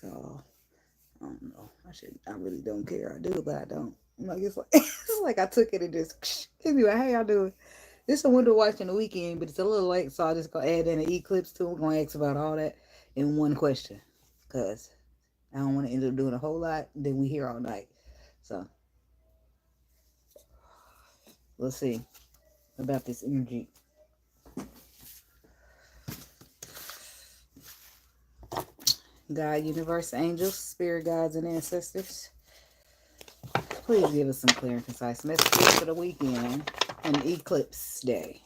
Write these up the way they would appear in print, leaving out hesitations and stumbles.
these all. I don't know. I really don't care. I do, but I don't. Like it's like it's like I took it and just anyway. How y'all doing? This is a window watching the weekend, but it's a little late, so I just gonna add in an eclipse too. We're gonna ask about all that in one question, cause I don't want to end up doing a whole lot. Then we here all night, so let's see about this energy. God, universe, angels, spirit guides, and ancestors, please give us some clear and concise messages for the weekend and eclipse day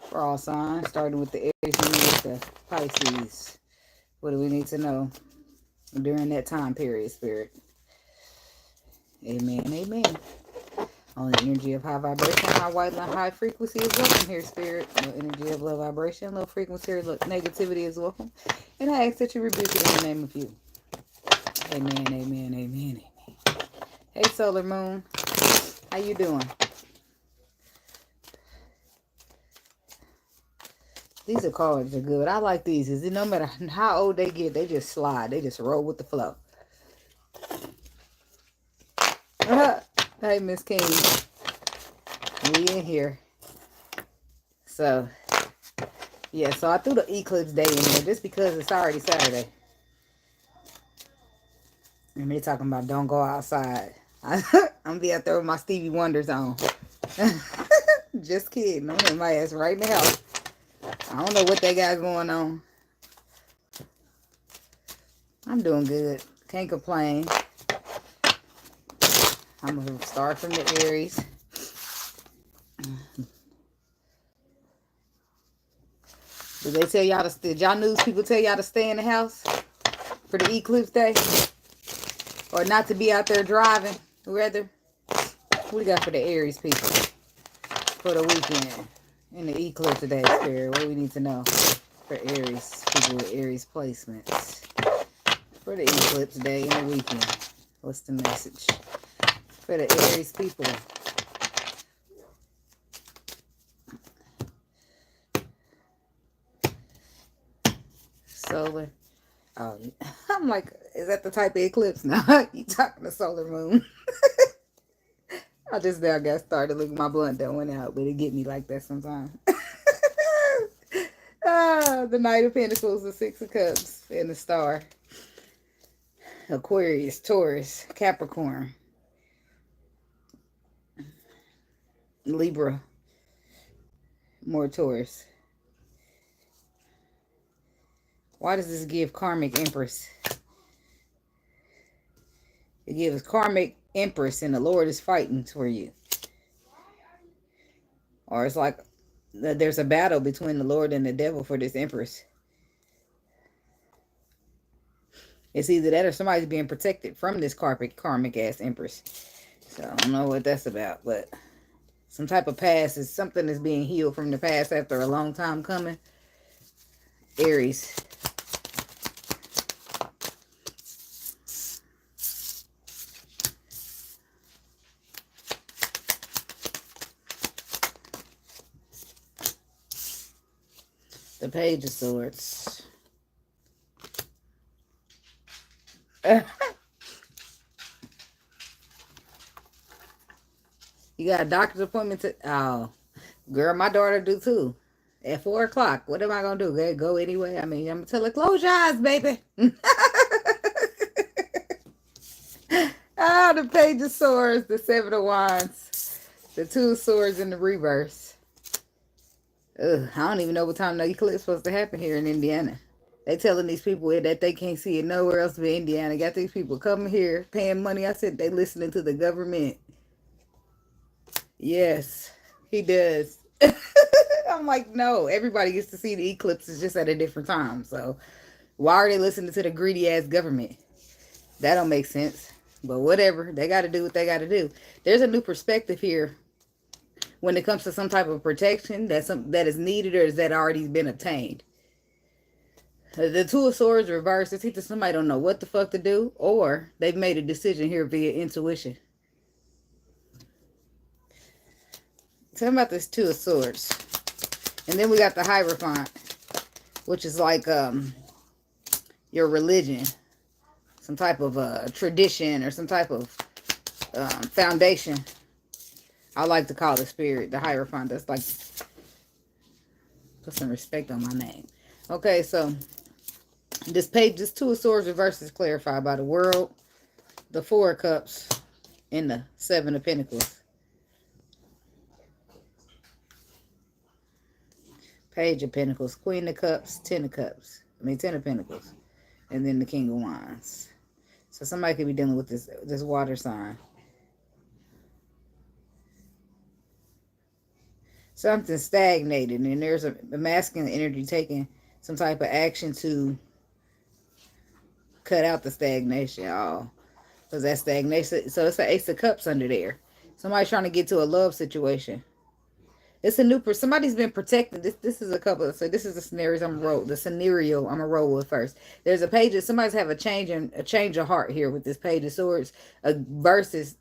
for all signs, starting with the Aries and with the Pisces. What do we need to know during that time period, spirit? Amen, amen. On the energy of high vibration, high white line, high frequency is welcome here, spirit. No energy of low vibration, low frequency, or low negativity is welcome. And I ask that you rebuke it in the name of you. Amen, amen, amen, amen. Hey, solar moon. How you doing? These are cards are good. I like these. Is it no matter how old they get, they just slide. They just roll with the flow. Hey, Miss King. We in here. So, yeah. So I threw the eclipse day in there just because it's already Saturday. And they're talking about don't go outside. I'm be out there with my Stevie Wonders on. Just kidding. I'm in my ass right in the house. I don't know what they got going on. I'm doing good. Can't complain. I'm going to start from the Aries. Did they tell y'all to, did y'all news people tell y'all to stay in the house for the eclipse day? Or not to be out there driving, rather? What we got for the Aries people for the weekend? In the eclipse today, spirit. What do we need to know for Aries people with Aries placements for the eclipse day and the weekend? What's the message for the Aries people? Solar. Oh, I'm like, is that the type of eclipse now? You talking to solar moon? I just now got started. Look, my blunt that went out, but it get me like that sometimes. The Knight of Pentacles, the Six of Cups, and the Star. Aquarius, Taurus, Capricorn, Libra, more Taurus. Why does this give Karmic Empress? It gives Karmic Empress and the Lord is fighting for you. Or it's like there's a battle between the Lord and the devil for this Empress. It's either that or somebody's being protected from this karmic ass Empress. So I don't know what that's about, but some type of past is something that's being healed from the past after a long time coming. Aries. The Page of Swords. You got a doctor's appointment to... Oh, girl, my daughter do too. At 4 o'clock. What am I going to do? Go anyway? I mean, I'm going to tell her, close your eyes, baby. Ah, the Page of Swords, the Seven of Wands, the Two of Swords in the reverse. Ugh, I don't even know what time the eclipse is supposed to happen here in Indiana. They telling these people that they can't see it nowhere else but Indiana. Got these people coming here, paying money. I said they listening to the government. Yes, he does. I'm like, no, everybody gets to see the eclipses just at a different time. So why are they listening to the greedy ass government? That don't make sense. But whatever, they got to do what they got to do. There's a new perspective here when it comes to some type of protection that is needed or is that already been obtained. The Two of Swords reversed. It's either somebody don't know what the fuck to do or they've made a decision here via intuition. Tell me about this Two of Swords. And then we got the Hierophant, which is like your religion. some type of tradition or some type of foundation. I like to call the spirit, the Hierophant. That's like, put some respect on my name. Okay, so this page, this Two of Swords reverse is clarified by the World, the Four of Cups, and the Seven of Pentacles. Page of Pentacles, Queen of Cups, Ten of Cups. Ten of Pentacles. And then the King of Wands. So somebody could be dealing with this water sign. Something stagnated, and there's a masculine energy taking some type of action to cut out the stagnation. Oh, because that stagnation. So it's an Ace of Cups under there. Somebody's trying to get to a love situation. It's a new person. Somebody's been protected. This is a couple. So this is the scenarios I'm roll. The scenario I'm gonna roll with first. There's a page that somebody's have a change of heart here with this Page of Swords versus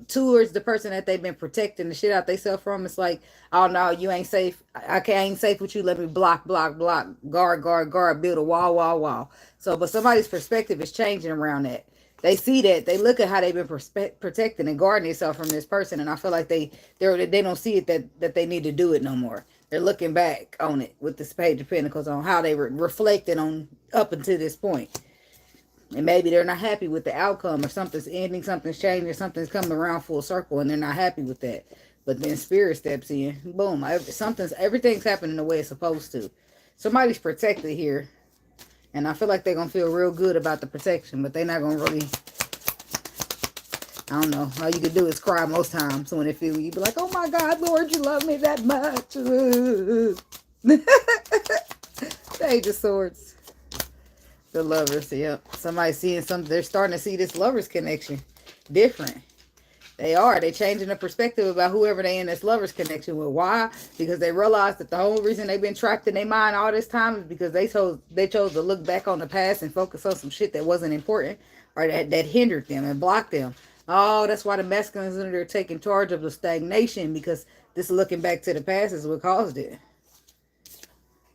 towards the person that they've been protecting the shit out themselves from. It's like, oh no, you ain't safe. I ain't safe with you. Let me block, guard, build a wall. So, but somebody's perspective is changing around that. They see that, they look at how they've been protecting and guarding themselves from this person, and I feel like they don't see it that they need to do it no more. They're looking back on it with this Page of Pentacles on how they reflected on up until this point. And maybe they're not happy with the outcome, or something's ending, something's changing, something's coming around full circle, and they're not happy with that. But then Spirit steps in, boom, everything's happening the way it's supposed to. Somebody's protected here. And I feel like they're going to feel real good about the protection, but they're not going to really, I don't know. All you can do is cry most times. So when they feel you, be like, oh my God, Lord, you love me that much. Page of Swords. The Lovers, yep. Somebody's seeing something. They're starting to see this Lovers connection different. They're changing the perspective about whoever they in this Lovers connection with. Why? Because they realize that the whole reason they've been trapped in their mind all this time is because they chose to look back on the past and focus on some shit that wasn't important, or that hindered them and blocked them. Oh, that's why the masculines are taking charge of the stagnation, because this looking back to the past is what caused it.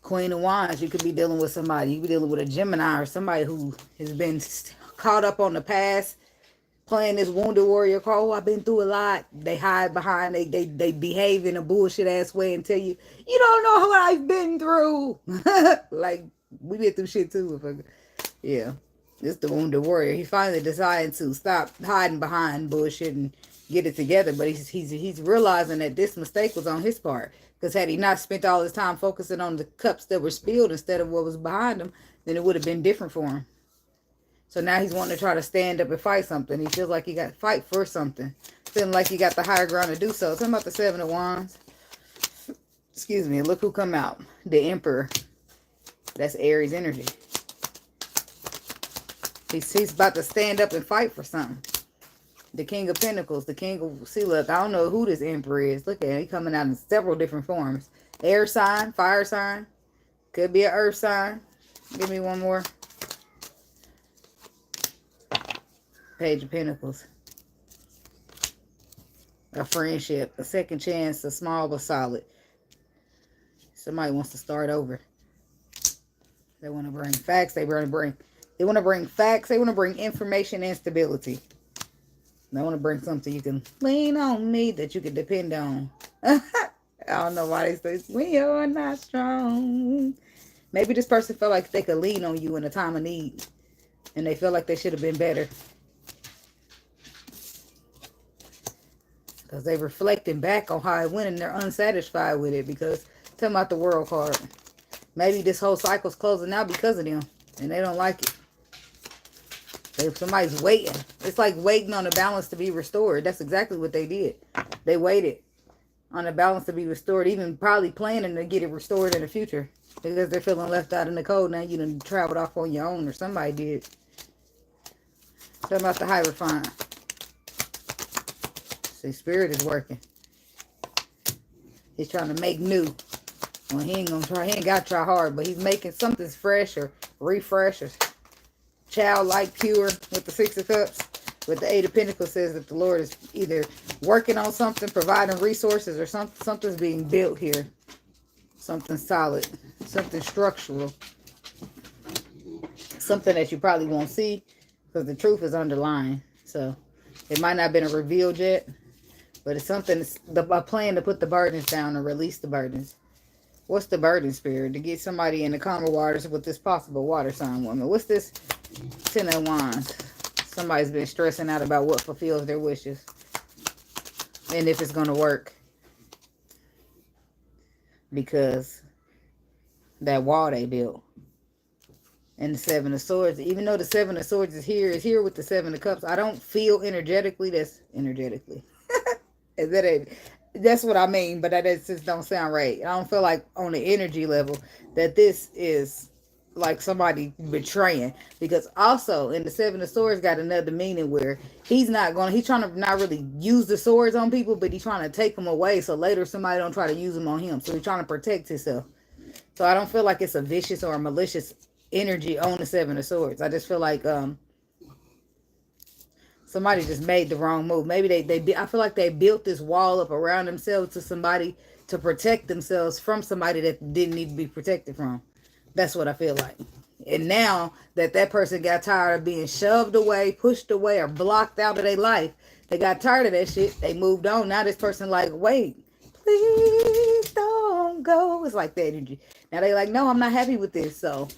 Queen of Wands, you could be dealing with somebody. You could be dealing with a Gemini or somebody who has been caught up on the past, playing this wounded warrior card. Oh, I've been through a lot. They hide behind, they behave in a bullshit ass way and tell you, you don't know what I've been through. Like, we been through shit too. Yeah, this the wounded warrior. He finally decided to stop hiding behind bullshit and get it together. But he's realizing that this mistake was on his part. Because had he not spent all his time focusing on the cups that were spilled instead of what was behind him, then it would have been different for him. So now he's wanting to try to stand up and fight something. He feels like he got to fight for something. Feeling like he got the higher ground to do so. Talking about the Seven of Wands. Excuse me. Look who come out. The Emperor. That's Aries energy. He's about to stand up and fight for something. The King of Pentacles. The King of... See, look. I don't know who this Emperor is. Look at him. He's coming out in several different forms. Air sign. Fire sign. Could be an earth sign. Give me one more. Page of Pentacles. A friendship, a second chance, a small but solid. Somebody wants to start over. They want to bring facts. They want to bring facts. They want to bring information and stability. They want to bring something you can lean on me, that you can depend on. I don't know why they say, when you're not strong. Maybe this person felt like they could lean on you in a time of need, and they feel like they should have been better. Because they're reflecting back on how it went, and they're unsatisfied with it. Because, tell them about the World card. Maybe this whole cycle's closing out because of them, and they don't like it. If somebody's waiting. It's like waiting on the balance to be restored. That's exactly what they did. They waited on the balance to be restored, even probably planning to get it restored in the future. Because they're feeling left out in the cold. Now you done traveled off on your own, or somebody did. Tell them about the Hierophant. See, Spirit is working. He's trying to make new. Well, he ain't gonna try. He ain't got to try hard, but he's making something fresh or refresh or childlike, pure with the Six of Cups. With the Eight of Pentacles says that the Lord is either working on something, providing resources, or something's being built here. Something solid, something structural, something that you probably won't see, because the truth is underlying. So it might not have been revealed yet, but it's something, a plan to put the burdens down and release the burdens. What's the burden, Spirit? To get somebody in the calmer waters with this possible water sign woman. What's this 10 of Wands? Somebody's been stressing out about what fulfills their wishes. And if it's going to work. Because that wall they built. And the 7 of Swords. Even though the 7 of Swords is here with the 7 of Cups. I don't feel energetically. That's energetically. That's what I mean, but that just don't sound right. I don't feel like on the energy level that this is like somebody betraying, because also in the 7 of Swords got another meaning where he's trying to not really use the swords on people, but he's trying to take them away so later somebody don't try to use them on him. So he's trying to protect himself. So I don't feel like it's a vicious or a malicious energy on the 7 of Swords. I just feel like somebody just made the wrong move. Maybe I feel like they built this wall up around themselves to somebody to protect themselves from somebody that didn't need to be protected from. That's what I feel like. And now that person got tired of being shoved away, pushed away, or blocked out of their life, they got tired of that shit. They moved on. Now this person like, wait, please don't go. It's like that energy. Now they like, no, I'm not happy with this. So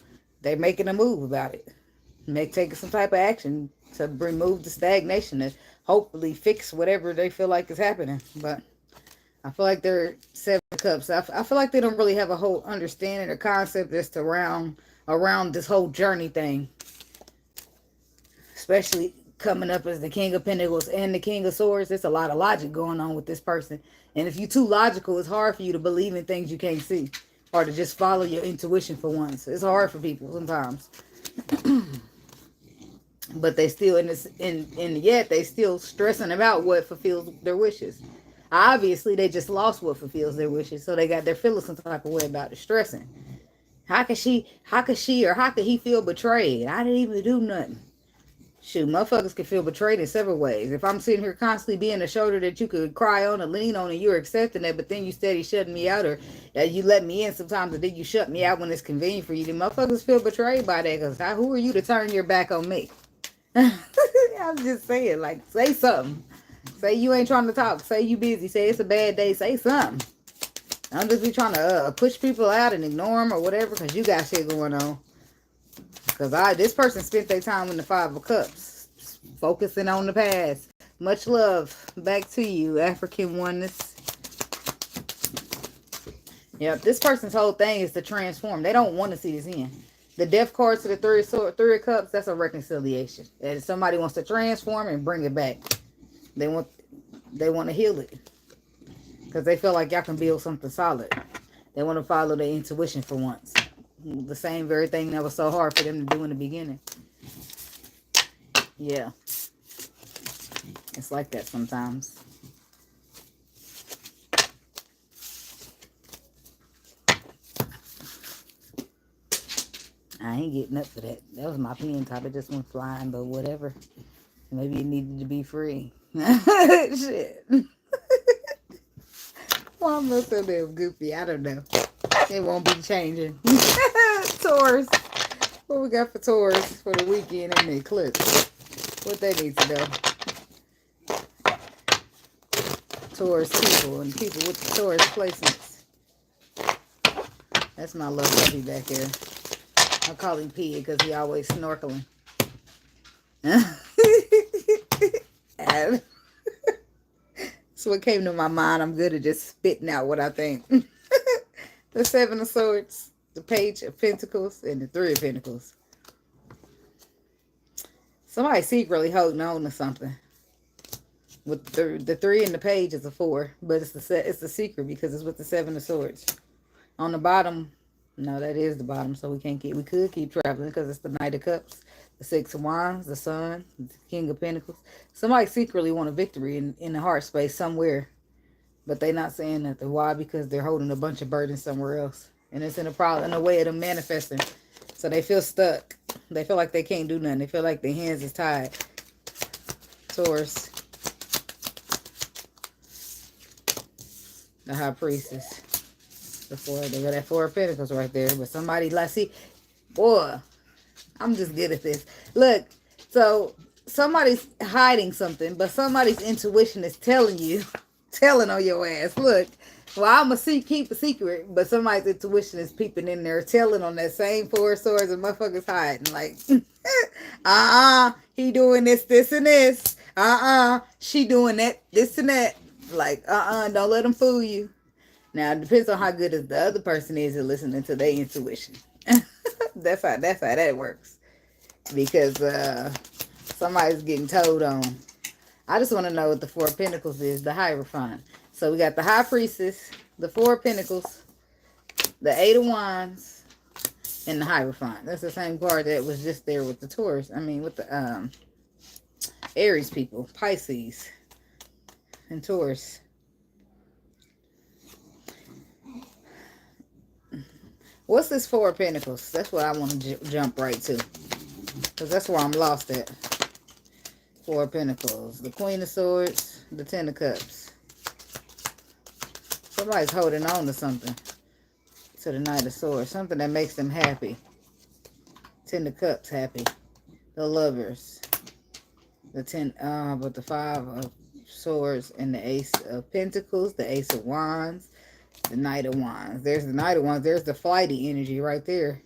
they're making a move about it. Taking some type of action to remove the stagnation and hopefully fix whatever they feel like is happening. But I feel like they're 7 Cups. I feel like they don't really have a whole understanding or concept as to around this whole journey thing. Especially coming up as the King of Pentacles and the King of Swords. There's a lot of logic going on with this person. And if you're too logical, it's hard for you to believe in things you can't see. Or to just follow your intuition for once. It's hard for people sometimes. But they still yet they still stressing about what fulfills their wishes. Obviously, they just lost what fulfills their wishes, so they're feeling some type of way about it, stressing. How could she, or how could he feel betrayed? I didn't even do nothing. Shoot, motherfuckers can feel betrayed in several ways. If I'm sitting here constantly being a shoulder that you could cry on or lean on, and you're accepting it, but then you steady shutting me out, or you let me in sometimes, and then you shut me out when it's convenient for you, then motherfuckers feel betrayed by that, because who are you to turn your back on me? I'm just saying, like, say something. Say you ain't trying to talk. Say you busy. Say it's a bad day. Say something. I'm just be trying to push people out and ignore them or whatever, because you got shit going on. Because this person spent their time in the 5 of Cups, focusing on the past. Much love. Back to you, African oneness. Yep, this person's whole thing is to transform. They don't want to see this end. The Death card to the 3 of Cups, that's a reconciliation. And somebody wants to transform and bring it back. They want to heal it. Because they feel like y'all can build something solid. They want to follow their intuition for once. The same very thing that was so hard for them to do in the beginning. Yeah. It's like that sometimes. I ain't getting up for that. That was my pen top. It just went flying, but whatever. Maybe it needed to be free. Shit. Well, I'm not so damn goofy. I don't know. It won't be changing. Taurus. What we got for Taurus for the weekend and the eclipse? What they need to know. Taurus people and people with the Taurus placements. That's my little puppy back there. I call him P because he always snorkeling. So what came to my mind, I'm good at just spitting out what I think. The 7 of Swords, the Page of Pentacles, and the 3 of Pentacles. Somebody secretly holding on to something. With the 3 and the Page is a 4, but it's the secret because it's with the 7 of Swords. On the bottom, no, that is the bottom, so we could keep traveling because it's the Knight of Cups, the 6 of Wands, the Sun, the King of Pentacles. Somebody secretly want a victory in the heart space somewhere, but they're not saying nothing. Why? Because they're holding a bunch of burdens somewhere else, and it's in a way of them manifesting. So they feel stuck. They feel like they can't do nothing. They feel like their hands is tied. Taurus, the High Priestess. They got that 4 of Pentacles right there. But somebody, like, see, boy, I'm just good at this. Look, So somebody's hiding something, but somebody's intuition is telling you, telling on your ass, look, well, I'm going to keep a secret, but somebody's intuition is peeping in there, telling on that same four swords and motherfuckers hiding. Like, he doing this, and this. She doing that, this and that. Like, don't let them fool you. Now, it depends on how good the other person is at listening to their intuition. That's how that works. Because somebody's getting told on. I just want to know what the Four of Pentacles is, the Hierophant. So we got the High Priestess, the Four of Pentacles, the Eight of Wands, and the Hierophant. That's the same card that was just there with the Taurus. I mean, with the Aries people, Pisces, and Taurus. What's this Four of Pentacles? That's what I want to jump right to. Because that's where I'm lost at. Four of Pentacles. The Queen of Swords. The Ten of Cups. Somebody's holding on to something. To the Knight of Swords. Something that makes them happy. Ten of Cups happy. The Lovers. The but the Five of Swords and the Ace of Pentacles. The Ace of Wands. The Knight of Wands. There's the Knight of Wands. There's the flighty energy right there.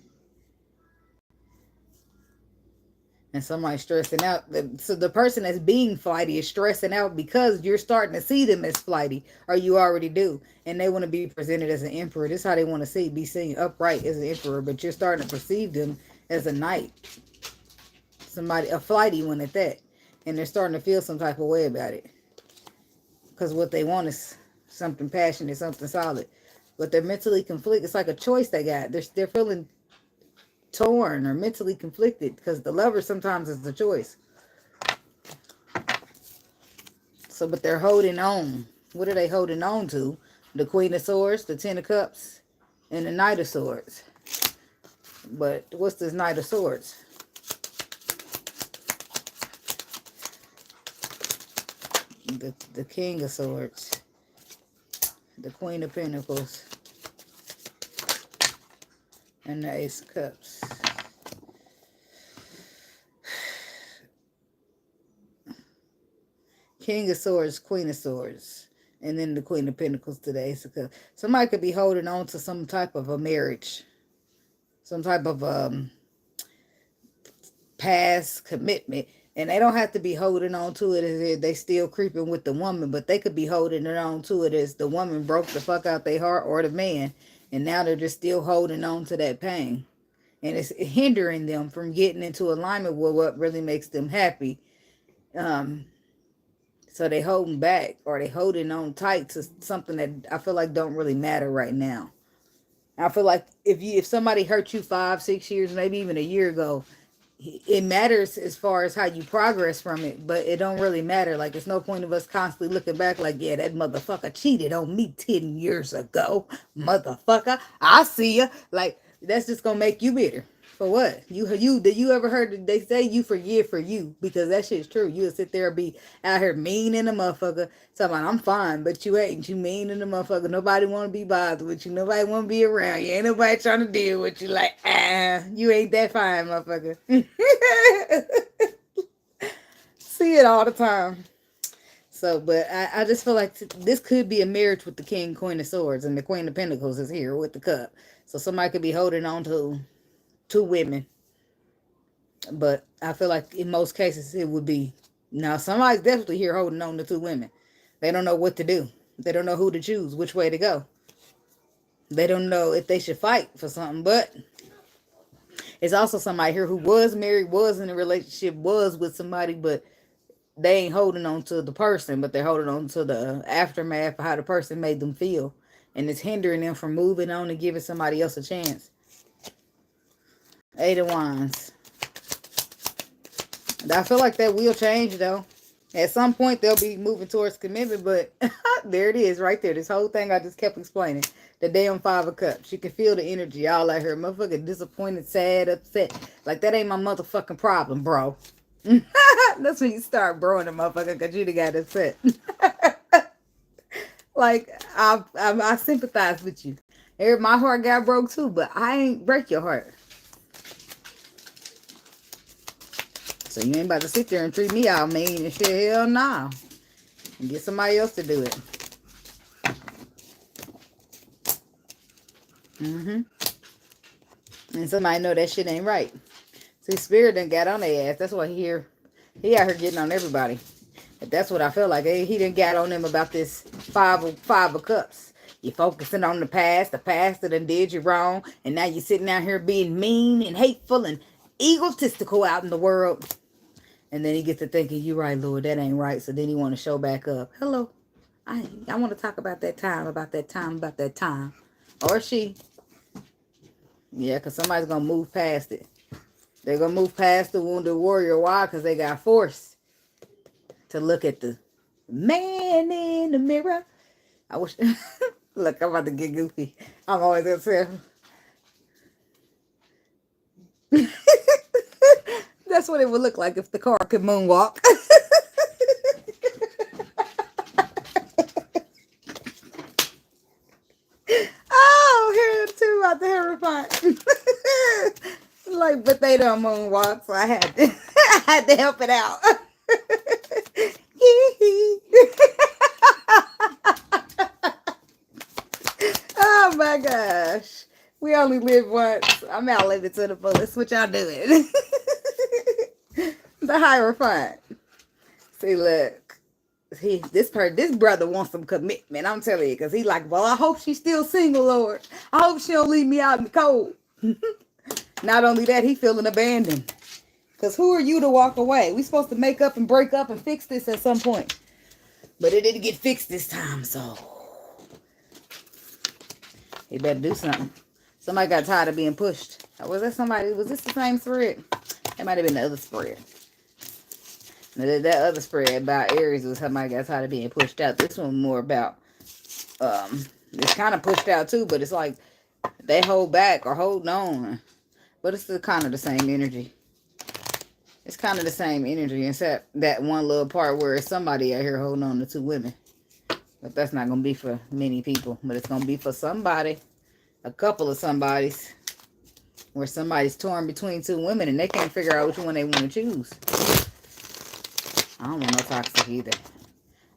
And somebody's stressing out. So the person that's being flighty is stressing out because you're starting to see them as flighty. Or you already do. And they want to be presented as an emperor. This is how they want to be seen upright as an emperor. But you're starting to perceive them as a knight. Somebody, a flighty one at that. And they're starting to feel some type of way about it. Because what they want is something passionate, something solid. But they're mentally conflicted. It's like a choice they got. They're feeling torn or mentally conflicted because the lover sometimes is the choice. So, but they're holding on. What are they holding on to? The Queen of Swords, the Ten of Cups, and the Knight of Swords. But what's this Knight of Swords? The King of Swords, the Queen of Pentacles, and the Ace of Cups. King of Swords, Queen of Swords, and then the Queen of Pentacles to the Ace of Cups. Somebody could be holding on to some type of a marriage, some type of past commitment. And they don't have to be holding on to it as if they still creeping with the woman, but they could be holding it on to it as the woman broke the fuck out their heart or the man. And now they're just still holding on to that pain. And it's hindering them from getting into alignment with what really makes them happy. So they holding back or they holding on tight to something that I feel like don't really matter right now. I feel like if somebody hurt you 5, 6 years, maybe even a year ago, it matters as far as how you progress from it, but it don't really matter. Like, it's no point of us constantly looking back like, yeah, that motherfucker cheated on me 10 years ago. Motherfucker, I see ya. Like, that's just gonna make you bitter. For what? Did you ever heard that they say you forgive for you? Because that shit's true. You'll sit there and be out here mean in a motherfucker. Talking about, I'm fine, but you ain't. You mean in a motherfucker. Nobody want to be bothered with you. Nobody want to be around you. Ain't nobody trying to deal with you. Like, you ain't that fine, motherfucker. See it all the time. So, but I just feel like this could be a marriage with the King, Queen of Swords, and the Queen of Pentacles is here with the cup. So somebody could be holding on to 2 women. But I feel like in most cases it would be. Now, somebody's definitely here holding on to 2 women. They don't know what to do. They don't know who to choose, which way to go. They don't know if they should fight for something. But it's also somebody here who was married, was in a relationship, was with somebody, but they ain't holding on to the person, but they're holding on to the aftermath of how the person made them feel. And it's hindering them from moving on and giving somebody else a chance. 8 of Wands. I feel like that will change, though. At some point, they'll be moving towards commitment, but there it is right there. This whole thing I just kept explaining. The damn 5 of Cups. You can feel the energy all out here. Motherfucker disappointed, sad, upset. Like, that ain't my motherfucking problem, bro. That's when you start broing a motherfucker because you done got upset. Like, I sympathize with you. My heart got broke too, but I ain't break your heart. So you ain't about to sit there and treat me all mean and shit. Hell no. And get somebody else to do it. And somebody know that shit ain't right. See, Spirit done got on their ass. That's why he out here getting on everybody. But that's what I feel like. He done got on them about this five of cups. You're focusing on the past that done did you wrong. And now you're sitting out here being mean and hateful and egotistical out in the world. And then he gets to thinking, you're right, Lord, that ain't right. So then he want to show back up. Hello. I want to talk about that time. Or she. Yeah, because somebody's going to move past it. They're going to move past the wounded warrior. Why? Because they got forced to look at the man in the mirror. I wish... Look, I'm about to get goofy. I'm always going to say... That's what it would look like if the car could moonwalk. Oh, here too about the terrifying. Like, but they don't moonwalk, so I had to help it out. Oh my gosh. We only live once. I'm out living to the fullest. What y'all doing? The Hierophant. See, look. This brother wants some commitment. I'm telling you, because he like, well, I hope she's still single, Lord. I hope she don't leave me out in the cold. Not only that, he feeling abandoned. Because who are you to walk away? We supposed to make up and break up and fix this at some point. But it didn't get fixed this time, so he better do something. Somebody got tired of being pushed. Was that somebody? Was this the same spread? It might have been the other spread. That other spread about Aries was somebody got tired of being pushed out. This one more about, it's kind of pushed out too, but it's like they hold back or hold on. But it's still kind of the same energy. It's kind of the same energy, except that one little part where it's somebody out here holding on to two women. But that's not going to be for many people. But it's going to be for somebody. A couple of somebodies. Where somebody's torn between two women and they can't figure out which one they want to choose. I don't want no toxic either.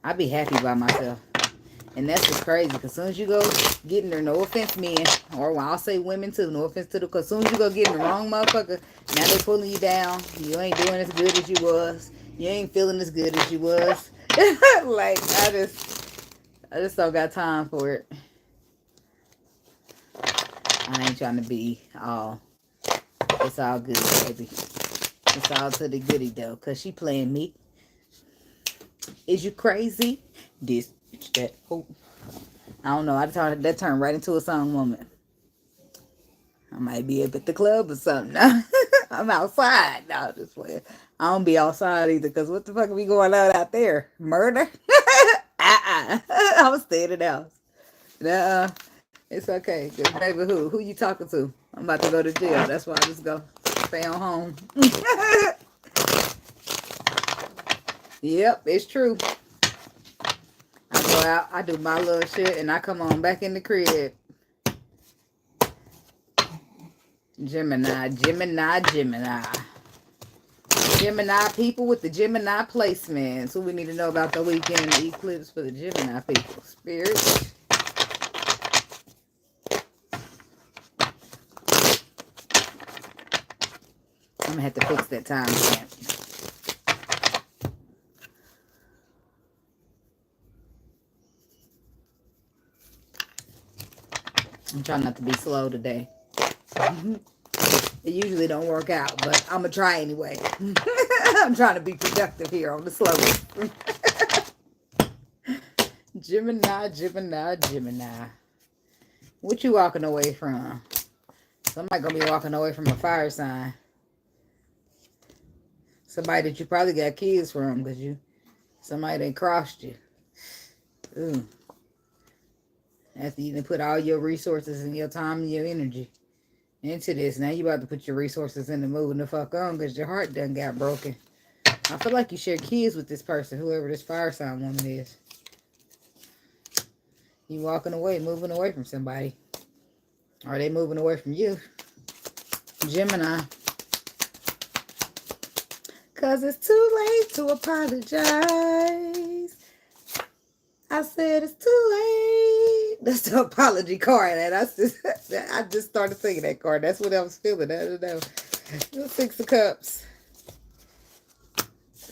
I be happy by myself. And that's just crazy. Because as soon as you go getting there, no offense men, or I'll say women too, no offense to the, because as soon as you go getting the wrong motherfucker, now they pulling you down. You ain't doing as good as you was. You ain't feeling as good as you was. Like, I just don't got time for it. I ain't trying to be all, it's all good, baby. It's all to the goodie though, because she playing me. Is you crazy? This, that, oh. I don't know. That turned right into a song moment. I might be up at the club or something. I'm outside. No, just playing. I don't be outside either, because what the fuck are we going on out there? Murder? I was staying in the house. Nuh-uh. It's okay. Cause baby, who you talking to? I'm about to go to jail. That's why I just go stay on home. Yep, it's true. I go out, I do my little shit, and I come on back in the crib. Gemini. Gemini people with the Gemini placements. Who we need to know about the weekend eclipse for the Gemini people. Spirit. I'm going to have to fix that time stamp. I'm trying not to be slow today. It usually don't work out, but I'm going to try anyway. I'm trying to be productive here on the slow. Gemini. What you walking away from? Somebody going to be walking away from a fire sign. Somebody that you probably got kids from because somebody that crossed you. Ooh. After you done put all your resources and your time and your energy into this, now you about to put your resources into moving the fuck on because your heart done got broken. I feel like you share kids with this person, whoever this fire sign woman is. You walking away, moving away from somebody. Are they moving away from you? Gemini. 'Cause it's too late to apologize. I said it's too late. That's the apology card. And I just started singing that card. That's what I was feeling. I don't know. The Six of Cups.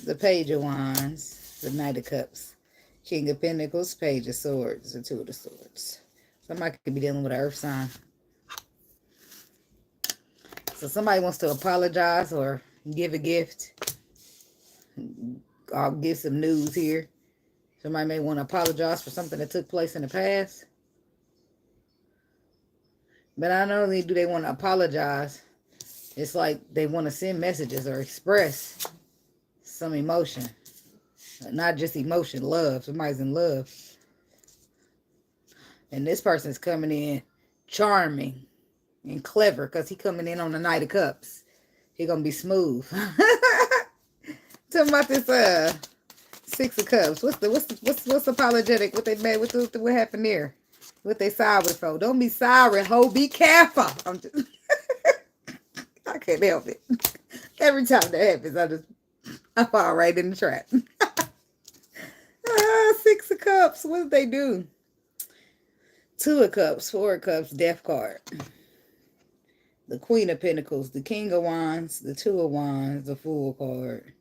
The Page of Wands. The Knight of Cups. King of Pentacles. Page of Swords. The Two of the Swords. Somebody could be dealing with an earth sign. So somebody wants to apologize or give a gift. I'll give some news here. Somebody may want to apologize for something that took place in the past. But not only do they want to apologize, it's like they want to send messages or express some emotion. Not just emotion, love. Somebody's in love. And this person's coming in charming and clever because he's coming in on the Knight of Cups. He's going to be smooth. Talking about this Six of Cups. What's apologetic? What they made? What happened there? What they sorry for? Don't be sorry, ho. Be careful. I'm just I can't help it. Every time that happens, I fall right in the trap. Six of Cups. What did they do? Two of Cups, Four of Cups, Death card. The Queen of Pentacles, the King of Wands, the Two of Wands, the Fool card.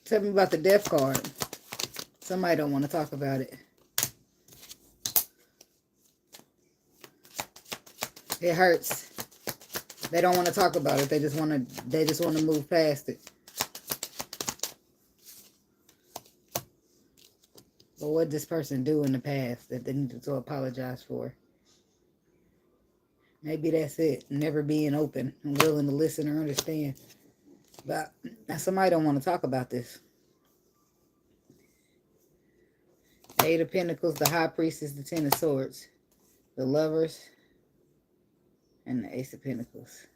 Tell me about the Death card. Somebody don't want to talk about it. It hurts. They don't want to talk about it. They just want to move past it. But what did this person do in the past that they needed to apologize for? Maybe that's it. Never being open and willing to listen or understand. But somebody don't want to talk about this. Eight of Pentacles, the High Priestess, the Ten of Swords, the Lovers, and the Ace of Pentacles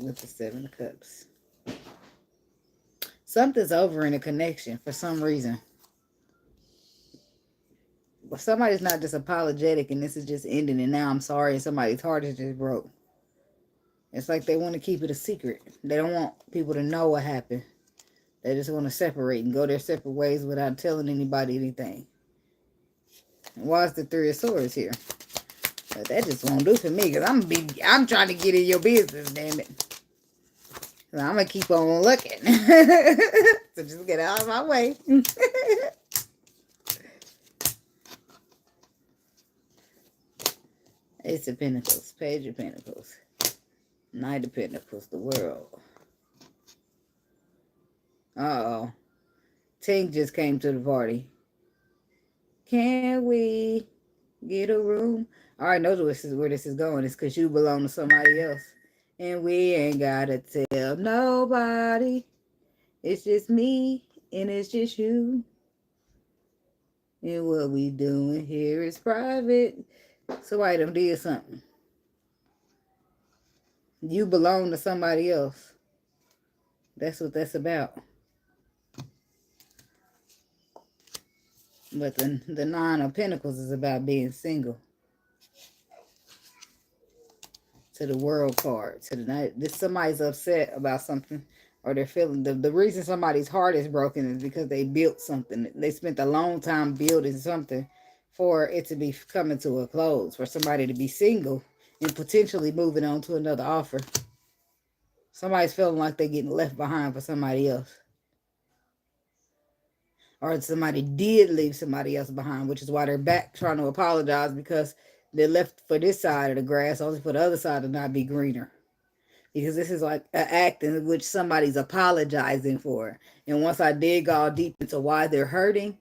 with the Seven of Cups. Something's over in a connection for some reason. But somebody's not just apologetic and this is just ending and now I'm sorry and somebody's heart is just broke. It's like they want to keep it a secret. They don't want people to know what happened. They just want to separate and go their separate ways without telling anybody anything. Why is the Three of Swords here? But that just won't do for me because I'm trying to get in your business, damn it. So I'm going to keep on looking. So just get out of my way. Ace of Pentacles, Page of Pentacles, Knight of Pentacles, the World. Uh-oh. Tink just came to the party. Can we get a room? I already know where this is going. It's because you belong to somebody else. And we ain't got to tell nobody. It's just me and it's just you. And what we doing here is private. Somebody done did something. You belong to somebody else. That's what that's about. But the Nine of Pentacles is about being single. To the World card. To the night. Somebody's upset about something. Or they're feeling. The reason somebody's heart is broken is because they built something. They spent a long time building something for it to be coming to a close. For somebody to be single and potentially moving on to another offer. Somebody's feeling like they're getting left behind for somebody else. Or somebody did leave somebody else behind, which is why they're back trying to apologize because they left for this side of the grass, only for the other side to not be greener. Because this is like an act in which somebody's apologizing for. And once I dig all deep into why they're hurting,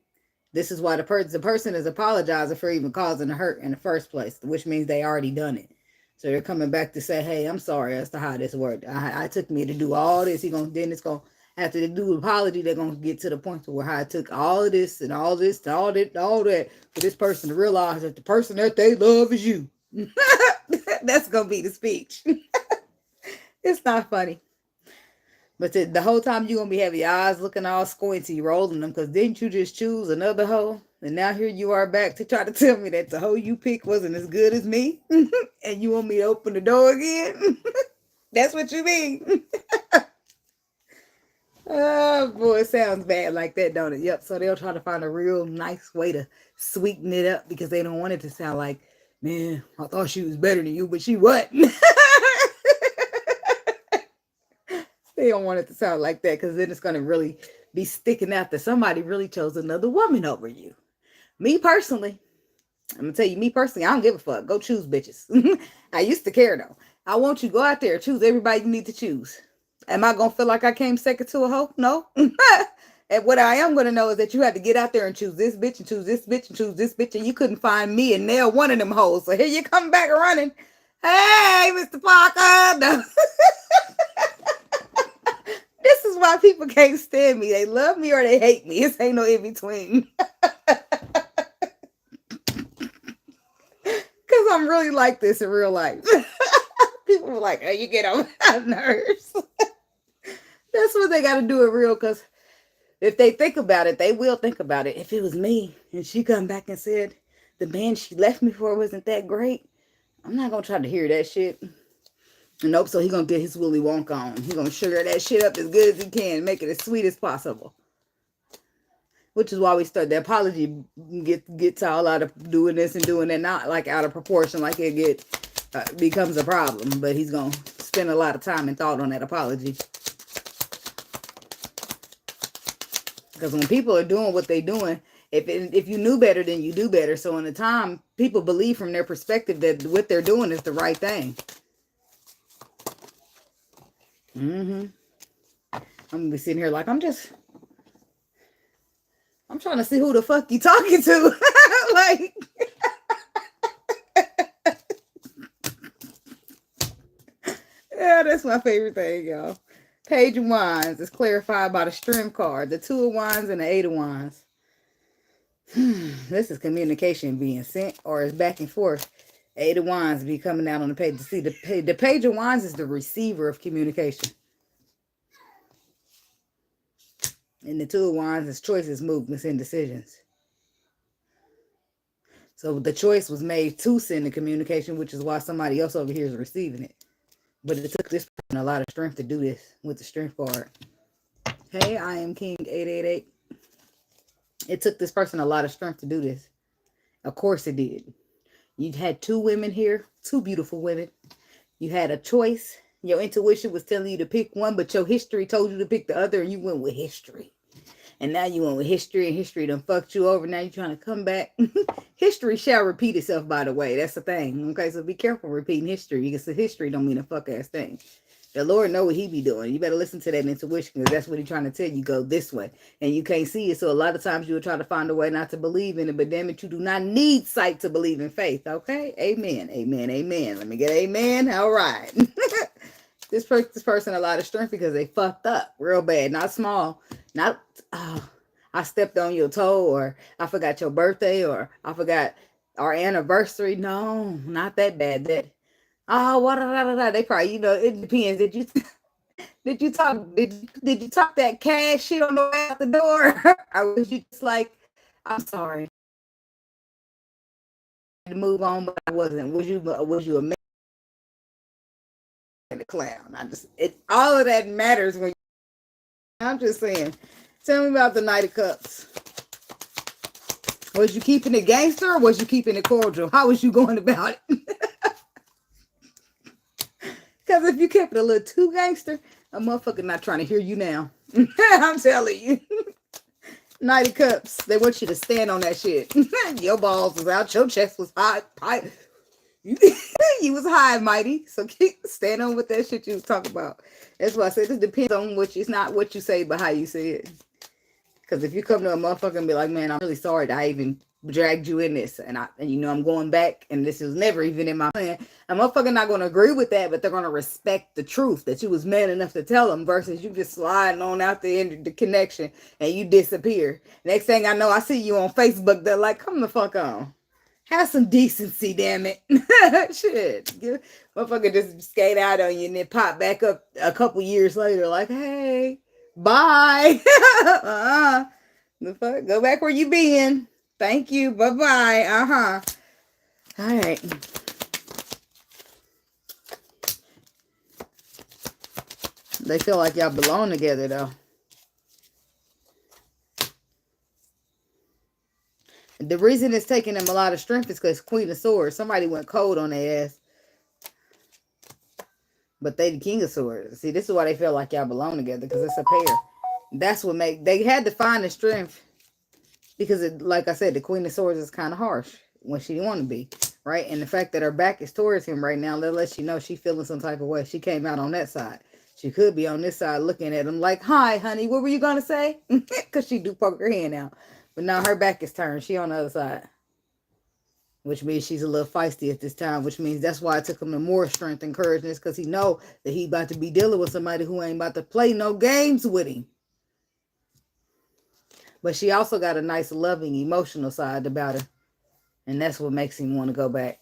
this is why the person is apologizing for even causing the hurt in the first place, which means they already done it. So they're coming back to say, hey, I'm sorry as to how this worked. I took me to do all this. Then it's going to, after they do the apology, they're going to get to the point to where I took all of this and all this and all that for this person to realize that the person that they love is you. That's going to be the speech. It's not funny. But the whole time you're going to be having your eyes looking all squinty, rolling them, because didn't you just choose another hoe? And now here you are back to try to tell me that the hoe you picked wasn't as good as me. And you want me to open the door again? That's what you mean. Oh boy, it sounds bad like that, don't it? Yep. So they'll try to find a real nice way to sweeten it up because they don't want it to sound like, man, I thought she was better than you, but she wasn't. They don't want it to sound like that because then it's going to really be sticking out that somebody really chose another woman over you. Me personally, I'm going to tell you, me personally, I don't give a fuck. Go choose bitches. I used to care though. I want you to go out there, choose everybody you need to choose. Am I going to feel like I came second to a hoe? No. And what I am going to know is that you had to get out there and choose this bitch and choose this bitch and choose this bitch. And you couldn't find me and nail one of them hoes. So here you come back running. Hey, Mr. Parker. No. This is why people can't stand me. They love me or they hate me. It ain't no in between. Because I'm really like this in real life. People are like, oh, you get on my nerves. That's what they got to do it real, because if they think about it, they will think about it. If it was me and she come back and said the man she left me for wasn't that great, I'm not going to try to hear that shit. Nope, so he going to get his Willy Wonka on. He going to sugar that shit up as good as he can, make it as sweet as possible. Which is why we start the apology gets all out of doing this and doing that, not like out of proportion, like it becomes a problem. But he's going to spend a lot of time and thought on that apology. Because when people are doing what they're doing, if you knew better, then you do better. So in the time, people believe from their perspective that what they're doing is the right thing. I'm going to be sitting here like, I'm trying to see who the fuck you talking to. Like, yeah, that's my favorite thing, y'all. Page of Wands is clarified by the Strength card, the Two of Wands and the Eight of Wands. This is communication being sent or is back and forth. Eight of Wands be coming out on the page. See, the Page of Wands is the receiver of communication. And the Two of Wands is choices, movements, and decisions. So the choice was made to send the communication, which is why somebody else over here is receiving it. But it took this person a lot of strength to do this with the Strength card. Hey, I am King 888. It took this person a lot of strength to do this. Of course it did. You had two women here, two beautiful women. You had a choice. Your intuition was telling you to pick one, but your history told you to pick the other, and you went with history. And now you went with history, and history done fucked you over. Now you're trying to come back. History shall repeat itself, by the way. That's the thing. Okay, so be careful repeating history, because the history don't mean a fuck-ass thing. The Lord know what he be doing. You better listen to that intuition, because that's what he's trying to tell you. Go this way. And you can't see it, so a lot of times you will try to find a way not to believe in it. But damn it, you do not need sight to believe in faith. Okay? Amen. Amen. Amen. Let me get amen. All right. This person a lot of strength because they fucked up real bad. Not small. Not, I stepped on your toe, or I forgot your birthday, or I forgot our anniversary. No, not that bad. That, they probably, it depends. Did you talk that cash shit on the way out the door? Or was you just like, I'm sorry to move on, but I wasn't. Was you a man and a clown? All of that matters when I'm just saying. Tell me about the Knight of Cups. Was you keeping it gangster or was you keeping it cordial? How was you going about it? Because if you kept it a little too gangster, a motherfucker not trying to hear you now. I'm telling you. Knight of Cups. They want you to stand on that shit. Your balls was out. Your chest was high. You was high and mighty. So stand on what that shit you was talking about. That's why I said it depends on it's not what you say, but how you say it. Because if you come to a motherfucker and be like, man, I'm really sorry that I even dragged you in this. And I'm going back and this was never even in my plan. A motherfucker not going to agree with that, but they're going to respect the truth that you was man enough to tell them versus you just sliding on out the end of the connection and you disappear. Next thing I know, I see you on Facebook. They're like, come the fuck on. Have some decency, damn it. Shit. Motherfucker just skate out on you and then pop back up a couple years later like, hey, bye. The fuck? Go back where you been. Thank you. Bye-bye. All right. They feel like y'all belong together, though. The reason it's taking them a lot of strength is because Queen of Swords. Somebody went cold on their ass. But they the King of Swords. See, this is why they feel like y'all belong together. Because it's a pair. That's what they had to find the strength. Because, like I said, the Queen of Swords is kind of harsh when she didn't want to be. Right? And the fact that her back is towards him right now, that lets you know she's feeling some type of way. She came out on that side. She could be on this side looking at him like, hi, honey, what were you going to say? Because she do poke her hand out. But now her back is turned. She on the other side. Which means she's a little feisty at this time. Which means that's why it took him to more strength and courage. Because he know that he about to be dealing with somebody who ain't about to play no games with him. But she also got a nice, loving, emotional side about her. And that's what makes him want to go back.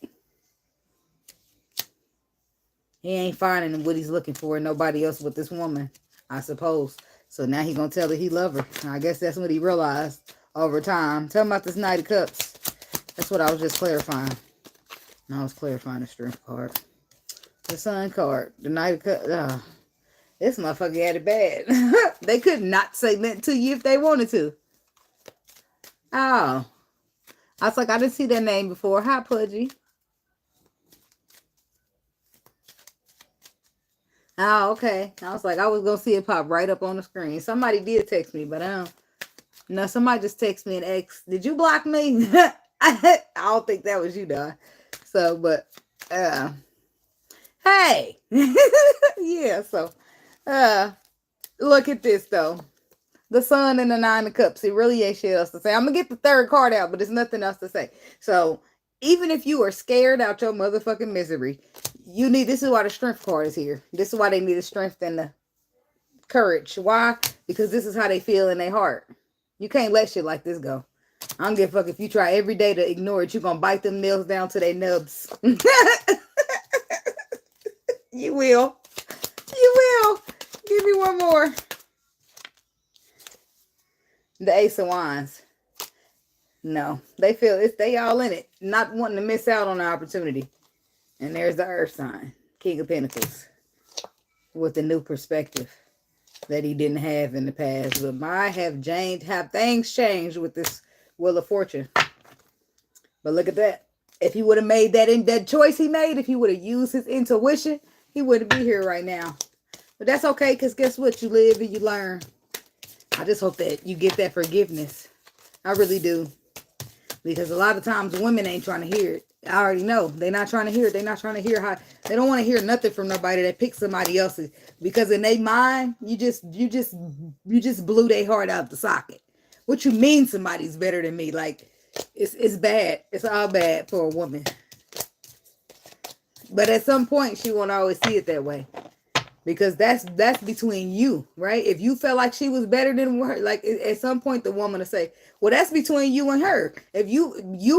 He ain't finding what he's looking for. Nobody else but this woman, I suppose. So now he going to tell her he love her. I guess that's what he realized over time. Tell him about this Knight of Cups. That's what I was just clarifying. And I was clarifying the Strength card. The Sun card. The Knight of Cups. This motherfucker had it bad. They could not say nothing to you if they wanted to. Oh. I was like, I didn't see that name before. Hi, Pudgy. Oh, okay. I was like, I was going to see it pop right up on the screen. Somebody did text me, but I don't. No, somebody just texted me and asked, did you block me? I don't think that was you, Don. So, but, hey. Yeah, so, look at this, though. The Sun and the Nine of Cups. It really ain't shit else to say. I'm going to get the third card out, but there's nothing else to say. So, even if you are scared out your motherfucking misery, you need, this is why the Strength card is here. This is why they need the strength and the courage. Why? Because this is how they feel in their heart. You can't let shit like this go. I don't give a fuck if you try every day to ignore it. You're going to bite them nails down to their nubs. You will. You will. Give me one more. The Ace of Wands. No. They feel it's they all in it. Not wanting to miss out on the opportunity. And there's the Earth sign. King of Pentacles. With a new perspective that he didn't have in the past. But have things changed with this Wheel of Fortune. But look at that. If he would have made that choice he made, if he would have used his intuition, he wouldn't be here right now. But that's okay, because guess what? You live and you learn. I just hope that you get that forgiveness. I really do. Because a lot of times women ain't trying to hear it. I already know. They're not trying to hear it. They're not trying to hear how. They don't want to hear nothing from nobody that picks somebody else's. Because in their mind, you just blew their heart out the socket. What you mean somebody's better than me? Like, it's bad. It's all bad for a woman. But at some point, she won't always see it that way. Because that's between you, right? If you felt like she was better than her, like at some point the woman will say, well, that's between you and her. If you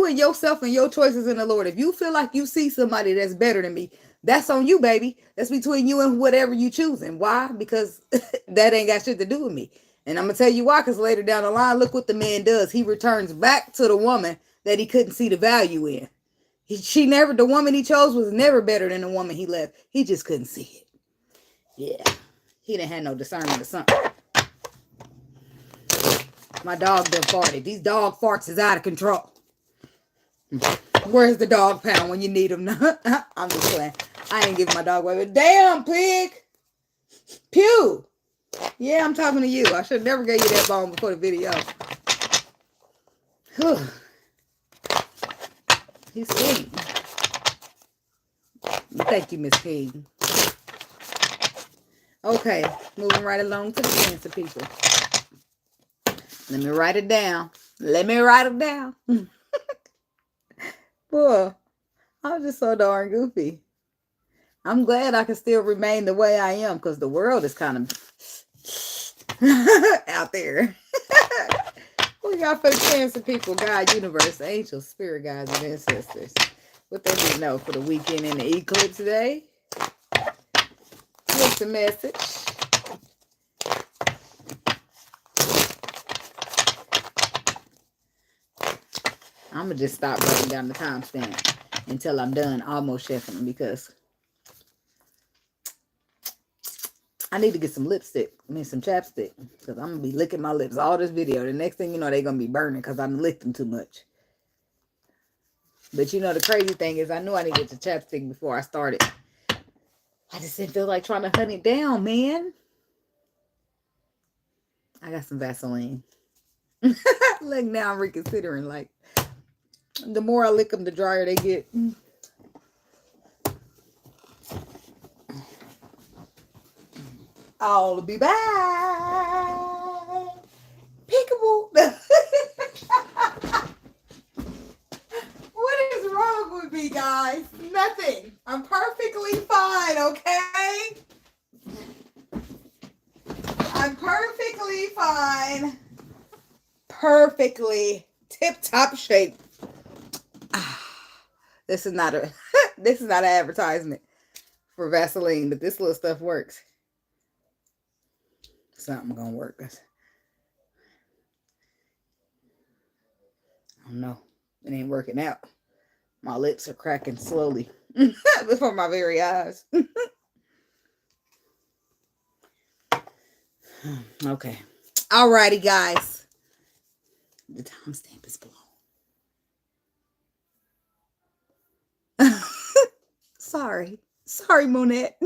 and yourself and your choices in the Lord, if you feel like you see somebody that's better than me, that's on you, baby. That's between you and whatever you choosing. Why? Because that ain't got shit to do with me. And I'm going to tell you why, because later down the line, look what the man does. He returns back to the woman that he couldn't see the value in. The woman he chose was never better than the woman he left. He just couldn't see it. Yeah, he didn't have no discernment or something. My dog done farted. These dog farts is out of control. Where's the dog pound when you need him? I'm just playing. I ain't giving my dog away. But damn, pig. Pew. Yeah, I'm talking to you. I should never gave you that bone before the video. Whew. He's sweet. Thank you, Miss King. Okay, moving right along to the Cancer people. Let me write it down. Boy, I'm just so darn goofy. I'm glad I can still remain the way I am because the world is kind of out there. What we got for the Cancer people? God, universe, angels, spirit guides, and ancestors. What they need to know for the weekend in the eclipse today? What's the message? I'm going to just stop writing down the timestamp until I'm done almost chefing them, because I need to get some lipstick. I mean, some chapstick. Because I'm going to be licking my lips all this video. The next thing you know, they're going to be burning because I licked them too much. But you know, the crazy thing is I knew I needed the chapstick before I started. I just didn't feel like trying to hunt it down, man. I got some Vaseline. Look, now I'm reconsidering. Like, the more I lick them, the drier they get. I'll be back. Peekaboo. What is wrong with me, guys? Nothing. I'm perfectly fine, okay? I'm perfectly fine. Perfectly tip-top shape. This is not a this is not an advertisement for Vaseline, but this little stuff works. Something gonna work. I don't know. It ain't working out. My lips are cracking slowly before my very eyes. Okay. Alrighty, guys. The timestamp is blown. Sorry. Sorry, Monette.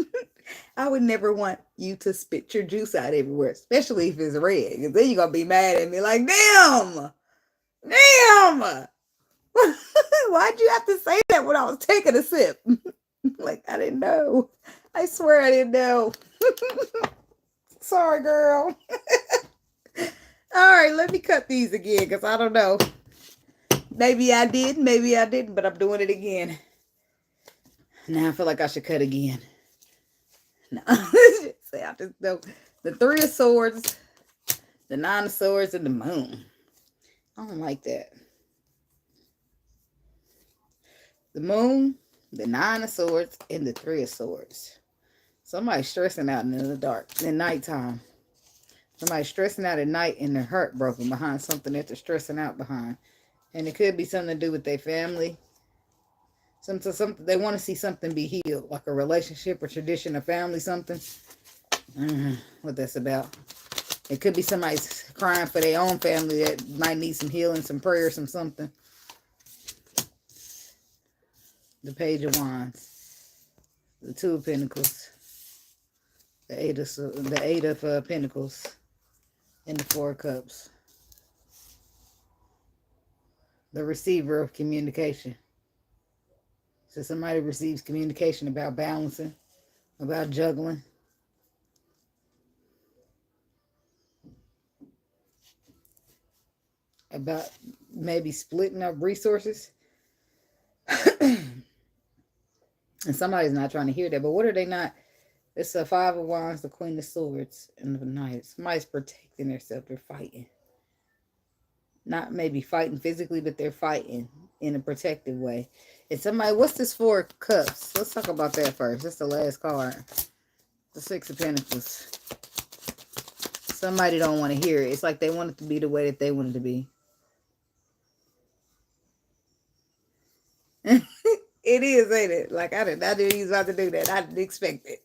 I would never want you to spit your juice out everywhere, especially if it's red. Because then you're going to be mad at me like, damn! Damn! Why'd you have to say that when I was taking a sip? Like, I didn't know. I swear I didn't know. Sorry, girl. All right, let me cut these again because I don't know. Maybe I did, maybe I didn't, but I'm doing it again. Now I feel like I should cut again. No. Say I just know the Three of Swords, the Nine of Swords, and the Moon. I don't like that. The Moon, the Nine of Swords, and the Three of Swords. Somebody's stressing out in the dark, in nighttime. Somebody's stressing out at night and they're heartbroken behind something that they're stressing out behind. And it could be something to do with their family. Something they want to see something be healed, like a relationship, a tradition, a family, something. I don't know what that's about. It could be somebody's crying for their own family that might need some healing, some prayer, some something. The Page of Wands, the Two of Pentacles, the Eight of Pentacles, and the Four of Cups. The receiver of communication. So somebody receives communication about balancing, about juggling. About maybe splitting up resources. And somebody's not trying to hear that. But what are they not? It's a Five of Wands, the Queen of Swords, and the Knight. Somebody's protecting themselves. They're fighting. Not maybe fighting physically, but they're fighting in a protective way. And somebody, what's this Four of Cups? Let's talk about that first. That's the last card. The Six of Pentacles. Somebody don't want to hear it. It's like they want it to be the way that they want it to be. It is, ain't it? Like, I didn't use about to do that. I didn't expect it.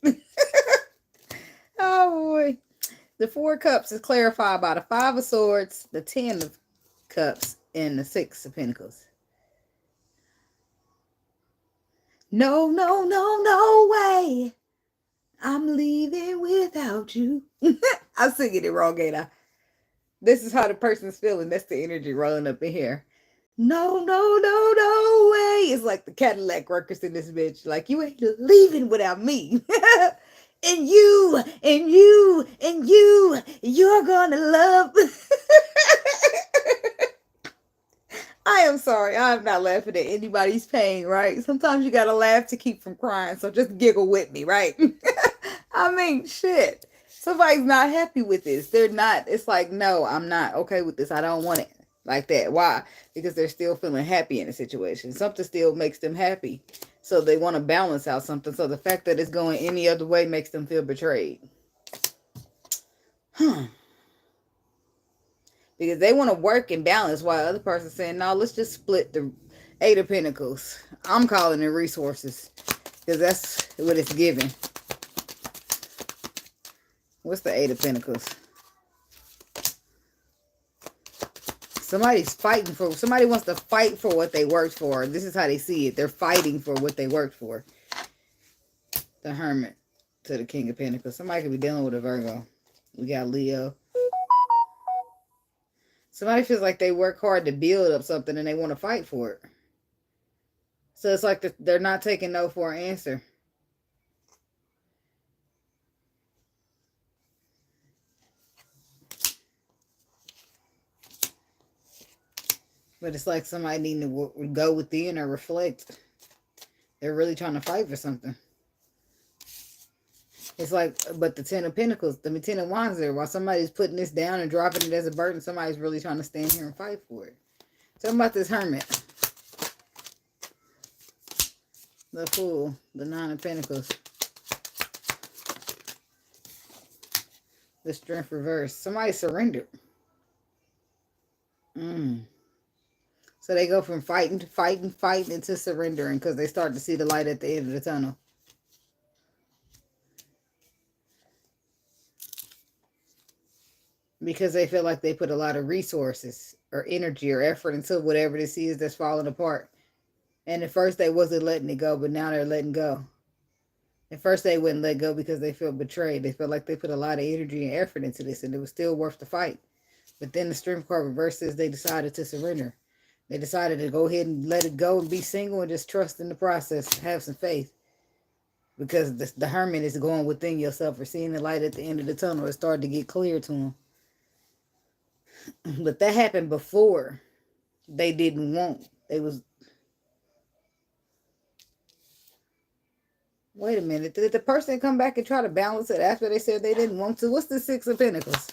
Oh, boy. The Four of Cups is clarified by the Five of Swords, the Ten of Cups, and the Six of Pentacles. No, no, no, no way. I'm leaving without you. I'm singing it wrong, ain't I? This is how the person's feeling. That's the energy rolling up in here. No, no, no, no way. It's like the Cadillac workers in this bitch. Like, you ain't leaving without me. And you, and you, and you, you're gonna love. I am sorry. I'm not laughing at anybody's pain, right? Sometimes you gotta laugh to keep from crying. So just giggle with me, right? I mean, shit. Somebody's not happy with this. They're not. It's like, no, I'm not okay with this. I don't want it like that. Why? Because they're still feeling happy in the situation. Something still makes them happy. So they want to balance out something. So the fact that it's going any other way makes them feel betrayed. Because Because they want to work and balance while the other person's saying, no, let's just split the Eight of Pentacles. I'm calling it resources because that's what it's giving. What's the Eight of Pentacles? Somebody's fighting for, somebody wants to fight for what they worked for. This is how they see it. They're fighting for what they worked for. The Hermit to the King of Pentacles. Somebody could be dealing with a Virgo. We got Leo. Somebody feels like they work hard to build up something and they want to fight for it. So it's like they're not taking no for an answer. But it's like somebody needing to go within or reflect. They're really trying to fight for something. It's like, but the Ten of Pentacles, the Ten of Wands there, while somebody's putting this down and dropping it as a burden, somebody's really trying to stand here and fight for it. Tell me about this Hermit. The Fool, the Nine of Pentacles. The Strength reverse. Somebody surrendered. So they go from fighting to fighting into surrendering because they start to see the light at the end of the tunnel. Because they feel like they put a lot of resources or energy or effort into whatever this is that's falling apart. And at first they wasn't letting it go, but now they're letting go. At first they wouldn't let go because they felt betrayed. They felt like they put a lot of energy and effort into this and it was still worth the fight. But then the Strength card reverses, they decided to surrender. They decided to go ahead and let it go and be single and just trust in the process. Have some faith. Because the Hermit is going within yourself or seeing the light at the end of the tunnel. It started to get clear to him. But that happened before they didn't want. They was... Wait a minute. Did the person come back and try to balance it after they said they didn't want to? What's the Six of Pentacles?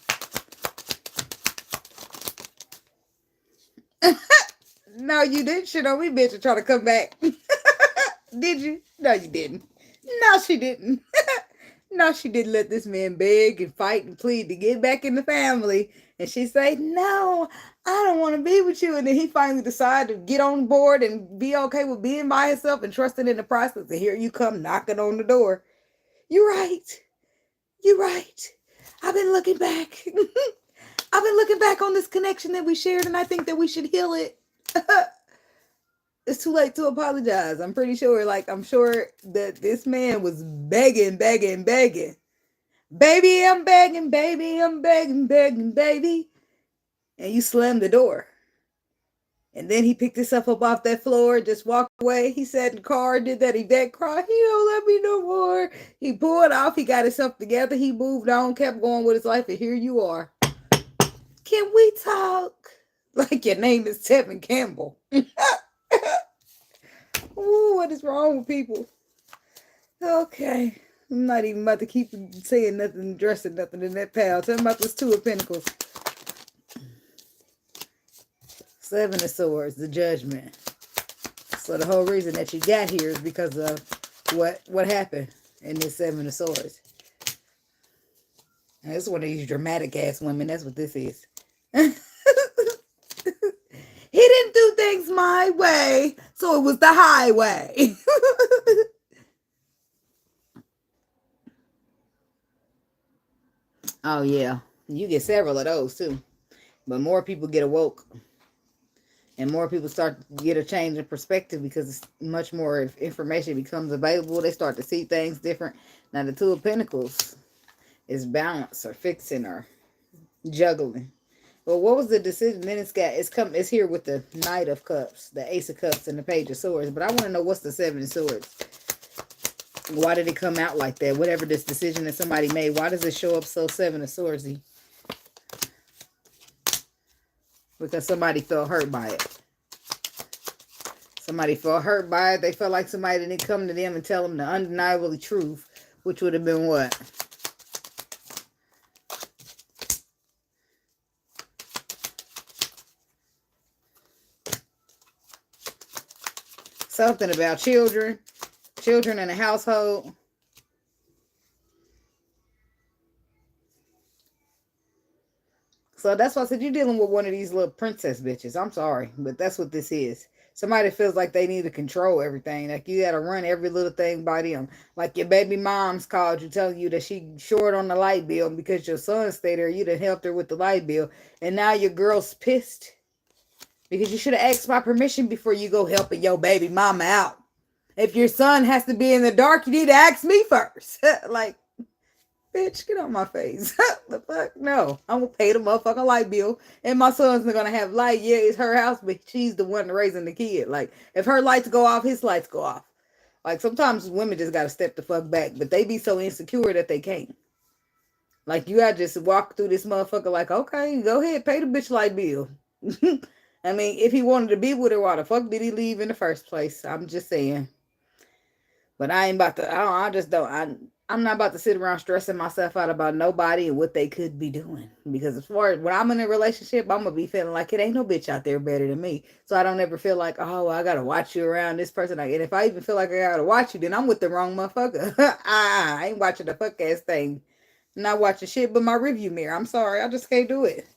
No, you didn't shit on me, bitch, and try to come back. Did you? No, you didn't. No, she didn't. No, she didn't let this man beg and fight and plead to get back in the family. And she said, no, I don't want to be with you. And then he finally decided to get on board and be okay with being by himself and trusting in the process. And here you come knocking on the door. You're right. You're right. I've been looking back. I've been looking back on this connection that we shared, and I think that we should heal it. It's too late to apologize. I'm pretty sure, I'm sure that this man was begging. Baby, I'm begging, baby, I'm begging, baby. And you slammed the door. And then he picked himself up off that floor, just walked away. He sat in the car, did that Yvette cry. He don't let me no more. He pulled off. He got himself together. He moved on, kept going with his life. And here you are. Can we talk? Like your name is Tevin Campbell. Ooh, what is wrong with people? Okay. I'm not even about to keep saying nothing, addressing nothing in that pal. Tell me about this Two of Pentacles. Seven of Swords, the Judgment. So the whole reason that you got here is because of what happened in this Seven of Swords. Now, this is one of these dramatic ass women. That's what this is. He didn't do things my way, so it was the highway. Oh, yeah. You get several of those, too. But more people get awoke. And more people start to get a change in perspective because much more information becomes available. They start to see things different. Now, the Two of Pentacles is balance or fixing or juggling. Well, what was the decision? Then it's here with the Knight of Cups, the Ace of Cups, and the Page of Swords. But I want to know what's the Seven of Swords. Why did it come out like that? Whatever this decision that somebody made, why does it show up so Seven of Swordsy? Because somebody felt hurt by it. Somebody felt hurt by it. They felt like somebody didn't come to them and tell them the undeniable truth, which would have been what? Something about children in a household. So that's why I said you're dealing with one of these little princess bitches. I'm sorry, but that's what this is. Somebody feels like they need to control everything. Like you got to run every little thing by them. Like your baby mom's called you telling you that she short on the light bill because your son stayed there. You done helped her with the light bill. And now your girl's pissed because you should have asked my permission before you go helping your baby mama out. If your son has to be in the dark, you need to ask me first. Like, bitch, get on my face. The fuck? No. I'm gonna pay the motherfucking light bill. And my son's not gonna have light. Yeah, it's her house, but she's the one raising the kid. Like, if her lights go off, his lights go off. Like, sometimes women just gotta step the fuck back, but they be so insecure that they can't. Like, you gotta just walk through this motherfucker like, okay, go ahead, pay the bitch light bill. I mean, if he wanted to be with her, why the fuck did he leave in the first place? I'm just saying. But I ain't about to. I just don't. I'm not about to sit around stressing myself out about nobody and what they could be doing. Because as far as when I'm in a relationship, I'm gonna be feeling like it ain't no bitch out there better than me. So I don't ever feel like, oh, I gotta watch you around this person. And if I even feel like I gotta watch you, then I'm with the wrong motherfucker. I ain't watching the fuck ass thing. I'm not watching shit but my review mirror. I'm sorry, I just can't do it.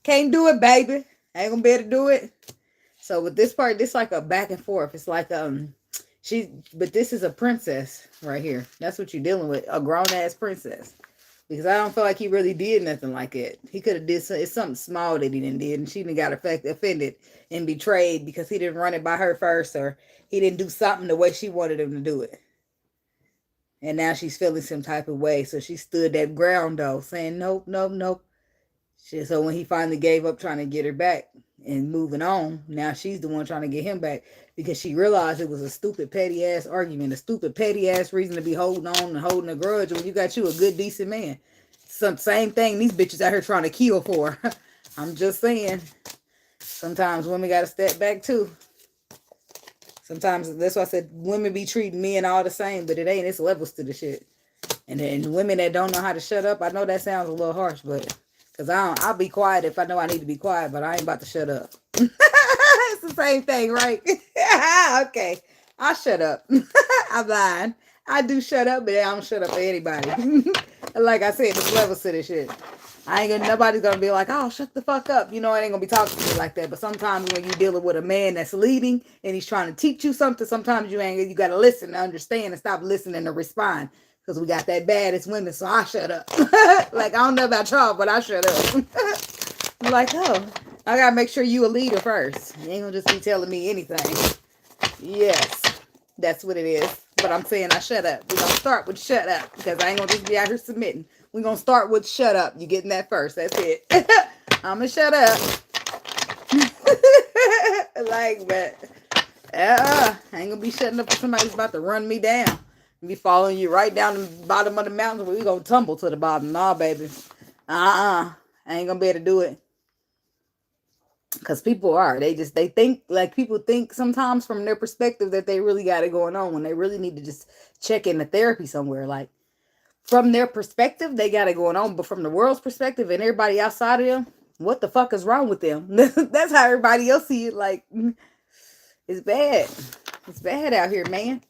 Can't do it, baby. I ain't gonna be able to do it. So with this part, this like a back and forth. It's like but this is a princess right here. That's what you're dealing with, a grown ass princess. Because I don't feel like he really did nothing like it. He could have did it's something small that he didn't did, and she didn't got offended and betrayed because he didn't run it by her first, or he didn't do something the way she wanted him to do it. And now she's feeling some type of way, so she stood that ground though, saying nope, nope, nope. So when he finally gave up trying to get her back and moving on, now she's the one trying to get him back because she realized it was a stupid, petty ass argument, a stupid, petty ass reason to be holding on and holding a grudge when you got you a good, decent man. Same thing these bitches out here trying to kill for. I'm just saying. Sometimes women got to step back too. Sometimes that's why I said women be treating men all the same, but it ain't. It's levels to the shit. And then women that don't know how to shut up, I know that sounds a little harsh, but because I'll be quiet if I know I need to be quiet, but I ain't about to shut up. It's the same thing, right? Okay, I'll shut up. I'm lying. I do shut up, but I don't shut up for anybody. Like I said, there's levels to this shit. Nobody's gonna be like, oh, shut the fuck up. You know, I ain't gonna be talking to you like that. But sometimes when you're dealing with a man that's leading and he's trying to teach you something, sometimes you gotta listen to understand and stop listening to respond. Because we got that bad as women, so I shut up. Like, I don't know about y'all, but I shut up. I'm like, oh, I gotta make sure you a leader first. You ain't gonna just be telling me anything. Yes, that's what it is. But I'm saying I shut up. We're gonna start with shut up. Because I ain't gonna just be out here submitting. We're gonna start with shut up. You getting that first. That's it. I'm gonna shut up. Like, but I ain't gonna be shutting up for somebody who's about to run me down. Be following you right down the bottom of the mountain where we gonna tumble to the bottom. Nah, baby. I ain't gonna be able to do it. Because people are. They think, like, people think sometimes from their perspective that they really got it going on when they really need to just check into therapy somewhere. Like, from their perspective, they got it going on. But from the world's perspective and everybody outside of them, what the fuck is wrong with them? That's how everybody else see it. Like, it's bad. It's bad out here, man.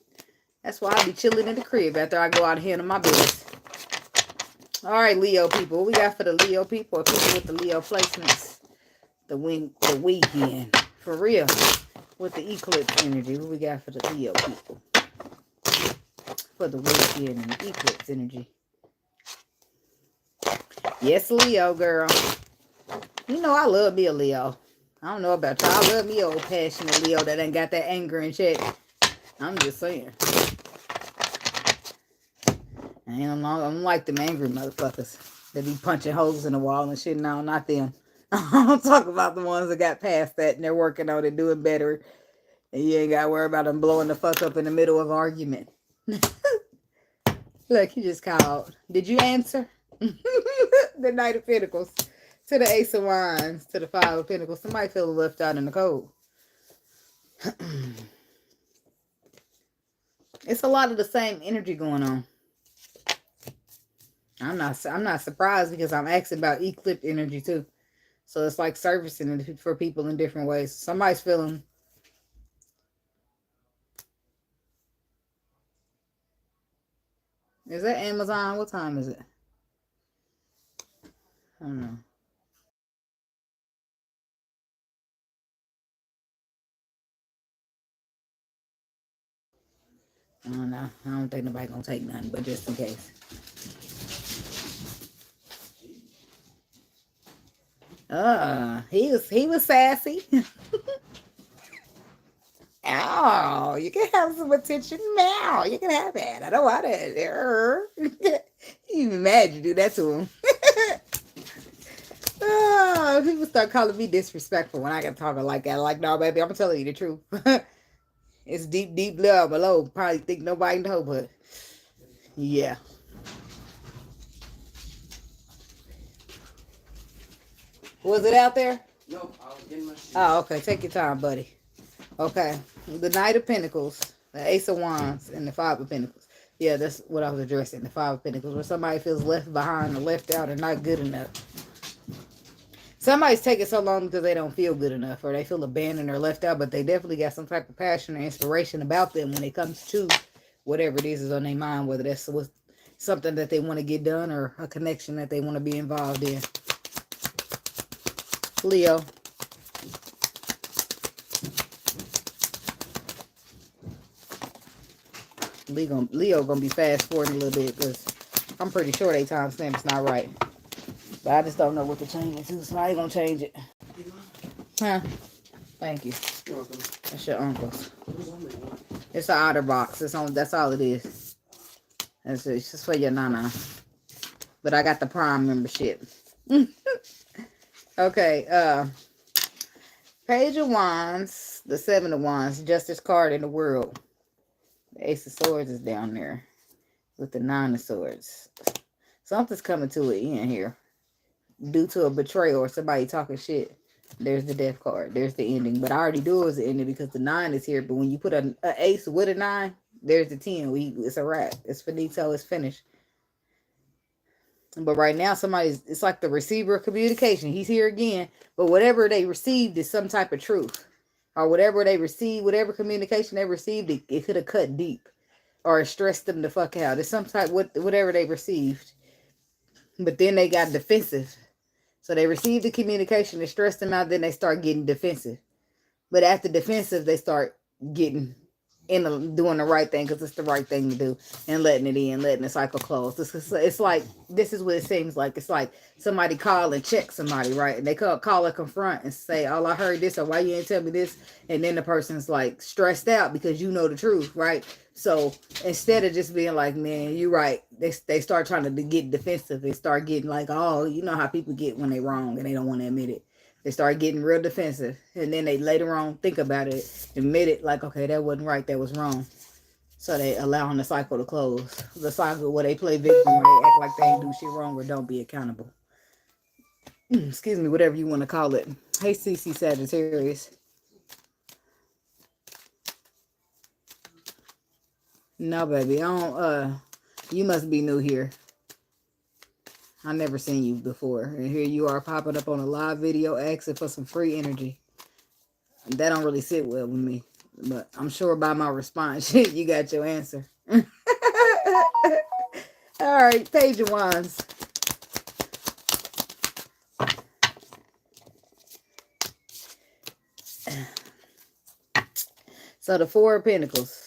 That's why I be chilling in the crib after I go out and handle my business. All right, Leo people. What we got for the Leo people or people with the Leo placements? The weekend. For real. With the eclipse energy. What we got for the Leo people? For the weekend and the eclipse energy. Yes, Leo, girl. You know I love me a Leo. I don't know about y'all. I love me old passionate Leo that ain't got that anger in check. I'm just saying. I don't like them angry motherfuckers that be punching holes in the wall and shit. No, not them. I don't talk about the ones that got past that and they're working on it, doing better. And you ain't got to worry about them blowing the fuck up in the middle of an argument. Look, he just called. Did you answer? The Knight of Pentacles to the Ace of Wands to the Five of Pentacles. Somebody feeling left out in the cold. It's a lot of the same energy going on. I'm not surprised because I'm asking about eclipse energy too. So it's like servicing for people in different ways. Somebody's feeling. Is that Amazon? What time is it? I don't know. I don't know. I don't think nobody gonna take nothing, but just in case. He was sassy. Oh, you can have some attention now. You can have that. I don't want it. You even mad you do that to him. Oh, people start calling me disrespectful when I can talk like that. Like, no, baby, I'm telling you the truth. It's deep, deep love below. Probably think nobody know, but yeah. Was it out there? No, I was getting my shit. Oh, okay. Take your time, buddy. Okay. The Knight of Pentacles, the Ace of Wands, and the Five of Pentacles. Yeah, that's what I was addressing. The Five of Pentacles, where somebody feels left behind or left out or not good enough. Somebody's taking so long because they don't feel good enough or they feel abandoned or left out, but they definitely got some type of passion or inspiration about them when it comes to whatever it is on their mind, whether that's something that they want to get done or a connection that they want to be involved in. Leo. Leo gonna be fast forwarding a little bit because I'm pretty sure they timestamp's not right. But I just don't know what to change it to, so I ain't gonna change it. Huh? Thank you. You're welcome. That's your uncle's. It's an otter box. That's all it is. It's just for your nana. But I got the Prime membership. Okay, Page of Wands, the Seven of Wands, Justice card in the world. The Ace of Swords is down there with the Nine of Swords. Something's coming to an end here. Due to a betrayal or somebody talking shit. There's the Death card. There's the ending. But I already knew it was the ending because the 9 is here. But when you put an ace with a 9, there's the 10. It's a wrap. It's finito. It's finished. But right now, it's like the receiver of communication. He's here again. But whatever they received is some type of truth. Or whatever they received, whatever communication they received, it could have cut deep. Or it stressed them the fuck out. It's some type, whatever they received. But then they got defensive. So they received the communication, it stressed them out, then they start getting defensive. But after defensive, they start getting doing the right thing because it's the right thing to do and letting it in, letting the cycle close. It's like, this is what it seems like. It's like somebody call and check somebody, right? And they call and confront and say, oh, I heard this, or why you didn't tell me this? And then the person's like stressed out because you know the truth, right? So instead of just being like, man, you're right, they start trying to get defensive. They start getting like, oh, you know how people get when they're wrong and they don't want to admit it. They start getting real defensive. And then they later on think about it, admit it, like, okay, that wasn't right, that was wrong. So they allowing the cycle to close. The cycle where they play victim, where they act like they ain't do shit wrong or don't be accountable. Excuse me, whatever you want to call it. Hey, CC Sagittarius. No, baby, I don't, you must be new here. I never seen you before. And here you are popping up on a live video asking for some free energy. That don't really sit well with me. But I'm sure by my response, you got your answer. All right, Page of Wands. So the Four of Pentacles.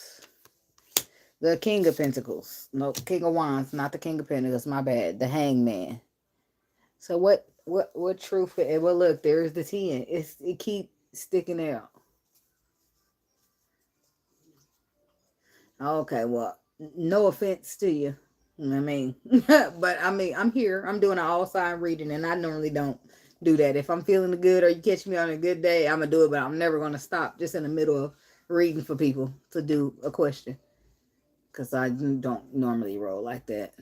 The King of Pentacles. No, King of Wands, not the King of Pentacles. My bad. The Hangman. So what truth? Well, look, there's the 10. It keep sticking out. Okay, well, no offense to you. I mean, but I mean, I'm here. I'm doing an all sign reading, and I normally don't do that. If I'm feeling good or you catch me on a good day, I'm gonna do it. But I'm never gonna stop just in the middle of reading for people to do a question. Because I don't normally roll like that.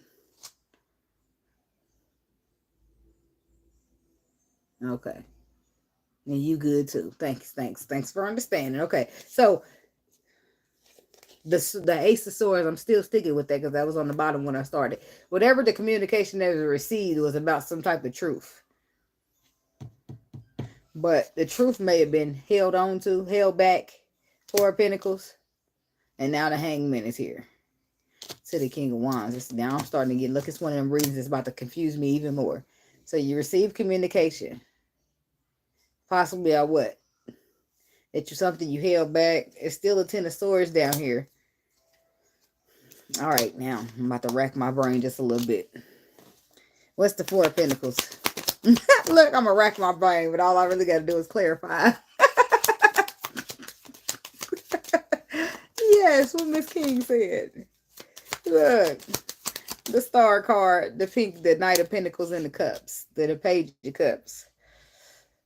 Okay. And you good too. Thanks for understanding. Okay. So the Ace of Swords, I'm still sticking with that because that was on the bottom when I started. Whatever the communication that was received was about some type of truth. But the truth may have been held on to, held back. Four of Pentacles. And now the Hangman is here. To the King of Wands. Now I'm starting to get, look, it's one of them reasons that's about to confuse me even more. So you receive communication. Possibly or what? That you something you held back. It's still a 10 of Swords down here. All right, now I'm about to rack my brain just a little bit. What's the Four of Pentacles? Look, I'm gonna rack my brain, but all I really got to do is clarify. Yes, what Miss King said. Look, the Star card, the Knight of Pentacles and the Cups, the Page of Cups.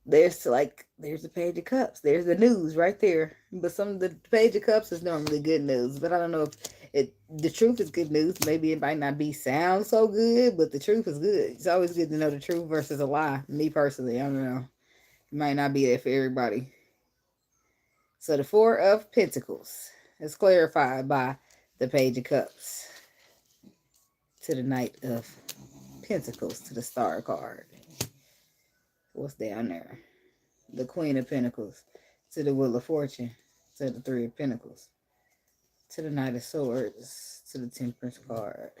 There's the Page of Cups. There's the news right there. But some of the Page of Cups is normally good news. But I don't know if the truth is good news. Maybe it might not sound so good, but the truth is good. It's always good to know the truth versus a lie. Me personally, I don't know. It might not be there for everybody. So the Four of Pentacles is clarified by the Page of Cups to the Knight of Pentacles to the Star card. What's down there? The Queen of Pentacles to the Wheel of Fortune to the Three of Pentacles to the Knight of Swords to the Temperance card.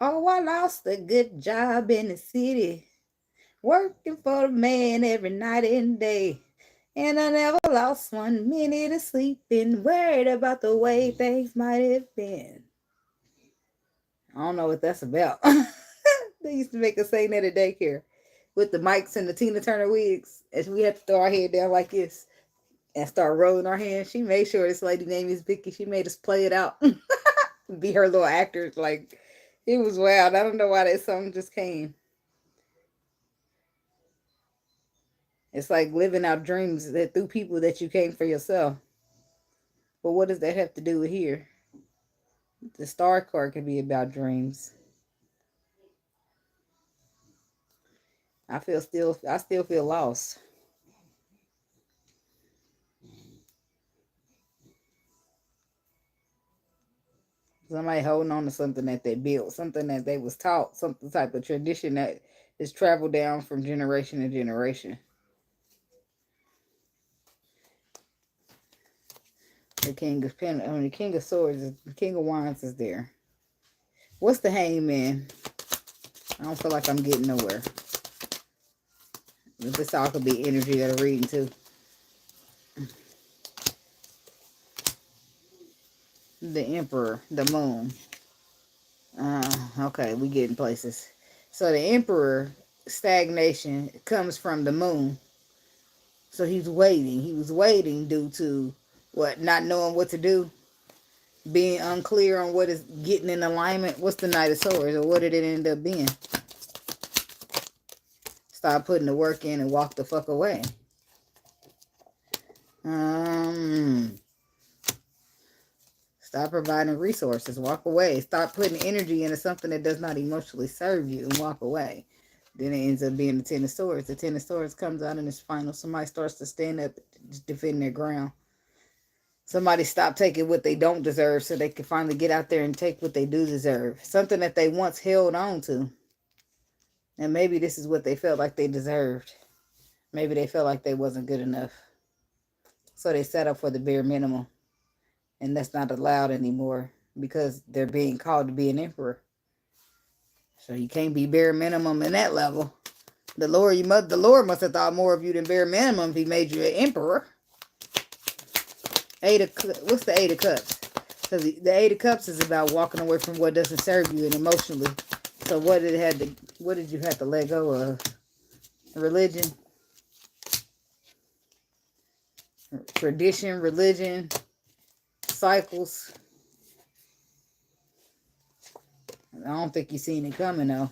Oh, I lost a good job in the city, working for the man every night and day. And I never lost 1 minute of sleeping, worried about the way things might have been. I don't know what that's about. They used to make us sing that at daycare with the mics and the Tina Turner wigs. As we had to throw our head down like this and start rolling our hands. She made sure this lady name is Vicky. She made us play it out. Be her little actors. Like, it was wild. I don't know why that song just came. It's like living out dreams that through people that you came for yourself. But what does that have to do with here? The Star card can be about dreams. I still feel lost. Somebody holding on to something that they built, something that they was taught, some type of tradition that is traveled down from generation to generation. The King of the King of Swords, the King of Wands is there. What's the Hangman? I don't feel like I'm getting nowhere. This all could be energy of the reading too. The Emperor, the Moon. Okay, we getting places. So the Emperor, stagnation comes from the Moon. So he's waiting. He was waiting due to what? Not knowing what to do, being unclear on what is getting in alignment. What's the Knight of Swords, or what did it end up being? Stop putting the work in and walk the fuck away. Stop providing resources. Walk away. Stop putting energy into something that does not emotionally serve you and walk away. Then it ends up being the Ten of Swords. The Ten of Swords comes out in its final. Somebody starts to stand up, defend their ground. Somebody stop taking what they don't deserve so they can finally get out there and take what they do deserve. Something that they once held on to. And maybe this is what they felt like they deserved. Maybe they felt like they wasn't good enough. So they set up for the bare minimum. And that's not allowed anymore because they're being called to be an emperor. So you can't be bare minimum in that level. The Lord must have thought more of you than bare minimum if he made you an emperor. What's the Eight of Cups? Because the Eight of Cups is about walking away from what doesn't serve you and emotionally. So what did you have to let go of? Religion, tradition, religion, cycles. I don't think you've seen it coming though.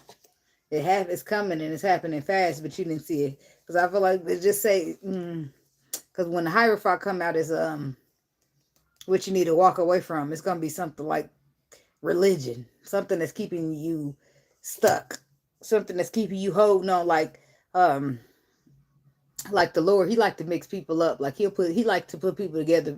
It's coming and it's happening fast, but you didn't see it. Because I feel like they just say, because when the Hierophant come out is what you need to walk away from. It's gonna be something like religion, something that's keeping you stuck, something that's keeping you holding on, like the Lord, he like to mix people up. Like he like to put people together.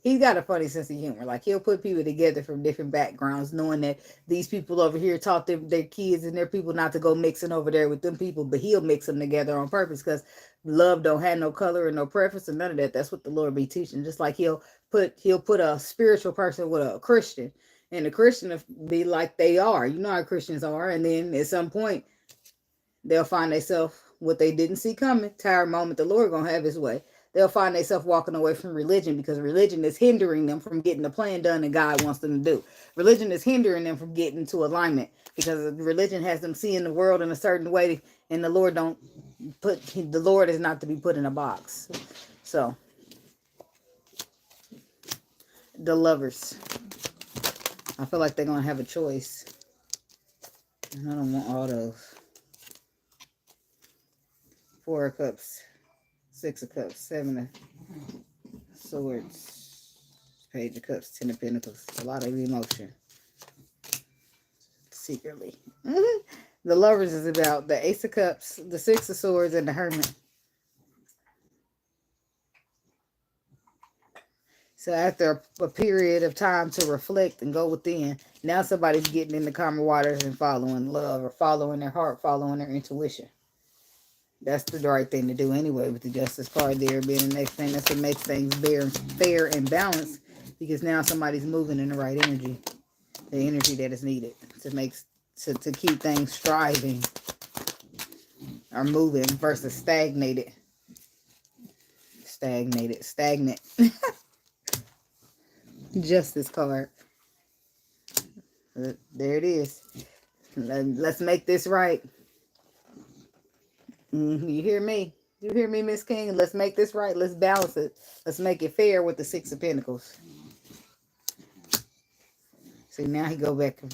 He's got a funny sense of humor. Like he'll put people together from different backgrounds, knowing that these people over here taught their kids and their people not to go mixing over there with them people, but he'll mix them together on purpose because love don't have no color and no preference and none of that. That's what the Lord be teaching. Just like he'll put a spiritual person with a Christian, and the Christian will be like they are. You know how Christians are, and then at some point they'll find themselves what they didn't see coming, tired moment, the Lord gonna have his way. They'll find themselves walking away from religion because religion is hindering them from getting the plan done that God wants them to do. Religion is hindering them from getting to alignment because religion has them seeing the world in a certain way, and the Lord is not to be put in a box. So, the Lovers, I feel like they're gonna have a choice, and I don't want all those. 4 of Cups, 6 of Cups, 7 of Swords, Page of Cups, 10 of Pentacles. A lot of emotion. Secretly. The Lovers is about the Ace of Cups, the 6 of Swords, and the Hermit. So after a period of time to reflect and go within, now somebody's getting in the calmer waters and following love or following their heart, following their intuition. That's the right thing to do anyway with the Justice card there being the next thing. That's what makes things fair and balanced, because now somebody's moving in the right energy. The energy that is needed to keep things striving or moving versus stagnant. Justice card. There it is. Let's make this right. You hear me? You hear me, Miss King? Let's make this right. Let's balance it. Let's make it fair with the 6 of Pentacles. See, now he go back to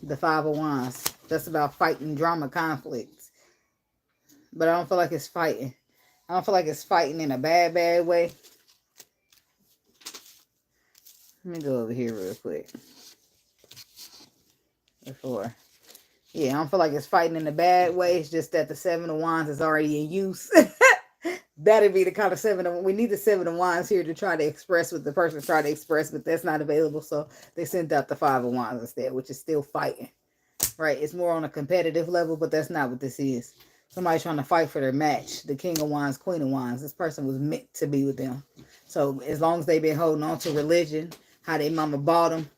the 5 of Wands. That's about fighting, drama, conflicts. But I don't feel like it's fighting. I don't feel like it's fighting in a bad way. Let me go over here real quick. Before. Yeah, I don't feel like it's fighting in a bad way. It's just that the 7 of Wands is already in use. That'd be the kind of 7 of... We need the 7 of Wands here to try to express what the person's trying to express, but that's not available. So they sent out the 5 of Wands instead, which is still fighting. Right? It's more on a competitive level, but that's not what this is. Somebody trying to fight for their match. The King of Wands, Queen of Wands. This person was meant to be with them. So as long as they've been holding on to religion, how they mama bought them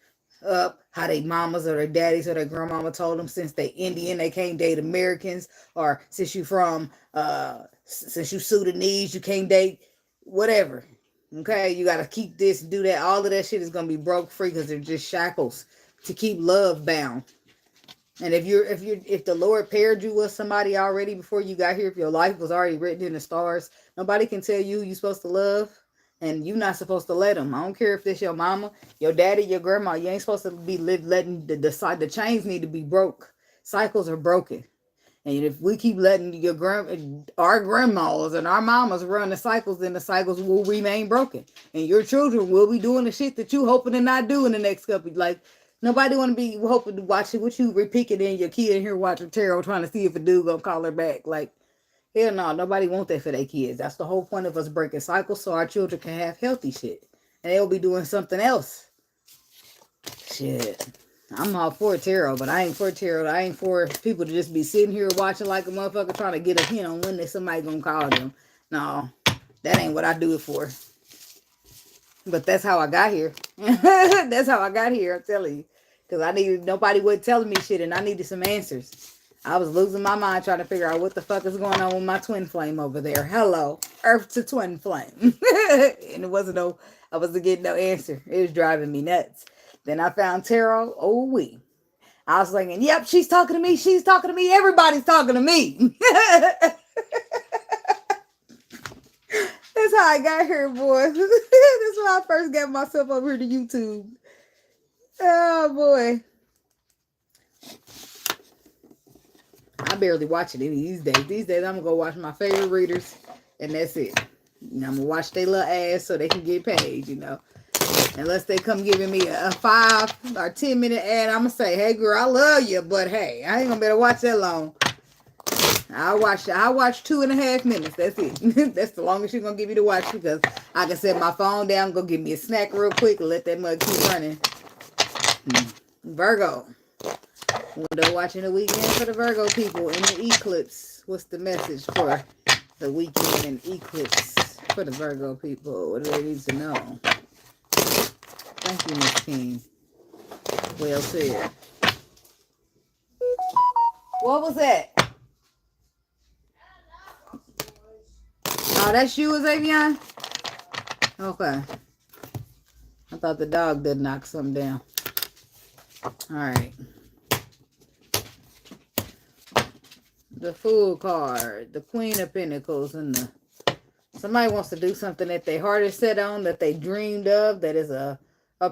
up, how they mamas or their daddies or their grandmama told them since they Indian they can't date Americans, or since you Sudanese you can't date whatever. Okay, you got to keep this and do that. All of that shit is going to be broke free because they're just shackles to keep love bound. And if the Lord paired you with somebody already before you got here, if your life was already written in the stars, nobody can tell you who you're supposed to love. And you're not supposed to let them. I don't care if this your mama, your daddy, your grandma. You ain't supposed to be letting the chains need to be broke. Cycles are broken. And if we keep letting our grandmas and our mamas run the cycles, then the cycles will remain broken. And your children will be doing the shit that you hoping to not do in the next couple. Like, nobody want to be hoping to watch it. What you repeating in your kid in here watching tarot trying to see if a dude gonna call her back. Like, hell no, nobody want that for their kids. That's the whole point of us breaking cycles so our children can have healthy shit. And they'll be doing something else. Shit. I'm all for tarot, but I ain't for tarot. I ain't for people to just be sitting here watching like a motherfucker trying to get a hint on when somebody gonna call them. No, that ain't what I do it for. But that's how I got here. That's how I got here, I'm telling you. Because nobody was telling me shit and I needed some answers. I was losing my mind trying to figure out what the fuck is going on with my twin flame over there. Hello, Earth to twin flame. And I wasn't getting no answer. It was driving me nuts. Then I found tarot. Oh, I was thinking, yep, she's talking to me. She's talking to me. Everybody's talking to me. That's how I got here, boy. That's why I first got myself over here to YouTube. Oh, boy. I barely watch it these days. These days, I'm going to go watch my favorite readers, and that's it. I'm going to watch their little ass so they can get paid, Unless they come giving me a 5 or 10 minute ad, I'm going to say, hey, girl, I love you, but hey, I ain't going to be able to watch that long. I'll watch 2.5 minutes. That's it. That's the longest you're going to give me to watch, because I can set my phone down, go get me a snack real quick, and let that mug keep running. Virgo. Window watching the weekend for the Virgo people in the eclipse. What's the message for the weekend and eclipse for the Virgo people? What do they need to know? Thank you, Miss King. Well said. What was that? Oh, that's you, Xavion? Okay. I thought the dog did knock something down. Alright. The Fool card. The Queen of Pentacles. And the... Somebody wants to do something that their heart is set on, that they dreamed of, that is a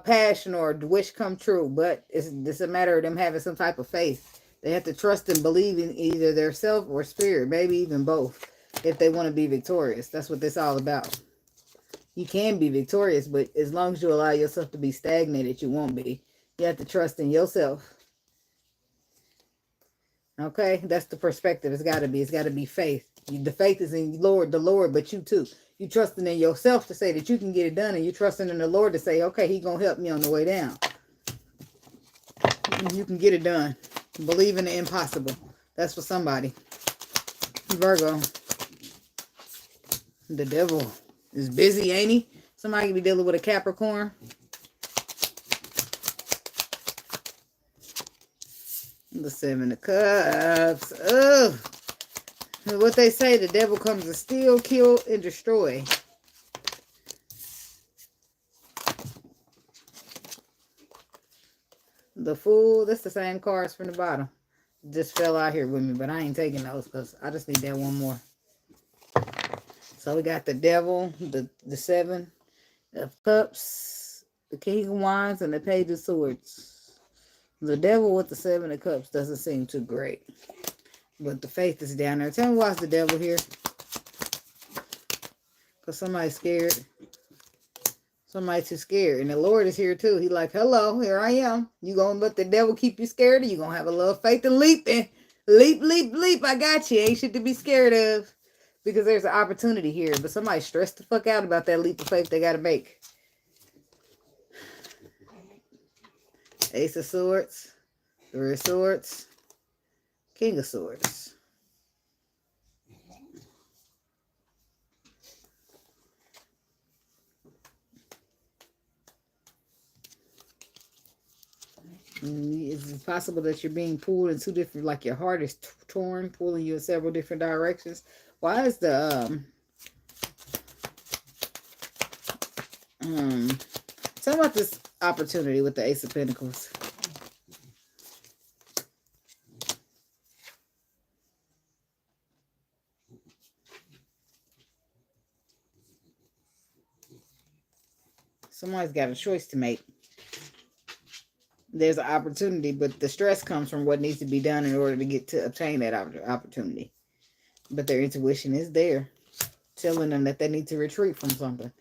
passion or a wish come true. But it's a matter of them having some type of faith. They have to trust and believe in either their self or spirit, maybe even both, if they want to be victorious. That's what this all about. You can be victorious, but as long as you allow yourself to be stagnated, you won't be. You have to trust in yourself. Okay? That's the perspective. It's got to be. It's got to be faith. The faith is in the Lord, but you too. You trusting in yourself to say that you can get it done, and you trusting in the Lord to say, okay, He's going to help me on the way down. You can get it done. Believe in the impossible. That's for somebody. Virgo. The devil is busy, ain't he? Somebody could be dealing with a Capricorn. The Seven of Cups. Ugh. What they say, the devil comes to steal, kill, and destroy. The Fool. That's the same cards from the bottom. Just fell out here with me, but I ain't taking those because I just need that one more. So we got the Devil, the Seven of Cups, the King of Wands, and the Page of Swords. The Devil with the Seven of Cups doesn't seem too great. But the faith is down there. Tell me why's the devil here? Because somebody's scared. Somebody's too scared. And the Lord is here too. He's like, hello, here I am. You going to let the devil keep you scared? Or you going to have a little faith and leap then? Leap, leap, leap. I got you. Ain't shit to be scared of. Because there's an opportunity here. But somebody's stressed the fuck out about that leap of faith they got to make. Ace of Swords. Three of Swords. King of Swords. It's possible that you're being pulled in two different, like your heart is torn, pulling you in several different directions. Why is the, tell me about this opportunity with the Ace of Pentacles. Somebody's got a choice to make. There's an opportunity, but the stress comes from what needs to be done in order to obtain that opportunity. But their intuition is there, telling them that they need to retreat from something.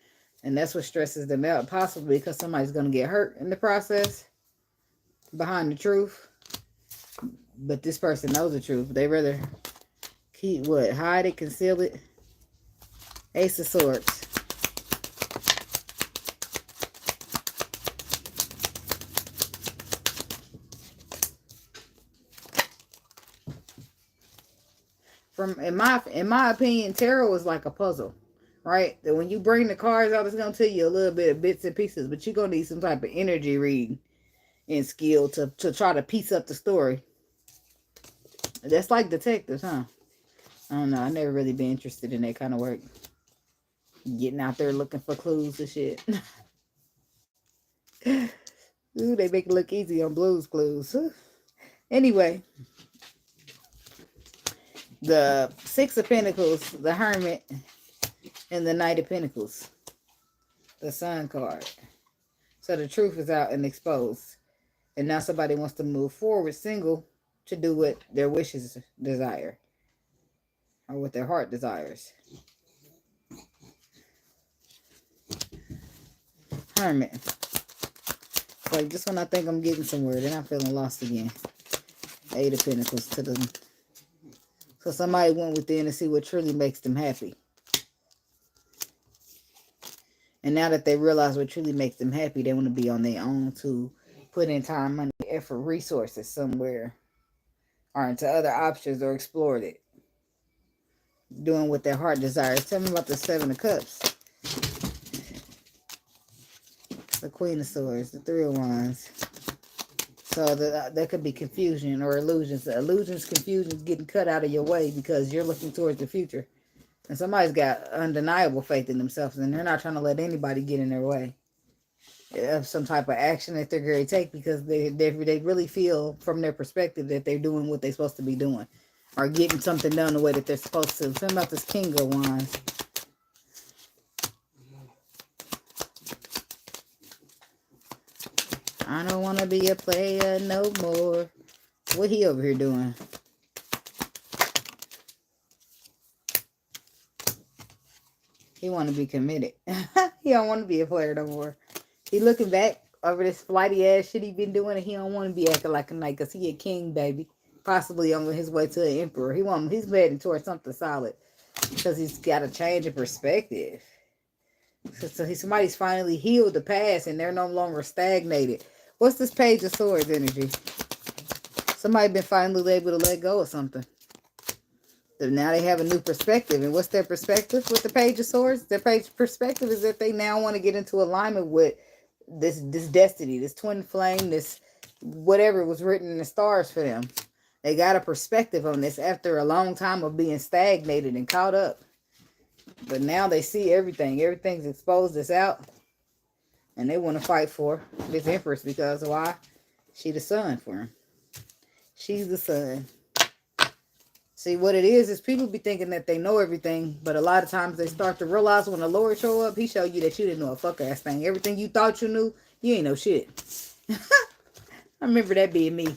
And that's what stresses them out, possibly because somebody's going to get hurt in the process, behind the truth. But this person knows the truth. They rather keep what? Hide it, conceal it. Ace of Swords. In my opinion, tarot is like a puzzle, right? That when you bring the cards out, it's gonna tell you a little bit of bits and pieces, but you're gonna need some type of energy reading and skill to try to piece up the story. That's like detectives, huh? I don't know. I never really been interested in that kind of work. Getting out there looking for clues and shit. Ooh, they make it look easy on Blue's Clues. Anyway. The Six of Pentacles, the Hermit, and the Knight of Pentacles. The Sun card. So the truth is out and exposed. And now somebody wants to move forward single to do what their wishes desire. Or what their heart desires. Hermit. Like this one I think I'm getting somewhere. Then I'm feeling lost again. Eight of Pentacles to the... So somebody went within to see what truly makes them happy. And now that they realize what truly makes them happy, they want to be on their own to put in time, money, effort, resources somewhere. Or into other options or explored it. Doing what their heart desires. Tell me about the Seven of Cups. The Queen of Swords. The Three of Wands. So there could be confusion or illusions. Illusions, confusions getting cut out of your way because you're looking towards the future. And somebody's got undeniable faith in themselves, and they're not trying to let anybody get in their way of some type of action that they're going to take, because they really feel from their perspective that they're doing what they're supposed to be doing, or getting something done the way that they're supposed to. Something about this King of Wands. I don't want to be a player no more. What he over here doing? He want to be committed. He don't want to be a player no more. He looking back over this flighty ass shit he been doing, and he don't want to be acting like a knight, because he a king, baby. Possibly on his way to an emperor. He's heading towards something solid, because he's got a change of perspective. So somebody's finally healed the past, and they're no longer stagnated. What's this Page of Swords energy? Somebody been finally able to let go of something. So now they have a new perspective. And what's their perspective with the Page of Swords? Their perspective is that they now want to get into alignment with this destiny, this twin flame, this whatever was written in the stars for them. They got a perspective on this after a long time of being stagnated and caught up. But now they see everything. Everything's exposed. It's out. And they want to fight for this Empress, because why? She the sun for him. She's the sun. See, what it is people be thinking that they know everything, but a lot of times they start to realize when the Lord show up, he show you that you didn't know a fuck ass thing. Everything you thought you knew, you ain't know shit. I remember that being me.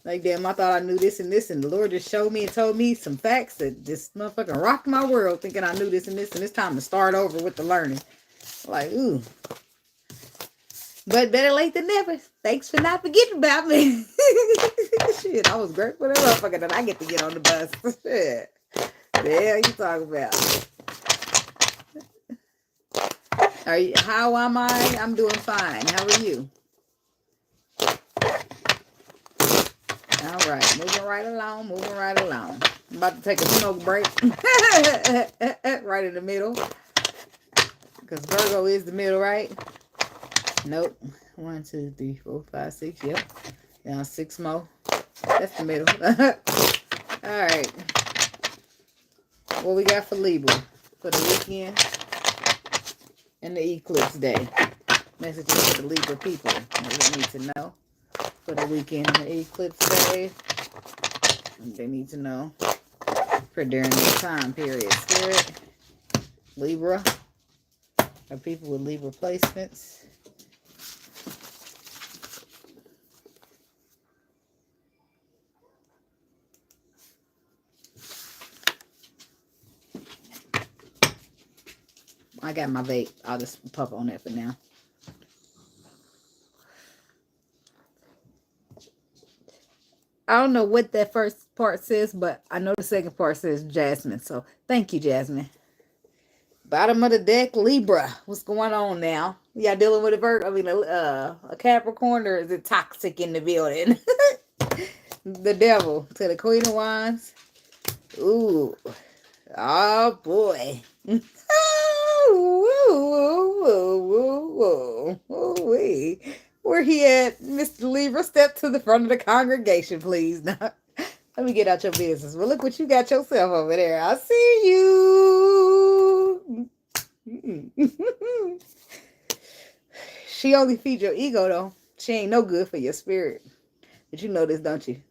Like, damn, I thought I knew this, and the Lord just showed me and told me some facts that just motherfucking rocked my world, thinking I knew this, and it's time to start over with the learning. Like, ooh. But better late than never. Thanks for not forgetting about me. Shit, I was grateful for that motherfucker that I get to get on the bus. Shit. The hell you talking about? How am I? I'm doing fine. How are you? All right. Moving right along. I'm about to take a smoke break. Right in the middle. Because Virgo is the middle, right? Nope. 1, 2, 3, 4, 5, 6. Yep. Now 6 more. That's the middle. All right. What we got for Libra for the weekend and the eclipse day? Messages for the Libra people. What we need to know for the weekend and the eclipse day. They need to know for during this time period. Spirit, Libra, or people with Libra placements. I got my vape. I'll just puff on that for now. I don't know what that first part says, but I know the second part says Jasmine. So thank you, Jasmine. Bottom of the deck, Libra. What's going on now? Y'all dealing with a Capricorn, or is it toxic in the building? The devil to the Queen of Wands. Ooh. Oh boy. Where he at, Mr. Libra? Step to the front of the congregation, please. Let me get out your business. Well, look what you got yourself over there. I see you. She only feeds your ego, though. She ain't no good for your spirit. But you know this, don't you?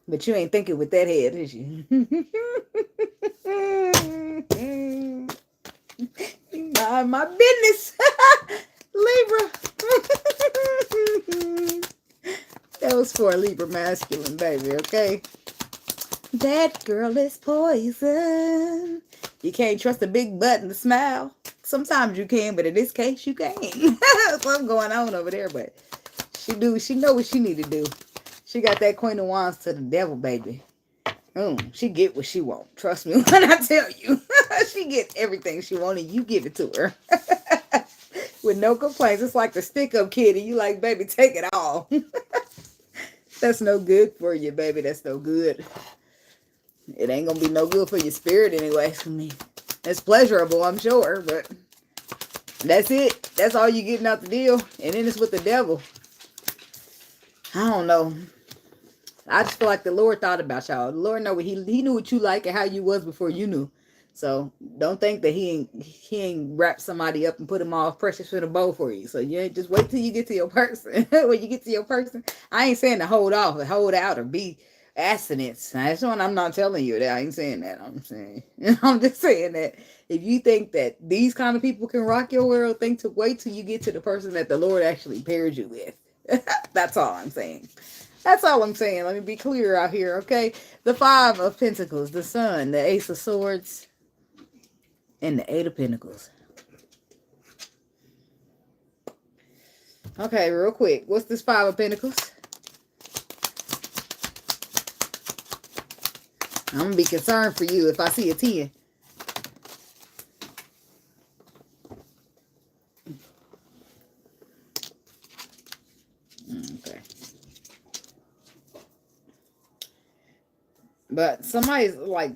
But you ain't thinking with that head, is you? Mind my business. Libra. That was for a Libra masculine, baby, okay? That girl is poison. You can't trust a big butt and a smile. Sometimes you can, but in this case, you can't. Something going on over there, but she know what she need to do. She got that Queen of Wands to the devil, baby. She get what she want. Trust me when I tell you. She get everything she want, and you give it to her. With no complaints. It's like the stick-up kid, and you like, baby, take it all. That's no good for you, baby. That's no good. It ain't gonna be no good for your spirit anyway. I mean, it's pleasurable, I'm sure, but that's it. That's all you getting out the deal. And then it's with the devil. I don't know. I just feel like the Lord thought about y'all. The Lord know what he knew what you like and how you was before you knew. So don't think that he ain't wrap somebody up and put them all precious in a bowl for you. So yeah, just wait till you get to your person. When you get to your person, I ain't saying to hold off or hold out or be abstinence. That's one I'm not telling you that. I ain't saying that. I'm saying I'm just saying that if you think that these kind of people can rock your world, think to wait till you get to the person that the Lord actually pairs you with. That's all I'm saying. That's all I'm saying. Let me be clear out here, okay? The Five of Pentacles, the Sun, the Ace of Swords, and the Eight of Pentacles. Okay, real quick. What's this Five of Pentacles? I'm going to be concerned for you if I see a 10. Okay. But somebody's like,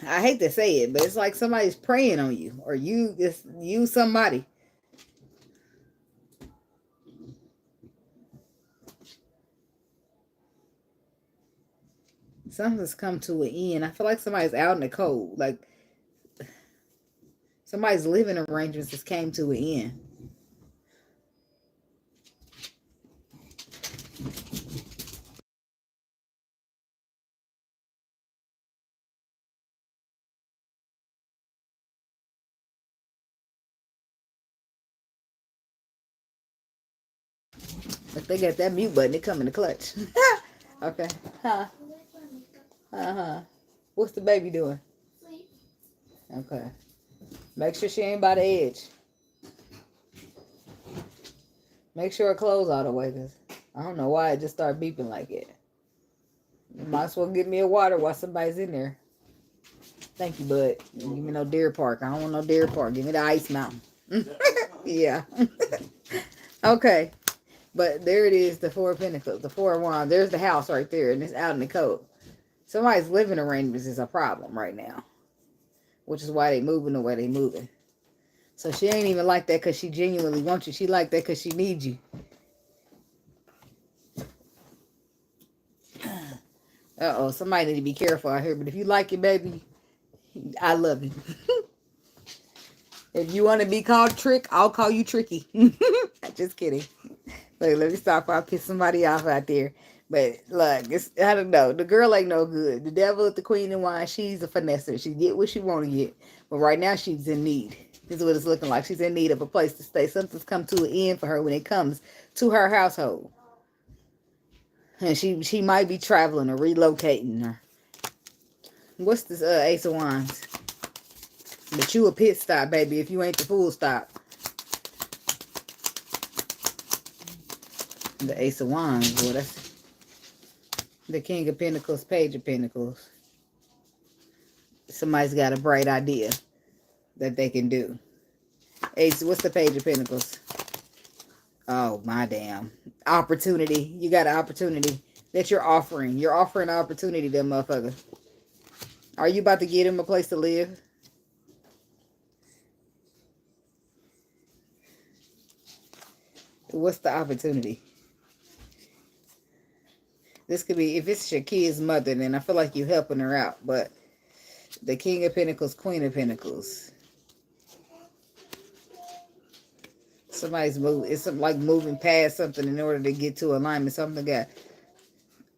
I hate to say it, but it's like somebody's praying on you. Or you somebody. Something's come to an end. I feel like somebody's out in the cold. Like somebody's living arrangements just came to an end. If they got that mute button, it come in the clutch. Okay. Huh? Uh-huh. What's the baby doing? Okay. Make sure she ain't by the edge. Make sure her clothes all the way, because I don't know why it just started beeping like it. You might as well give me a water while somebody's in there. Thank you, bud. Give me no Deer Park. I don't want no Deer Park. Give me the Ice Mountain. Yeah. Okay. But there it is, the Four of Pentacles, the Four of Wands. There's the house right there, and it's out in the cold. Somebody's living arrangements is a problem right now, which is why they moving the way they moving. So she ain't even like that because she genuinely wants you. She like that because she needs you. Uh-oh, somebody need to be careful out here. But if you like it, baby, I love you. If you want to be called Trick, I'll call you Tricky. Just kidding. Look, let me stop before I piss somebody off out there. But look, I don't know. The girl ain't no good. The devil is the queen of wine. She's a finesser. She get what she want to get. But right now she's in need. This is what it's looking like. She's in need of a place to stay. Something's come to an end for her when it comes to her household. And she might be traveling or relocating. Or what's this Ace of Wands? But you a pit stop, baby, if you ain't the full stop. The Ace of Wands, boy, that's the King of Pentacles, Page of Pentacles. Somebody's got a bright idea that they can do. Ace, what's the Page of Pentacles? Oh, my damn. Opportunity. You got an opportunity that you're offering. You're offering an opportunity to them motherfucker. Are you about to get him a place to live? What's the opportunity? This could be, if it's your kid's mother, then I feel like you're helping her out. But the King of Pentacles, Queen of Pentacles. Somebody's moving. It's like moving past something in order to get to alignment. Something got.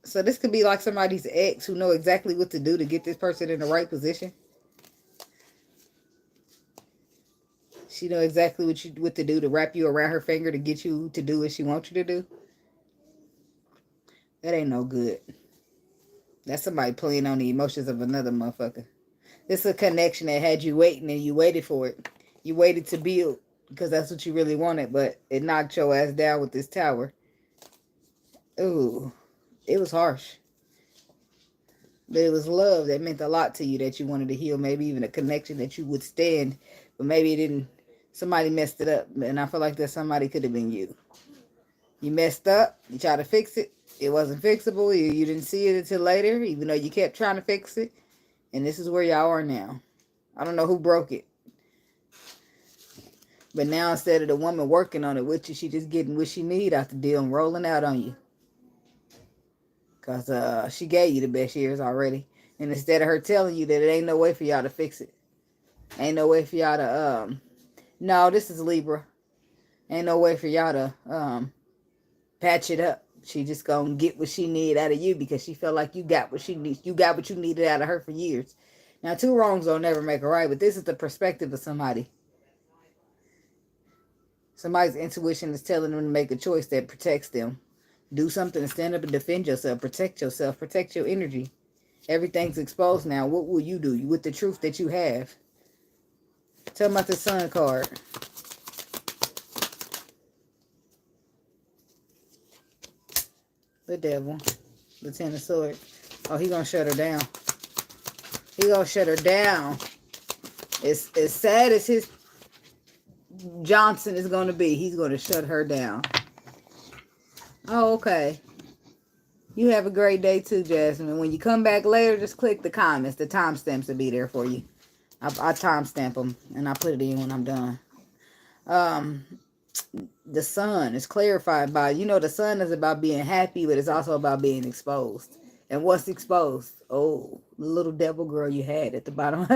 So this could be like somebody's ex who know exactly what to do to get this person in the right position. She know exactly what to do to wrap you around her finger to get you to do what she wants you to do. That ain't no good. That's somebody playing on the emotions of another motherfucker. This is a connection that had you waiting and you waited for it. You waited to build because that's what you really wanted, but it knocked your ass down with this tower. Ooh, it was harsh. But it was love that meant a lot to you that you wanted to heal. Maybe even a connection that you would stand, but maybe it didn't. Somebody messed it up, and I feel like that somebody could have been you. You messed up. You tried to fix it. It wasn't fixable. You didn't see it until later, even though you kept trying to fix it. And this is where y'all are now. I don't know who broke it. But now instead of the woman working on it with you, she just getting what she need out the deal and rolling out on you. Because she gave you the best years already. And instead of her telling you that it ain't no way for y'all to fix it. Ain't no way for y'all to, no, this is Libra. Ain't no way for y'all to, patch it up. She just gonna get what she need out of you because she felt like you got what she needs. You got what you needed out of her for years. Now, two wrongs don't never make a right, but this is the perspective of somebody. Somebody's intuition is telling them to make a choice that protects them. Do something to stand up and defend yourself. Protect yourself. Protect your energy. Everything's exposed now. What will you do with the truth that you have? Tell them about the Sun card. The Devil. The Ten of Swords. Oh, he gonna shut her down. He gonna shut her down. It's as sad as his Johnson is gonna be. He's gonna shut her down. Oh, okay. You have a great day too, Jasmine. When you come back later, just click the comments. The timestamps will be there for you. I timestamp them and I put it in when I'm done. The Sun is clarified by, you know, the Sun is about being happy, but it's also about being exposed. And what's exposed? Oh, the little devil girl you had at the bottom.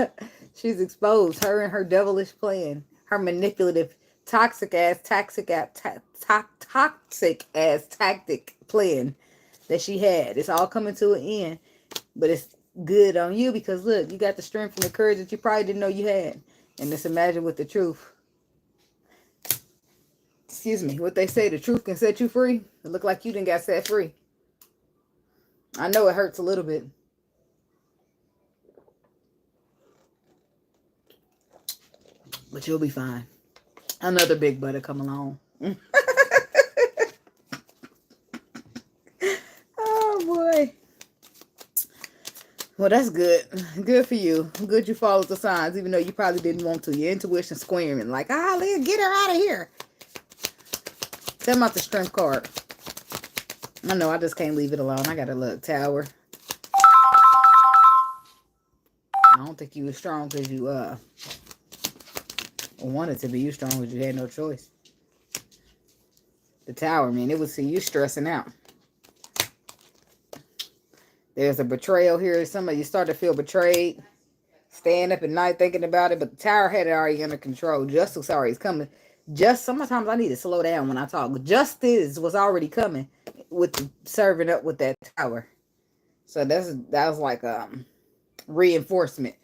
She's exposed. Her and her devilish plan. Her manipulative, toxic ass tactic plan that she had. It's all coming to an end. But it's good on you because, look, you got the strength and the courage that you probably didn't know you had. And just imagine with the truth. Excuse me. What they say, the truth can set you free. It look like you didn't got set free. I know it hurts a little bit. But you'll be fine. Another big butter come along. Oh, boy. Well, that's good. Good for you. Good you followed the signs, even though you probably didn't want to. Your intuition squirming like, get her out of here. Tell them about the Strength card. I know, I just can't leave it alone. I gotta look. Tower. I don't think you were strong because you wanted to be. You strong because you had no choice. The Tower, man, it would see you stressing out. There's a betrayal here. Somebody, you start to feel betrayed. Staying up at night thinking about it, but the Tower had it already under control. Justice already is coming. Sometimes I need to slow down when I talk. Justice was already coming with the, serving up with that Tower. So that was like reinforcement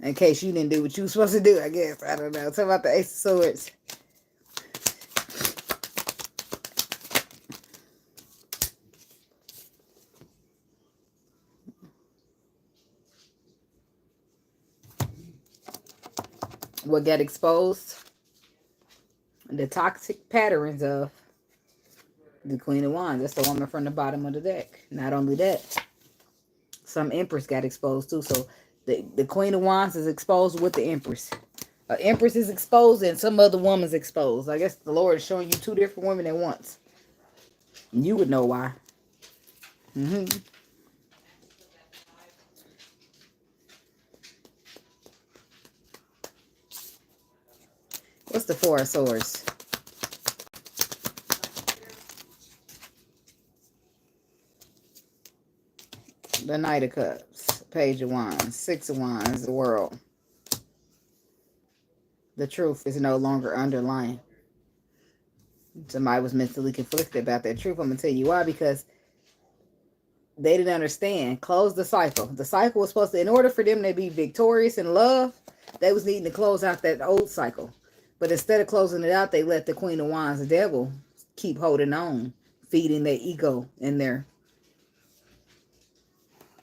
in case you didn't do what you were supposed to do, I guess. I don't know. Talk about the Ace of Swords. What got exposed? The toxic patterns of the Queen of Wands. That's the woman from the bottom of the deck. Not only that, some Empress got exposed too. So the Queen of Wands is exposed with the Empress. Empress is exposed and some other woman's exposed. I guess the Lord is showing you two different women at once. And you would know why. What's the Four of Swords? The Knight of Cups. Page of Wands. Six of Wands. The World. The truth is no longer underlying. Somebody was mentally conflicted about that truth. I'm going to tell you why. Because they didn't understand. Close the cycle. The cycle was supposed to, in order for them to be victorious in love, they was needing to close out that old cycle. But instead of closing it out, they let the Queen of Wands, the devil, keep holding on, feeding their ego in there.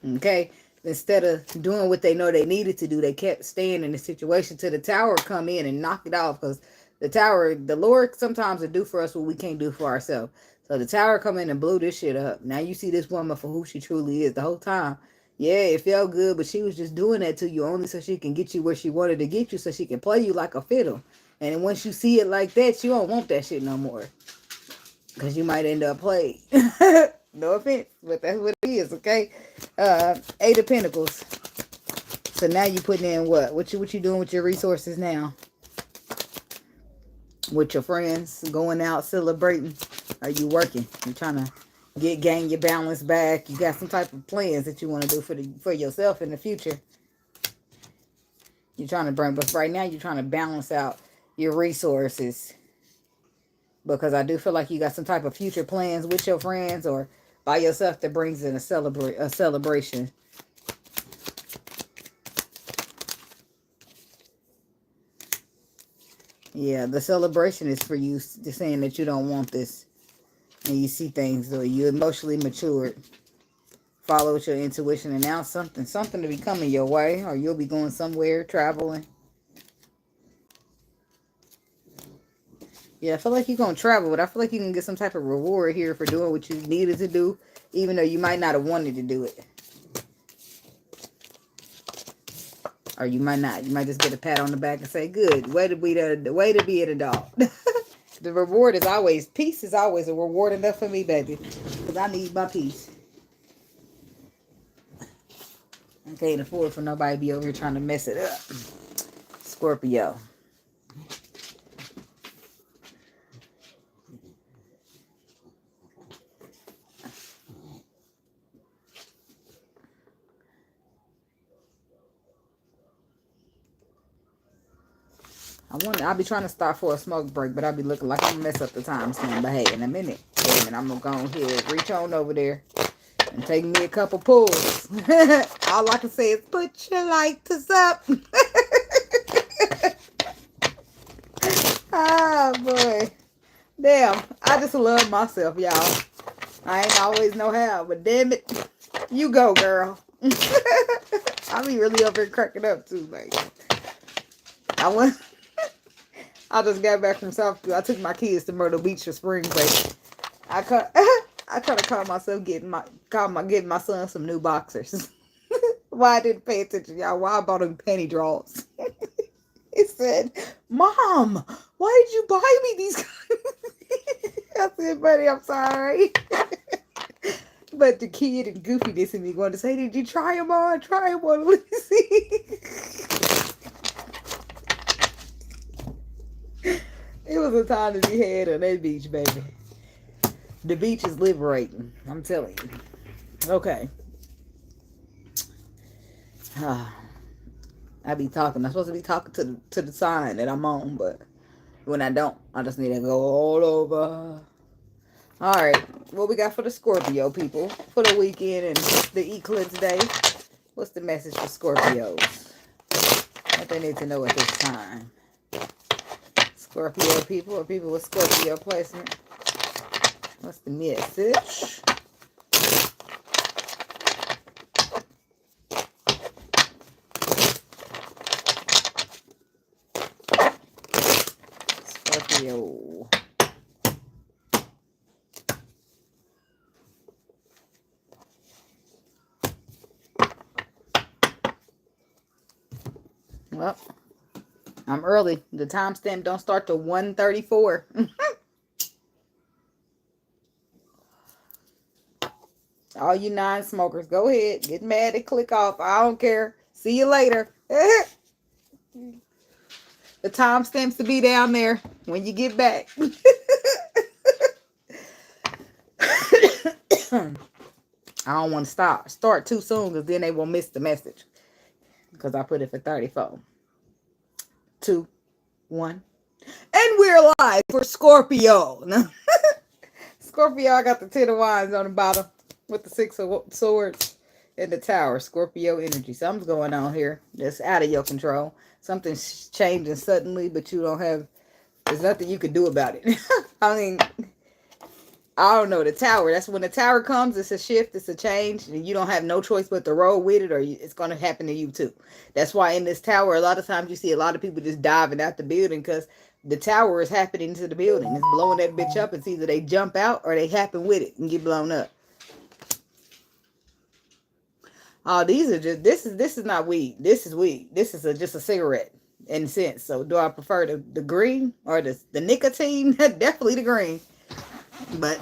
Okay? Instead of doing what they know they needed to do, they kept staying in the situation till the Tower come in and knock it off. Because the Tower, the Lord sometimes will do for us what we can't do for ourselves. So the Tower come in and blew this shit up. Now you see this woman for who she truly is the whole time. Yeah, it felt good, but she was just doing that to you only so she can get you where she wanted to get you, so she can play you like a fiddle. And once you see it like that, you don't want that shit no more. Because you might end up played. No offense, but that's what it is, okay? Eight of Pentacles. So now you putting in what? What you doing with your resources now? With your friends, going out, celebrating? Are you working? You're trying to gain your balance back. You got some type of plans that you want to do for yourself in the future. You're trying to bring, but right now you're trying to balance out your resources, because I do feel like you got some type of future plans with your friends or by yourself that brings in a celebration. Yeah, the celebration is for you just saying that you don't want this, and you see things, or you emotionally matured. Follow with your intuition, and now something to be coming your way, or you'll be going somewhere, traveling. Yeah, I feel like you're going to travel, but I feel like you can get some type of reward here for doing what you needed to do, even though you might not have wanted to do it. Or you might not. You might just get a pat on the back and say, good, way to be an adult. The reward is always, peace is always a reward enough for me, baby. Because I need my peace. I can't afford for nobody to be over here trying to mess it up. Scorpio. I'll be trying to stop for a smoke break, but I'll be looking like I'm going to mess up the time stamp. But hey, in a minute, I'm going to go ahead, reach on over there and take me a couple pulls. All I can say is put your lighters up. Oh, boy. Damn, I just love myself, y'all. I ain't always know how, but damn it, you go, girl. I be really over here cracking up, too, like. I just got back from South. I took my kids to Myrtle Beach for spring break. I try to call myself getting my son some new boxers. Why I didn't pay attention, y'all? Why I bought him panty drawers. He said, "Mom, why did you buy me these?" I said, "Buddy, I'm sorry." But the kid and goofiness in me going to say, "Did you try them on? Try them on, let me see." It was a time to be had on that beach, baby. The beach is liberating. I'm telling you. Okay. I be talking. I'm supposed to be talking to the sign that I'm on, but when I don't, I just need to go all over. All right. What we got for the Scorpio people for the weekend and the eclipse day? What's the message for Scorpios? What they need to know at this time? Scorpio people or people with Scorpio placement. What's the message? Scorpio. Well, I'm early. The timestamp don't start till 1:34. All you non-smokers, go ahead. Get mad and click off. I don't care. See you later. The timestamps to be down there when you get back. I don't want to start too soon, because then they will miss the message. Because I put it for 34. 2, 1. And we're live for Scorpio. Scorpio, I got the 10 of Wands on the bottom with the 6 of Swords and the Tower. Scorpio energy. Something's going on here that's out of your control. Something's changing suddenly, but you don't have, there's nothing you can do about it. I mean, I don't know. The Tower, that's when the Tower comes, it's a shift, it's a change, and you don't have no choice but to roll with it, or it's going to happen to you too. That's why in this Tower, a lot of times you see a lot of people just diving out the building, because the Tower is happening to the building. It's blowing that bitch up. It's either they jump out or they happen with it and get blown up. Oh, these are just, this is not weed. This is weed. This is just a cigarette in a sense. So do I prefer the green or the nicotine? Definitely the green. But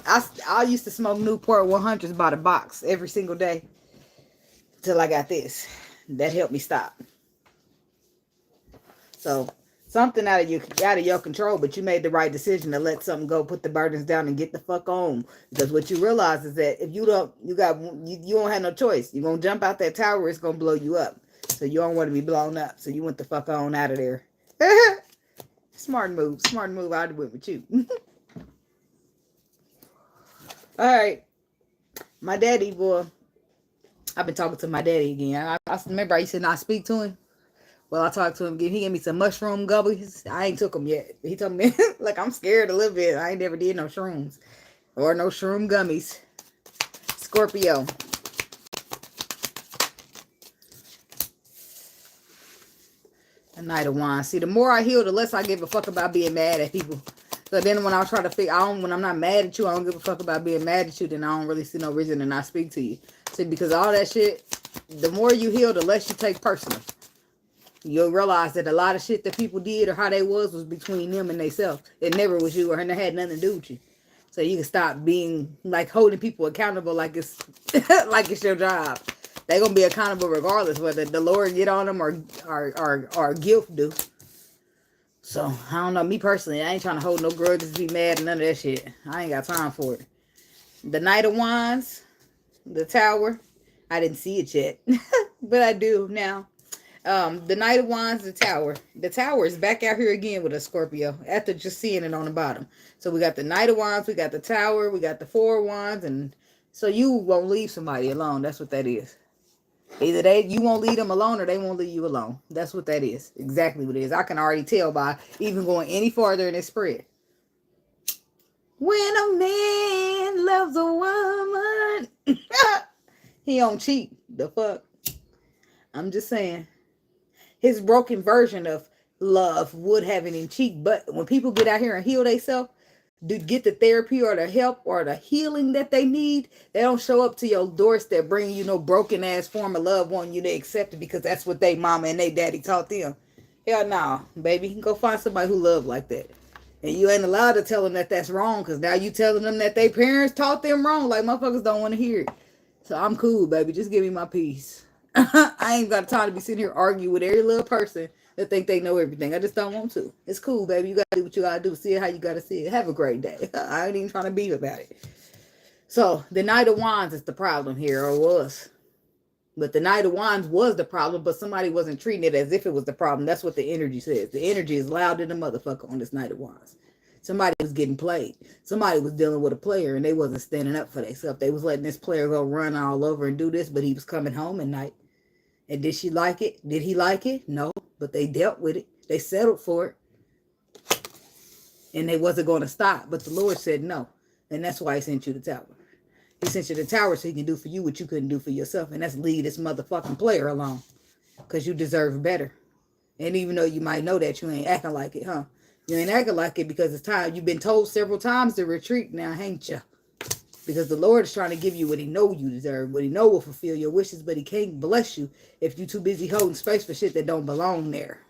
I used to smoke Newport 100s by the box every single day till I got this. That helped me stop. So something out of your control, but you made the right decision to let something go, put the burdens down, and get the fuck on. Because what you realize is that if you don't have no choice. You're gonna jump out that tower, it's gonna blow you up. So you don't want to be blown up. So you went the fuck on out of there. Smart move. I'd have went with you. All right, my daddy, boy. I've been talking to my daddy again. I remember I used to not speak to him. Well, I talked to him again. He gave me some mushroom gummies. I ain't took them yet. He told me, like, I'm scared a little bit. I ain't never did no shrooms. Or no shroom gummies. Scorpio. A Knight of Wands. See, the more I heal, the less I give a fuck about being mad at people. So then when I try to figure out, when I'm not mad at you, I don't give a fuck about being mad at you, then I don't really see no reason to not speak to you. See, because all that shit, the more you heal, the less you take personal. You'll realize that a lot of shit that people did or how they was between them and themselves. It never was you, or it had nothing to do with you. So you can stop being, like, holding people accountable like it's like it's your job. They're going to be accountable regardless whether the Lord get on them or guilt do. So, I don't know. Me personally, I ain't trying to hold no grudges, be mad, and none of that shit. I ain't got time for it. The Knight of Wands, the Tower. I didn't see it yet, but I do now. The Knight of Wands, the Tower. The Tower is back out here again with a Scorpio after just seeing it on the bottom. So we got the Knight of Wands, we got the Tower, we got the Four of Wands, and so you won't leave somebody alone. That's what that is. Either you won't leave them alone or they won't leave you alone. That's what that is. Exactly what it is. I can already tell by even going any farther in this spread. When a man loves a woman, he don't cheat. The fuck? I'm just saying. His broken version of love would have him cheat. But when people get out here and heal themselves, to get the therapy or the help or the healing that they need, they don't show up to your doorstep bringing you no broken ass form of love wanting you to accept it because that's what they mama and they daddy taught them. Hell no, baby. Go find somebody who love like that. And you ain't allowed to tell them that that's wrong because now you telling them that their parents taught them wrong. Like, motherfuckers don't want to hear it. So I'm cool, baby. Just give me my peace. I ain't got time to be sitting here arguing with every little person that think they know everything. I just don't want to. It's cool, baby. You got to do what you got to do. See it how you got to see it. Have a great day. I ain't even trying to beat about it. So, the Knight of Wands is the problem here, or was. But the Knight of Wands was the problem, but somebody wasn't treating it as if it was the problem. That's what the energy says. The energy is loud in the motherfucker on this Knight of Wands. Somebody was getting played. Somebody was dealing with a player, and they wasn't standing up for themselves. They was letting this player go run all over and do this, but he was coming home at night. And did she like it? Did he like it? No. But they dealt with it. They settled for it. And they wasn't going to stop. But the Lord said no. And that's why he sent you the Tower. He sent you the Tower so he can do for you what you couldn't do for yourself. And that's leave this motherfucking player alone. Because you deserve better. And even though you might know that, you ain't acting like it, huh? You ain't acting like it because it's time. You've been told several times to retreat now, ain't you? Because the Lord is trying to give you what he know you deserve, what he know will fulfill your wishes, but he can't bless you if you're too busy holding space for shit that don't belong there.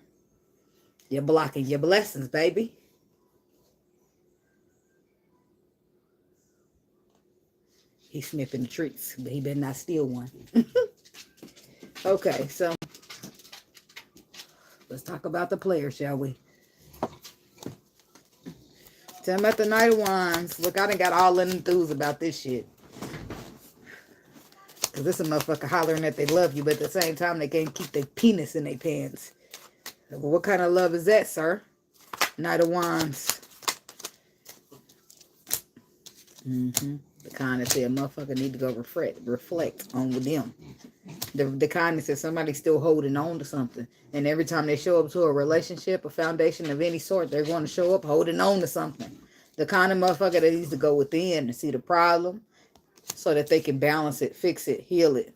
You're blocking your blessings, baby. He's sniffing the trees, but he better not steal one. Okay, so let's talk about the player, shall we? Tell me about the Knight of Wands. Look, I done got all enthused about this shit. Because this is a motherfucker hollering that they love you, but at the same time, they can't keep their penis in their pants. Well, what kind of love is that, sir? Knight of Wands. The kind that said motherfucker need to go reflect on with them. The kind that said somebody's still holding on to something. And every time they show up to a relationship, a foundation of any sort, they're going to show up holding on to something. The kind of motherfucker that needs to go within and see the problem so that they can balance it, fix it, heal it.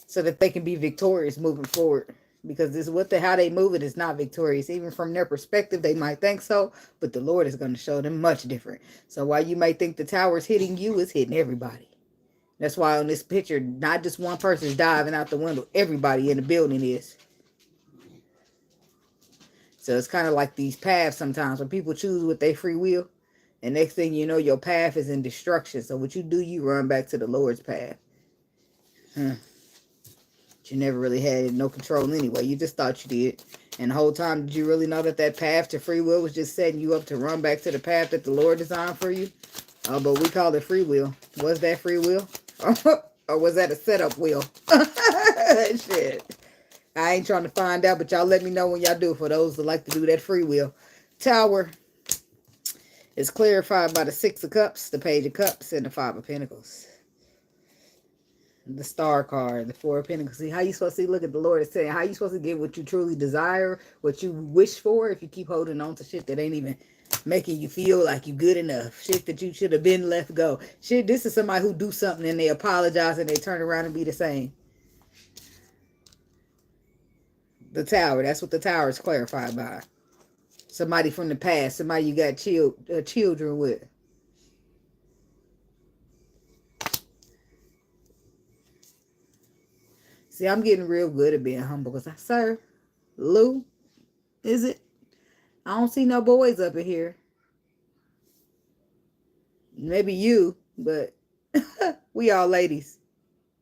So that they can be victorious moving forward. Because this how they move it is not victorious. Even from their perspective, they might think so, but the Lord is going to show them much different. So while you might think the tower is hitting you, it's hitting everybody. That's why on this picture, not just one person is diving out the window. Everybody in the building is. So it's kind of like these paths sometimes when people choose with their free will. And next thing you know, your path is in destruction. So what you do, you run back to the Lord's path. But you never really had no control anyway. You just thought you did. And the whole time, did you really know that that path to free will was just setting you up to run back to the path that the Lord designed for you? Oh, but we call it free will. Was that free will? Or was that a setup wheel? Shit. I ain't trying to find out, but y'all let me know when y'all do, for those that like to do that free will. Tower is clarified by the Six of Cups, the Page of Cups, and the Five of Pentacles. The Star card, the Four of Pentacles. See, how you supposed to look at the Lord is saying, how you supposed to get what you truly desire, what you wish for, if you keep holding on to shit that ain't even making you feel like you good enough. Shit that you should have been let go. Shit, this is somebody who do something and they apologize and they turn around and be the same. The Tower, that's what the Tower is clarified by. Somebody from the past, somebody you got children with. See, I'm getting real good at being humble because sir, Lou, is it? I don't see no boys up in here. Maybe you, but we all ladies.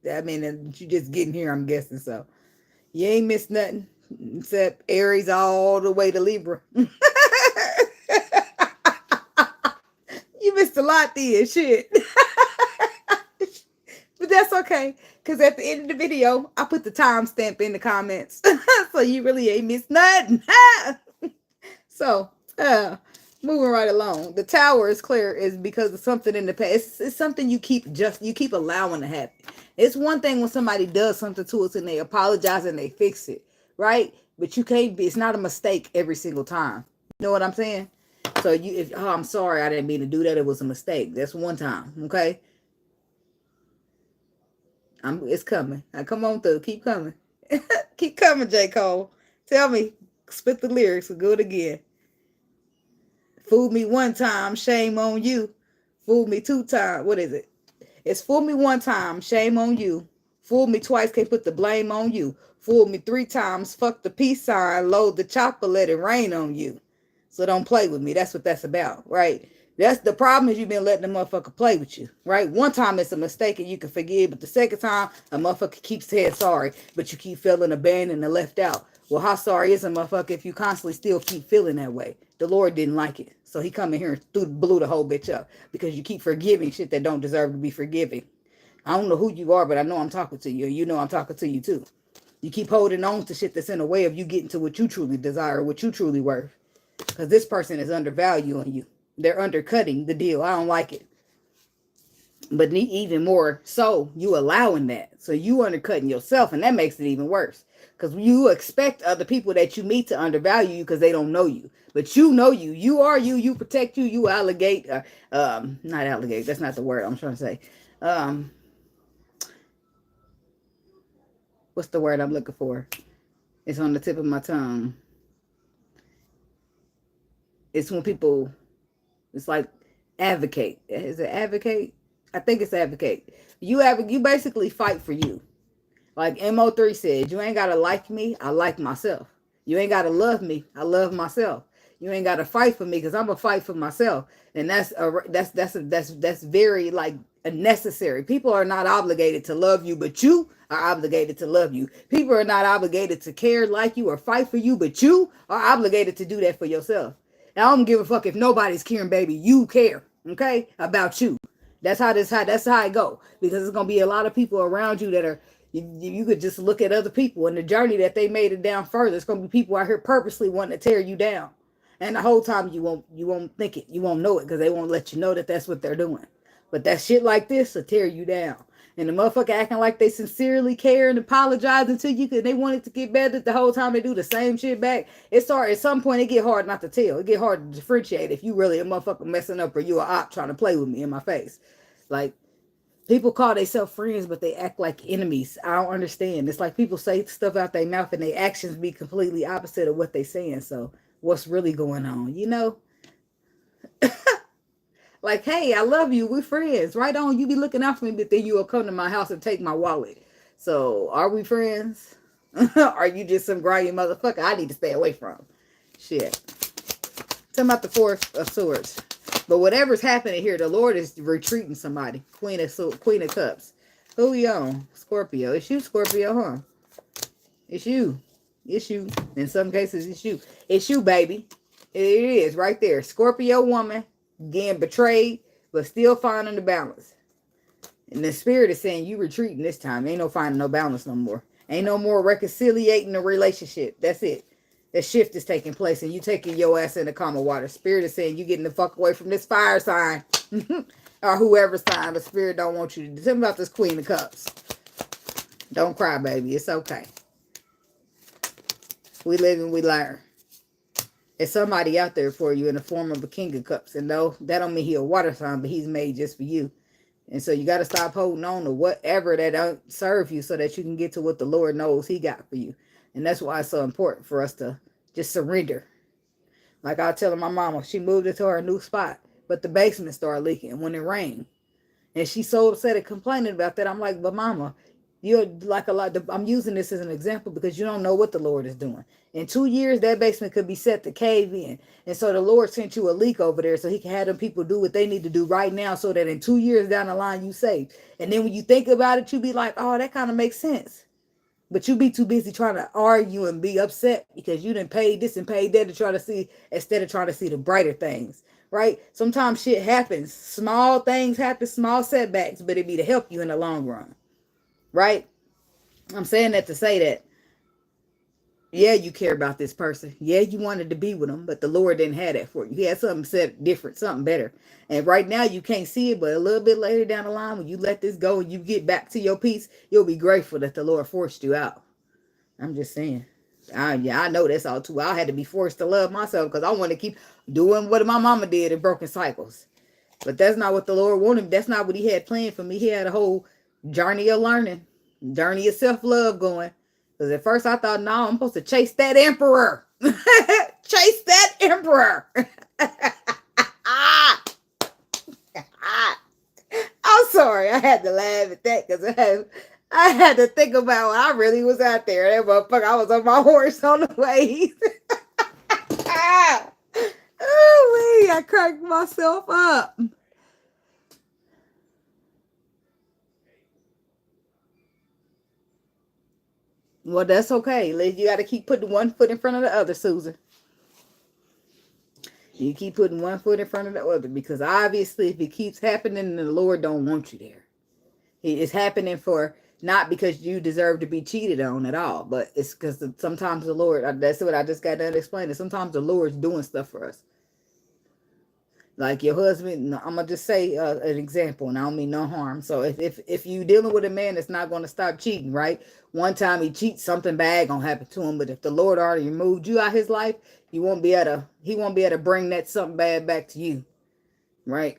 I mean, you just getting here, I'm guessing. So you ain't missed nothing except Aries all the way to Libra. You missed a lot then, shit. But that's okay, because at the end of the video, I put the timestamp in the comments. So you really ain't missed nothing. So, moving right along. The Tower is clear is because of something in the past. It's something you keep allowing to happen. It's one thing when somebody does something to us and they apologize and they fix it, right? But you can't be, it's not a mistake every single time. You know what I'm saying? So I'm sorry, I didn't mean to do that. It was a mistake. That's one time, okay? It's coming. Now come on through. Keep coming. Keep coming, J. Cole. Tell me. Spit the lyrics. We'll go it again. Fool me one time, shame on you. Fool me two times. What is it? It's fool me one time, shame on you. Fool me twice, can't put the blame on you. Fool me three times, fuck the peace sign, load the chopper, let it rain on you. So don't play with me. That's what that's about, right? That's the problem, is you've been letting the motherfucker play with you, right? One time it's a mistake and you can forgive, but the second time a motherfucker keeps saying sorry, but you keep feeling abandoned and left out. Well, how sorry is a motherfucker if you constantly still keep feeling that way? The Lord didn't like it. So he come in here and blew the whole bitch up because you keep forgiving shit that don't deserve to be forgiving. I don't know who you are, but I know I'm talking to you. You know I'm talking to you too. You keep holding on to shit that's in the way of you getting to what you truly desire, what you truly worth. Because this person is undervaluing you. They're undercutting the deal. I don't like it. But even more so, you allowing that. So you undercutting yourself, and that makes it even worse. Because you expect other people that you meet to undervalue you because they don't know you. But you know you. You are you. You protect you. You allegate. Not allegate. That's not the word I'm trying to say. What's the word I'm looking for? It's on the tip of my tongue. It's when people, it's like advocate. Is it advocate? I think it's advocate. You basically fight for you. Like MO3 said, you ain't gotta like me, I like myself. You ain't gotta love me, I love myself. You ain't gotta fight for me because I'm gonna fight for myself. And that's very like necessary. People are not obligated to love you, but you are obligated to love you. People are not obligated to care like you or fight for you, but you are obligated to do that for yourself. And I don't give a fuck if nobody's caring, baby. You care, okay, about you. That's how it go. Because there's gonna be a lot of people around you that are. You could just look at other people and the journey that they made it down further. It's gonna be people out here purposely wanting to tear you down, and the whole time you won't think it, you won't know it because they won't let you know that that's what they're doing. But that shit like this will tear you down. And the motherfucker acting like they sincerely care and apologizing to you because they want it to get better. The whole time they do the same shit back. It's hard. At some point, it get hard not to tell. It get hard to differentiate if you really a motherfucker messing up or you a op trying to play with me in my face. Like, people call themselves friends, but they act like enemies. I don't understand. It's like people say stuff out their mouth and their actions be completely opposite of what they saying. So what's really going on, you know? Like, hey, I love you. We're friends. Right on. You be looking out for me, but then you will come to my house and take my wallet. So are we friends? Are you just some grimy motherfucker I need to stay away from? Shit. Talking about the Four of Swords. But whatever's happening here, the Lord is retreating somebody. Queen of Cups. Who we on? Scorpio. It's you, Scorpio, huh? It's you. It's you. In some cases, it's you. It's you, baby. It is right there. Scorpio woman getting betrayed, but still finding the balance. And the spirit is saying you retreating this time. Ain't no finding no balance no more. Ain't no more reconciliating the relationship. That's it. The shift is taking place and you taking your ass in the calmer water. Spirit is saying you getting the fuck away from this fire sign. Or whoever sign. The spirit don't want you to. Tell me about this Queen of Cups. Don't cry, baby. It's okay. We live and we learn. There's somebody out there for you in the form of a King of Cups. And no, that don't mean he a water sign, but he's made just for you. And so you got to stop holding on to whatever that don't serve you so that you can get to what the Lord knows he got for you. And that's why it's so important for us to just surrender. Like I was telling my mama, she moved into her new spot, but the basement started leaking when it rained. And she's so upset and complaining about that. I'm like, but mama, you're like a lot. I'm using this as an example because you don't know what the Lord is doing. In 2 years, that basement could be set to cave in. And so the Lord sent you a leak over there so he can have them people do what they need to do right now so that in 2 years down the line, you saved. And then when you think about it, you be like, oh, that kind of makes sense. But you be too busy trying to argue and be upset because you didn't pay this and pay that to try to see, instead of trying to see the brighter things, right? Sometimes shit happens. Small things happen, small setbacks, but it be to help you in the long run, right? I'm saying that to say that, yeah, you care about this person. Yeah, you wanted to be with them, but the Lord didn't have that for you. He had something set different, something better. And right now you can't see it, but a little bit later down the line, when you let this go and you get back to your peace, you'll be grateful that the Lord forced you out. I'm just saying. I know that's all too. I had to be forced to love myself because I want to keep doing what my mama did in broken cycles. But that's not what the Lord wanted. That's not what he had planned for me. He had a whole journey of learning, journey of self-love going. Because at first I thought, no, I'm supposed to chase that emperor. Chase that emperor. I'm sorry. I had to laugh at that because I had to think about when I really was out there. That motherfucker, I was on my horse on the way. Oh, I cracked myself up. Well, that's okay. You got to keep putting one foot in front of the other, Susan. You keep putting one foot in front of the other because obviously if it keeps happening, the Lord don't want you there. It's happening for not because you deserve to be cheated on at all, but it's because sometimes the Lord, that's what I just got done explaining. Sometimes the Lord's doing stuff for us. Like your husband, I'm gonna just say an example, and I don't mean no harm. So if you dealing with a man that's not gonna stop cheating, right? One time he cheats, something bad gonna happen to him. But if the Lord already removed you out his life, he won't be able to bring that something bad back to you, right?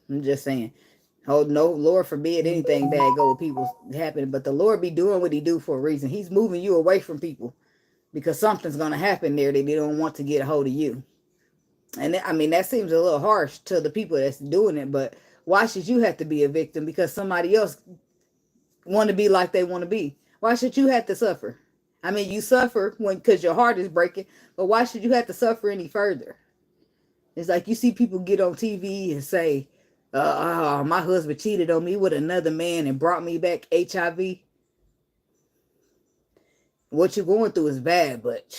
I'm just saying. Oh no, Lord forbid anything bad go with people happening. But the Lord be doing what he do for a reason. He's moving you away from people because something's gonna happen there that they don't want to get a hold of you. And I mean, that seems a little harsh to the people that's doing it, but why should you have to be a victim because somebody else want to be like they want to be? Why should you have to suffer? I mean, you suffer because your heart is breaking, but why should you have to suffer any further? It's like you see people get on TV and say, oh, my husband cheated on me with another man and brought me back HIV. What you're going through is bad, but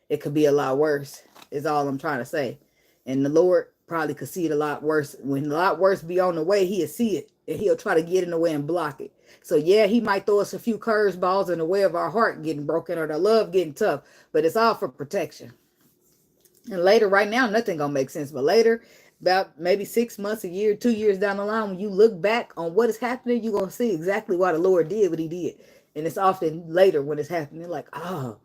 it could be a lot worse, is all I'm trying to say. And the Lord probably could see it a lot worse. When a lot worse be on the way, he'll see it. And he'll try to get in the way and block it. So yeah, he might throw us a few curveballs in the way of our heart getting broken or the love getting tough. But it's all for protection. And later, right now, nothing gonna make sense. But later, about maybe 6 months, a year, 2 years down the line, when you look back on what is happening, you're gonna see exactly why the Lord did what he did. And it's often later when it's happening, like, oh,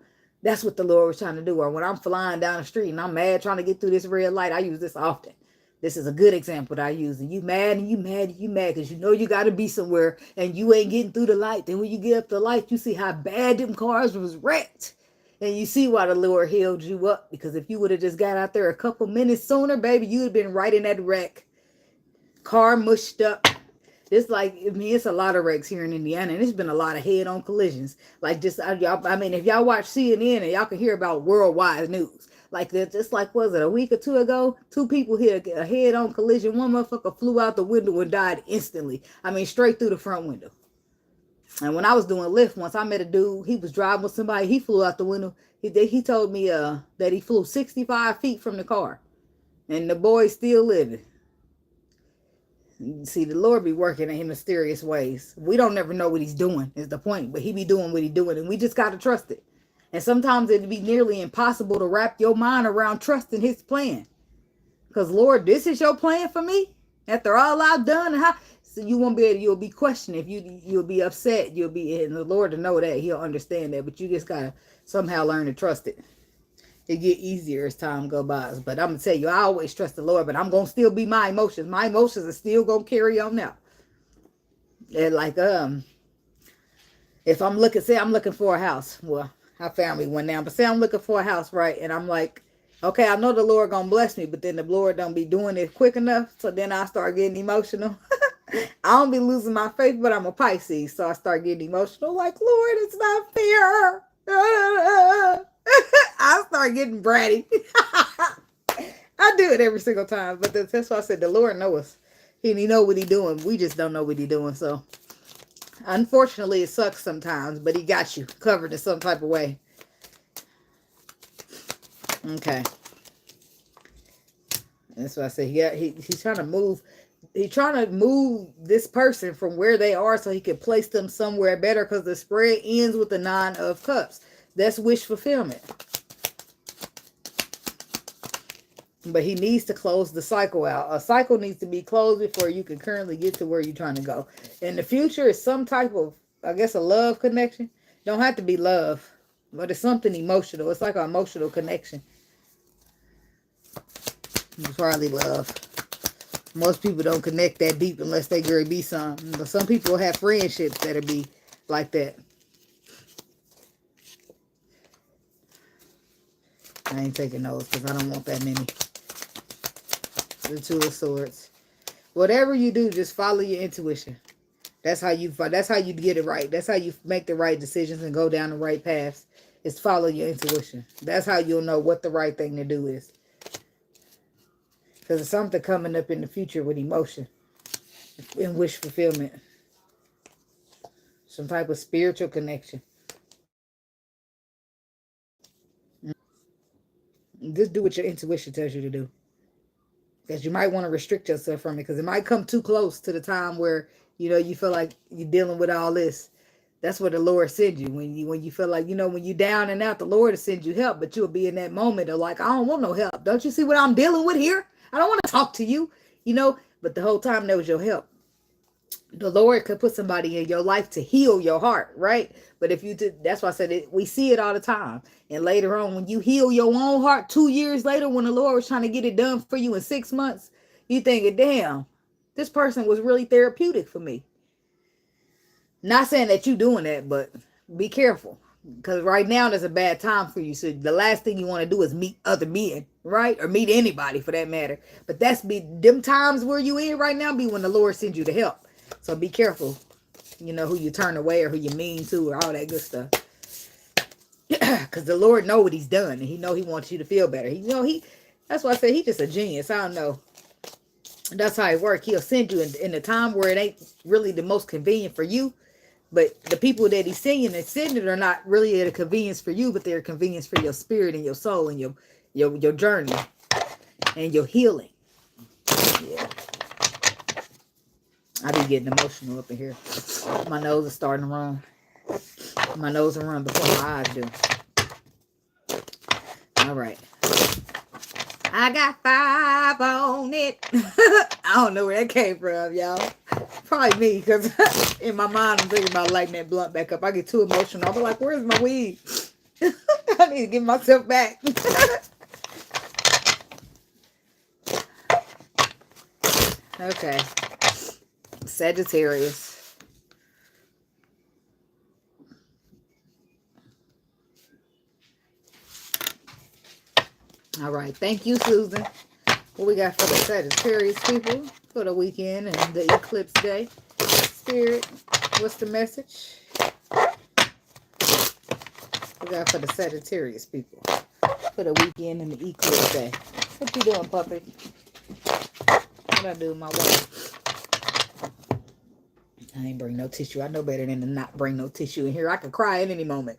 that's what the Lord was trying to do. Or when I'm flying down the street and I'm mad trying to get through this red light, I use this often. This is a good example that I use. And you mad and you mad and you mad because you know you got to be somewhere and you ain't getting through the light. Then when you get up the light, you see how bad them cars was wrecked. And you see why the Lord healed you up. Because if you would have just got out there a couple minutes sooner, baby, you would have been right in that wreck. Car mushed up. It's like, I mean, it's a lot of wrecks here in Indiana, and it's been a lot of head-on collisions. Like, just, I mean, if y'all watch CNN and y'all can hear about worldwide news, like, just like, was it a week or two ago? 2 people hit a head-on collision. One motherfucker flew out the window and died instantly. I mean, straight through the front window. And when I was doing Lyft once, I met a dude. He was driving with somebody. He flew out the window. He told me that he flew 65 feet from the car. And the boy's still living. See, the Lord be working in mysterious ways. We don't never know what he's doing, is the point. But he be doing what he's doing. And we just got to trust it. And sometimes it'd be nearly impossible to wrap your mind around trusting his plan. Because, Lord, this is your plan for me? After all I've done? And how? So you won't be able, you'll be questioning. You'll be upset. And the Lord to know that. He'll understand that. But you just got to somehow learn to trust it. It get easier as time goes by. But I'm going to tell you, I always trust the Lord. But I'm going to still be my emotions. My emotions are still going to carry on now. And like, if I'm looking, say I'm looking for a house. Well, our family went down. But say I'm looking for a house, right? And I'm like, okay, I know the Lord going to bless me. But then the Lord don't be doing it quick enough. So then I start getting emotional. I don't be losing my faith, but I'm a Pisces. So I start getting emotional. Like, Lord, it's not fair. I start getting bratty. I do it every single time. But that's why I said the Lord knows. He know what he's doing. We just don't know what he's doing. So, unfortunately, it sucks sometimes. But he got you covered in some type of way. Okay. That's why I said he's trying to move. He's trying to move this person from where they are so he can place them somewhere better, because the spread ends with the 9 of Cups. That's wish fulfillment. But he needs to close the cycle out. A cycle needs to be closed before you can currently get to where you're trying to go. In the future, it's some type of, I guess, a love connection. Don't have to be love, but it's something emotional. It's like an emotional connection. It's probably love. Most people don't connect that deep unless they girl be something. But some people have friendships that'll be like that. I ain't taking those because I don't want that many. The 2 of Swords. Whatever you do, just follow your intuition. That's how you get it right. That's how you make the right decisions and go down the right paths. Is follow your intuition. That's how you'll know what the right thing to do is. Because there's something coming up in the future with emotion and wish fulfillment. Some type of spiritual connection. Just do what your intuition tells you to do. Because you might want to restrict yourself from it. Because it might come too close to the time where, you feel like you're dealing with all this. That's where the Lord sends you. When you feel like, when you're down and out, the Lord will send you help. But you'll be in that moment of like, I don't want no help. Don't you see what I'm dealing with here? I don't want to talk to you, But the whole time that was your help. The Lord could put somebody in your life to heal your heart, right? But if you did, that's why I said it, we see it all the time. And later on, when you heal your own heart 2 years later, when the Lord was trying to get it done for you in 6 months, you thinking, damn, this person was really therapeutic for me. Not saying that you doing that, but be careful. Because right now, there's a bad time for you. So the last thing you want to do is meet other men, right? Or meet anybody for that matter. But them times where you in right now be when the Lord sends you the help. So be careful, who you turn away or who you mean to or all that good stuff. Because the Lord know what he's done. And he know he wants you to feel better. That's why I say he's just a genius. I don't know. That's how it works. He'll send you in a time where it ain't really the most convenient for you. But the people that he's sending are not really at a convenience for you, but they're a convenience for your spirit and your soul and your journey and your healing. Yeah. I be getting emotional up in here. My nose is starting to run. My nose will run before my eyes do. All right. I got 5 on it. I don't know where that came from, y'all. Probably me, because in my mind I'm thinking about lighting that blunt back up. I get too emotional. I'll be like, where's my weed? I need to get myself back. Okay. Sagittarius. All right. Thank you, Susan. What we got for the Sagittarius people for the weekend and the eclipse day? Spirit, what's the message? We got for the Sagittarius people for the weekend and the eclipse day. What you doing, puppy? What I do with my wife? I ain't bring no tissue. I know better than to not bring no tissue in here. I could cry at any moment.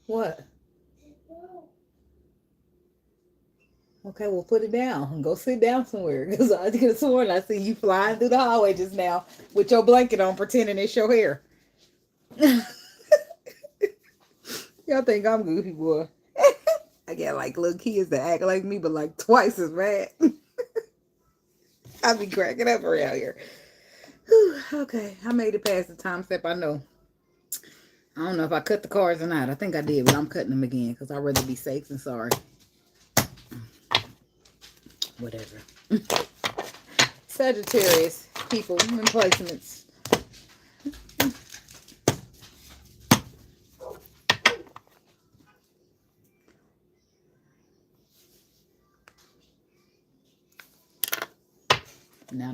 What? Okay, well, put it down and go sit down somewhere. Because I could have sworn I see you flying through the hallway just now with your blanket on, pretending it's your hair. Y'all think I'm goofy, boy. I got like little kids that act like me, but like twice as bad. I be cracking up around here. Whew, okay, I made it past the time step. I know. I don't know if I cut the cards or not. I think I did, but I'm cutting them again because I'd rather be safe than sorry. Whatever. Sagittarius, people and placements. Now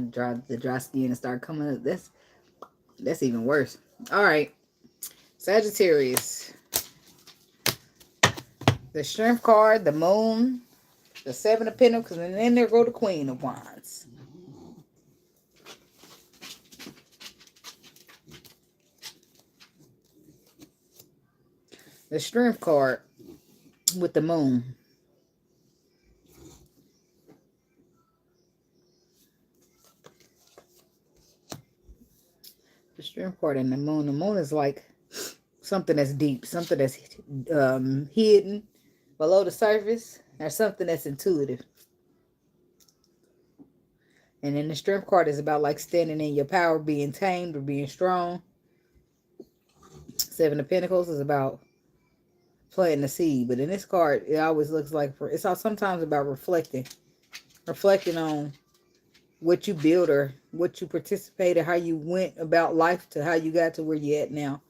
the dry skin and start coming up. That's even worse. All right, Sagittarius. The Strength card, the Moon, the Seven of Pentacles, and then there go the Queen of Wands. The Strength card with the Moon. The Strength card and the Moon. The Moon is like something that's deep, something that's hidden below the surface, or something that's intuitive. And then the Strength card is about like standing in your power, being tamed or being strong. Seven of Pentacles is about planting the seed. But in this card, it always looks like it's all sometimes about reflecting on what you built or what you participated, how you went about life to how you got to where you're at now.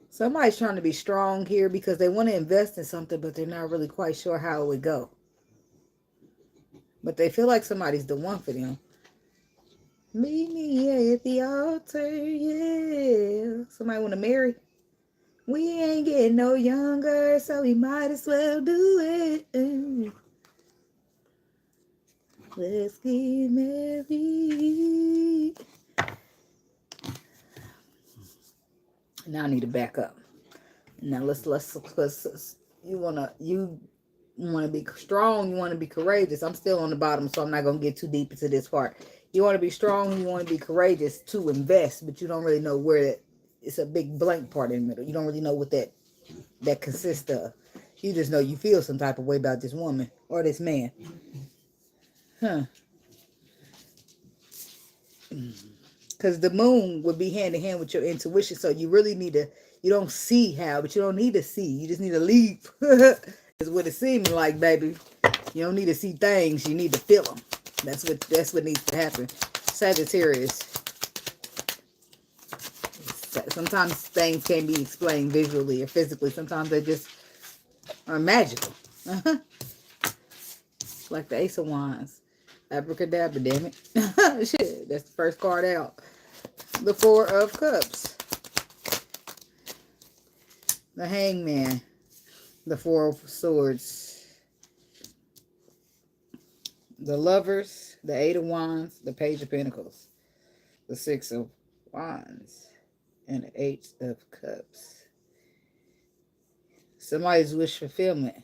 Somebody's trying to be strong here because they want to invest in something, but they're not really quite sure how it would go. But they feel like somebody's the one for them. Meet me at the altar, yeah. Somebody want to marry? We ain't getting no younger, so we might as well do it. Let's get married. Now I need to back up. Now let's you wanna be strong, you wanna be courageous. I'm still on the bottom, so I'm not gonna get too deep into this part. You wanna be strong, you wanna be courageous to invest, but you don't really know where it's a big blank part in the middle. You don't really know what that consists of. You just know you feel some type of way about this woman or this man. Because the Moon would be hand in hand with your intuition. So you really need to, you don't see how, but you don't need to see. You just need to leap. That's what it seems like, baby. You don't need to see things. You need to feel them. That's what needs to happen. Sagittarius. Sometimes things can't be explained visually or physically. Sometimes they just are magical. Like the Ace of Wands. Abracadabra, damn it. Shit, that's the first card out. The Four of Cups. The Hangman. The Four of Swords. The Lovers. The Eight of Wands. The Page of Pentacles. The Six of Wands. And the Eight of Cups. Somebody's wish fulfillment.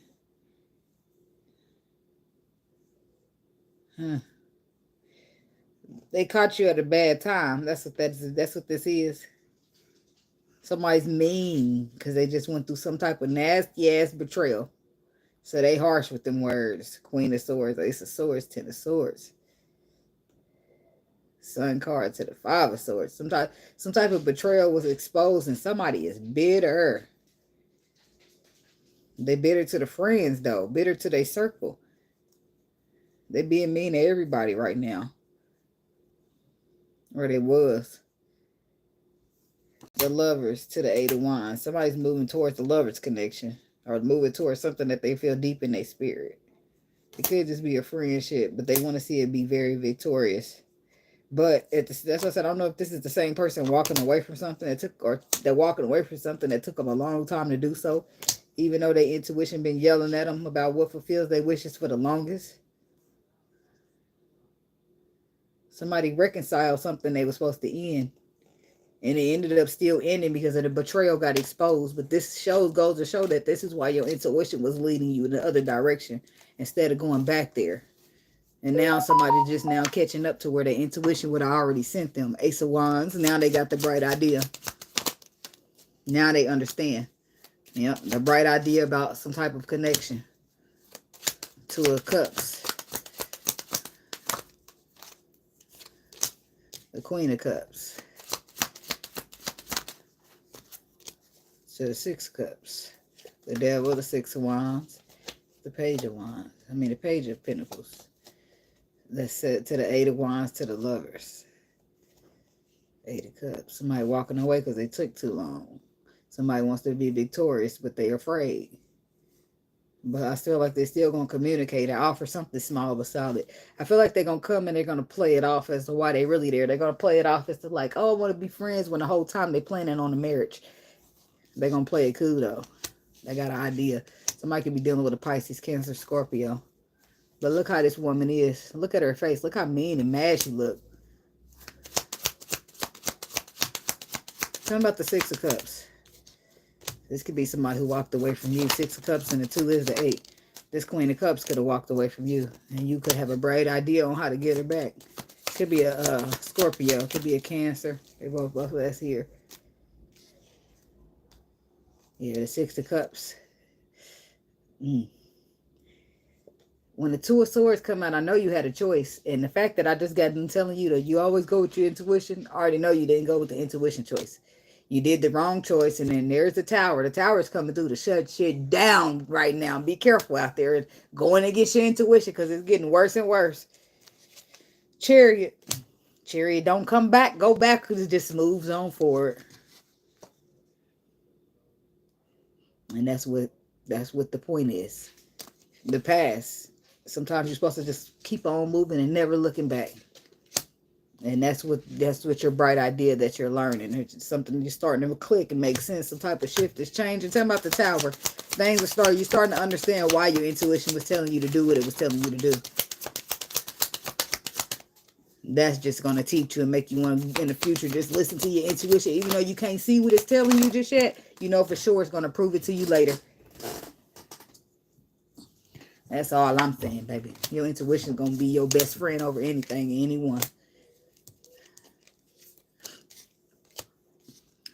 They caught you at a bad time. That's what this is. Somebody's mean because they just went through some type of nasty ass betrayal. So they harsh with them words. Queen of Swords, Ace of Swords, Ten of Swords. Sun card to the Five of Swords. Some type of betrayal was exposed and somebody is bitter. They bitter to the friends though. Bitter to their circle. They being mean to everybody right now. Or they was. The Lovers to the Eight of Wands. Somebody's moving towards the Lovers connection. Or moving towards something that they feel deep in their spirit. It could just be a friendship. But they want to see it be very victorious. But that's what I said. I don't know if this is the same person walking away from something that took, or they're walking away from something that took them a long time to do so, even though their intuition been yelling at them about what fulfills their wishes for the longest. Somebody reconciled something they were supposed to end, and it ended up still ending because of the betrayal got exposed. But this goes to show that this is why your intuition was leading you in the other direction instead of going back there. And now somebody just now catching up to where their intuition would have already sent them. Ace of Wands. Now they got the bright idea. Now they understand. Yep, the bright idea about some type of connection. Two of Cups. The Queen of Cups. To the Six of Cups. The Devil, the Six of Wands. The Page of Wands. The Page of Pentacles. Let's set to the Eight of Wands, to the Lovers. Eight of Cups. Somebody walking away because they took too long. Somebody wants to be victorious, but they're afraid. But I feel like they're still going to communicate and offer something small but solid. I feel like they're going to come and they're going to play it off as to why they're really there. They're going to play it off as to like, oh, I want to be friends, when the whole time they're planning on a marriage. They're going to play it cool, though. They got an idea. Somebody could be dealing with a Pisces, Cancer, Scorpio. But look how this woman is. Look at her face. Look how mean and mad she look. Tell me about the Six of Cups. This could be somebody who walked away from you. Six of Cups and the 2 is the 8. This Queen of Cups could have walked away from you. And you could have a bright idea on how to get her back. Could be a Scorpio. Could be a Cancer. They both of us here. Yeah, the Six of Cups. When the Two of Swords come out, I know you had a choice. And the fact that I just got done telling you that you always go with your intuition, I already know you didn't go with the intuition choice. You did the wrong choice. And then there's the Tower. The Tower is coming through to shut shit down right now. Be careful out there and going against your intuition because it's getting worse and worse. Chariot. Chariot, don't come back. Go back because it just moves on forward. And that's what the point is. The past. Sometimes you're supposed to just keep on moving and never looking back. And that's what your bright idea that you're learning. It's something you're starting to click and make sense. Some type of shift is changing. Tell me about the Tower. Things are starting. You're starting to understand why your intuition was telling you to do what it was telling you to do. That's just going to teach you and make you want to, in the future, just listen to your intuition. Even though you can't see what it's telling you just yet, you know for sure it's going to prove it to you later. That's all I'm saying, baby. Your intuition is going to be your best friend over anything and anyone.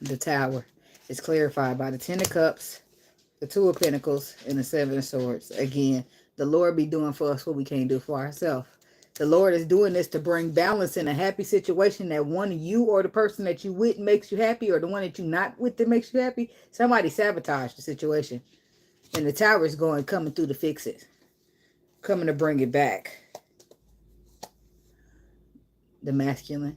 The Tower is clarified by the 10 of Cups, the 2 of Pentacles, and the 7 of Swords. Again, the Lord be doing for us what we can't do for ourselves. The Lord is doing this to bring balance in a happy situation that one, you or the person that you with makes you happy, or the one that you not with that makes you happy. Somebody sabotaged the situation. And the Tower is coming through to fix it. Coming to bring it back. The Masculine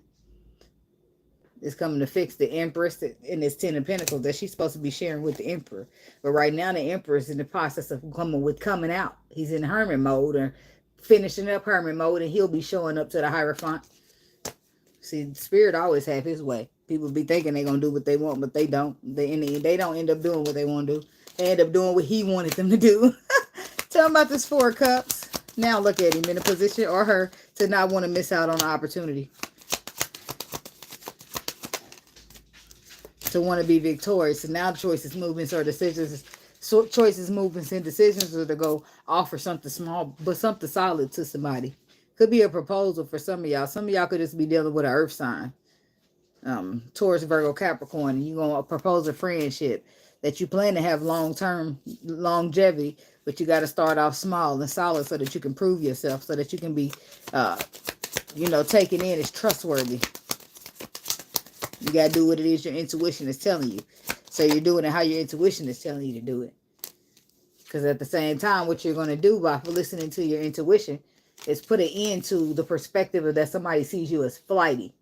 is coming to fix the Empress in this 10 of Pentacles that she's supposed to be sharing with the Emperor. But right now the Emperor is in the process of coming out. He's in Hermit mode or finishing up Hermit mode, and he'll be showing up to the Hierophant. See, Spirit always have his way. People be thinking they're going to do what they want, but they don't. They don't end up doing what they want to do. They end up doing what he wanted them to do. Tell him about this 4 of Cups. Now look at him in a position, or her, to not want to miss out on the opportunity. To want to be victorious. So now choices, movements, or decisions. Choices, movements, and decisions are to go offer something small, but something solid to somebody. Could be a proposal for some of y'all. Some of y'all could just be dealing with an earth sign. Taurus, Virgo, Capricorn. And you're going to propose a friendship that you plan to have long-term longevity, but you got to start off small and solid so that you can prove yourself, so that you can be, taken in as trustworthy. You got to do what it is your intuition is telling you. So you're doing it how your intuition is telling you to do it. Because at the same time, what you're going to do by listening to your intuition is put an end to the perspective of that somebody sees you as flighty.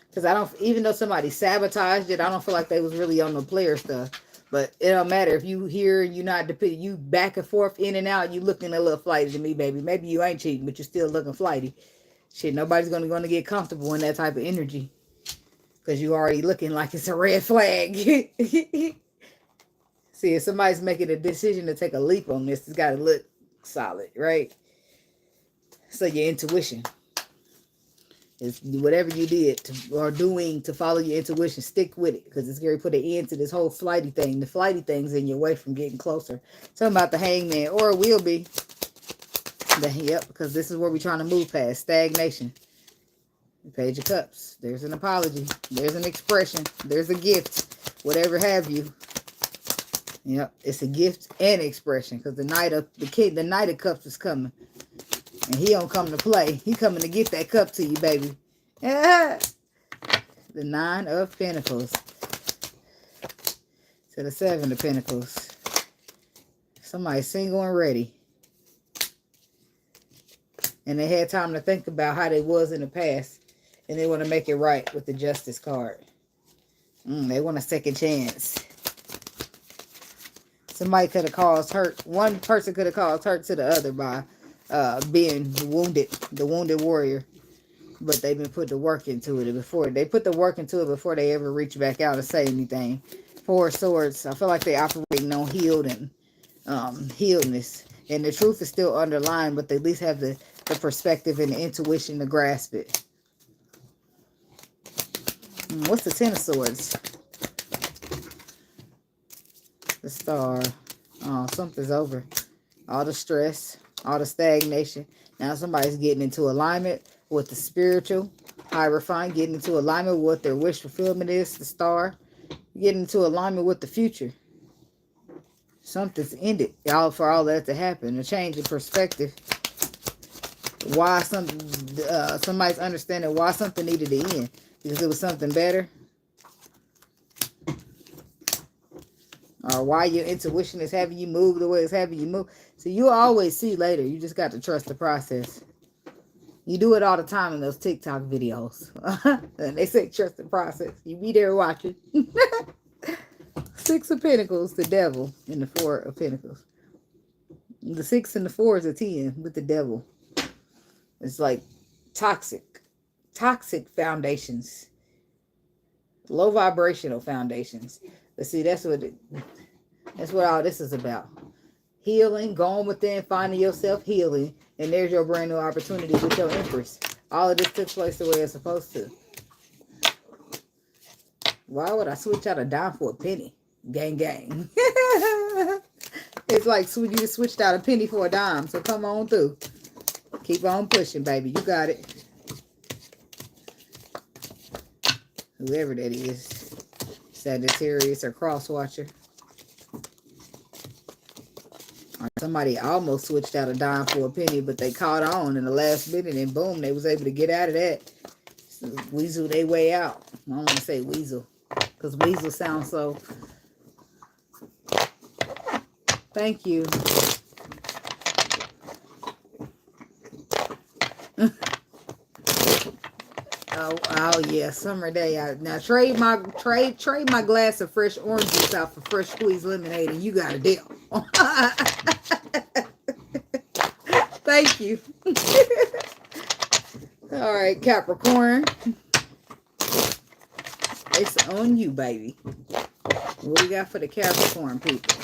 Because even though somebody sabotaged it, I don't feel like they was really on the player stuff. But it don't matter if you here and you not dependent. You back and forth, in and out. You looking a little flighty to me, baby. Maybe you ain't cheating, but you still looking flighty. Shit, nobody's gonna get comfortable in that type of energy because you already looking like it's a red flag. See, if somebody's making a decision to take a leap on this, it's got to look solid, right? So your intuition is whatever you did or doing to follow your intuition, stick with it because it's going to put an end to this whole flighty thing. The flighty thing's in your way from getting closer. Talking about the hangman, or it will be. Yep, because this is where we're trying to move past stagnation. Page of Cups. There's an apology. There's an expression. There's a gift. Whatever have you. Yep, it's a gift and expression because the Knight of Cups is coming. And he don't come to play. He coming to get that cup to you, baby. Yeah. The 9 of Pentacles. To the 7 of Pentacles. Somebody single and ready. And they had time to think about how they was in the past. And they want to make it right with the Justice card. They want a second chance. Somebody could have caused hurt. One person could have caused hurt to the other by being wounded, the wounded warrior. But they've been put the work into it before. They put the work into it before they ever reach back out and say anything. 4 of Swords. I feel like they operating on healed and healedness. And the truth is still underlined, but they at least have the perspective and the intuition to grasp it. What's the 10 of Swords? The Star. Oh, something's over. All the stress, all the stagnation. Now somebody's getting into alignment with the spiritual, Hierophant, getting into alignment with what their wish fulfillment is, the Star. Getting into alignment with the future. Something's ended. For all that to happen. A change in perspective. Why somebody's understanding why something needed to end. Because it was something better. Or why your intuition is having you move the way it's having you move. So you'll always see later. You just got to trust the process. You do it all the time in those TikTok videos. And they say trust the process. You be there watching. 6 of Pentacles, the Devil, and the 4 of Pentacles. The 6 and the 4 is a 10 with the Devil. It's like toxic foundations. Low vibrational foundations. But see, that's what all this is about. Healing, going within, finding yourself, healing. And there's your brand new opportunity with your Empress. All of this took place the way it's supposed to. Why would I switch out a dime for a penny? Gang, gang. It's like you just switched out a penny for a dime. So come on through. Keep on pushing, baby. You got it. Whoever that is. Sagittarius or cross watcher. Or somebody almost switched out a dime for a penny, but they caught on in the last minute and boom, they was able to get out of that. So weasel their way out. I don't want to say weasel because weasel sounds so. Thank you. Oh yeah, summer day. Now trade my glass of fresh orange juice out for fresh squeezed lemonade, and you got a deal. Thank you. All right, Capricorn. It's on you, baby. What we got for the Capricorn people?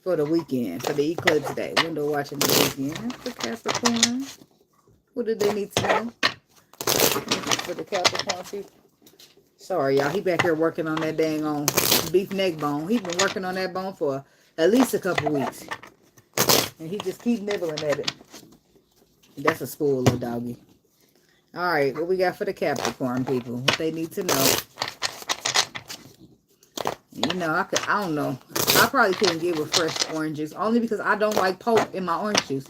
For the weekend, for the eclipse day. Window watching the weekend. For Capricorn. What do they need to know? For the Capricorn people. Sorry, y'all. He back here working on that dang on beef neck bone. He been working on that bone for at least a couple weeks. And he just keep nibbling at it. That's a spool, little doggy. All right, what we got for the Capricorn people? What they need to know. You know, I don't know. I probably couldn't get with fresh orange juice. Only because I don't like pulp in my orange juice.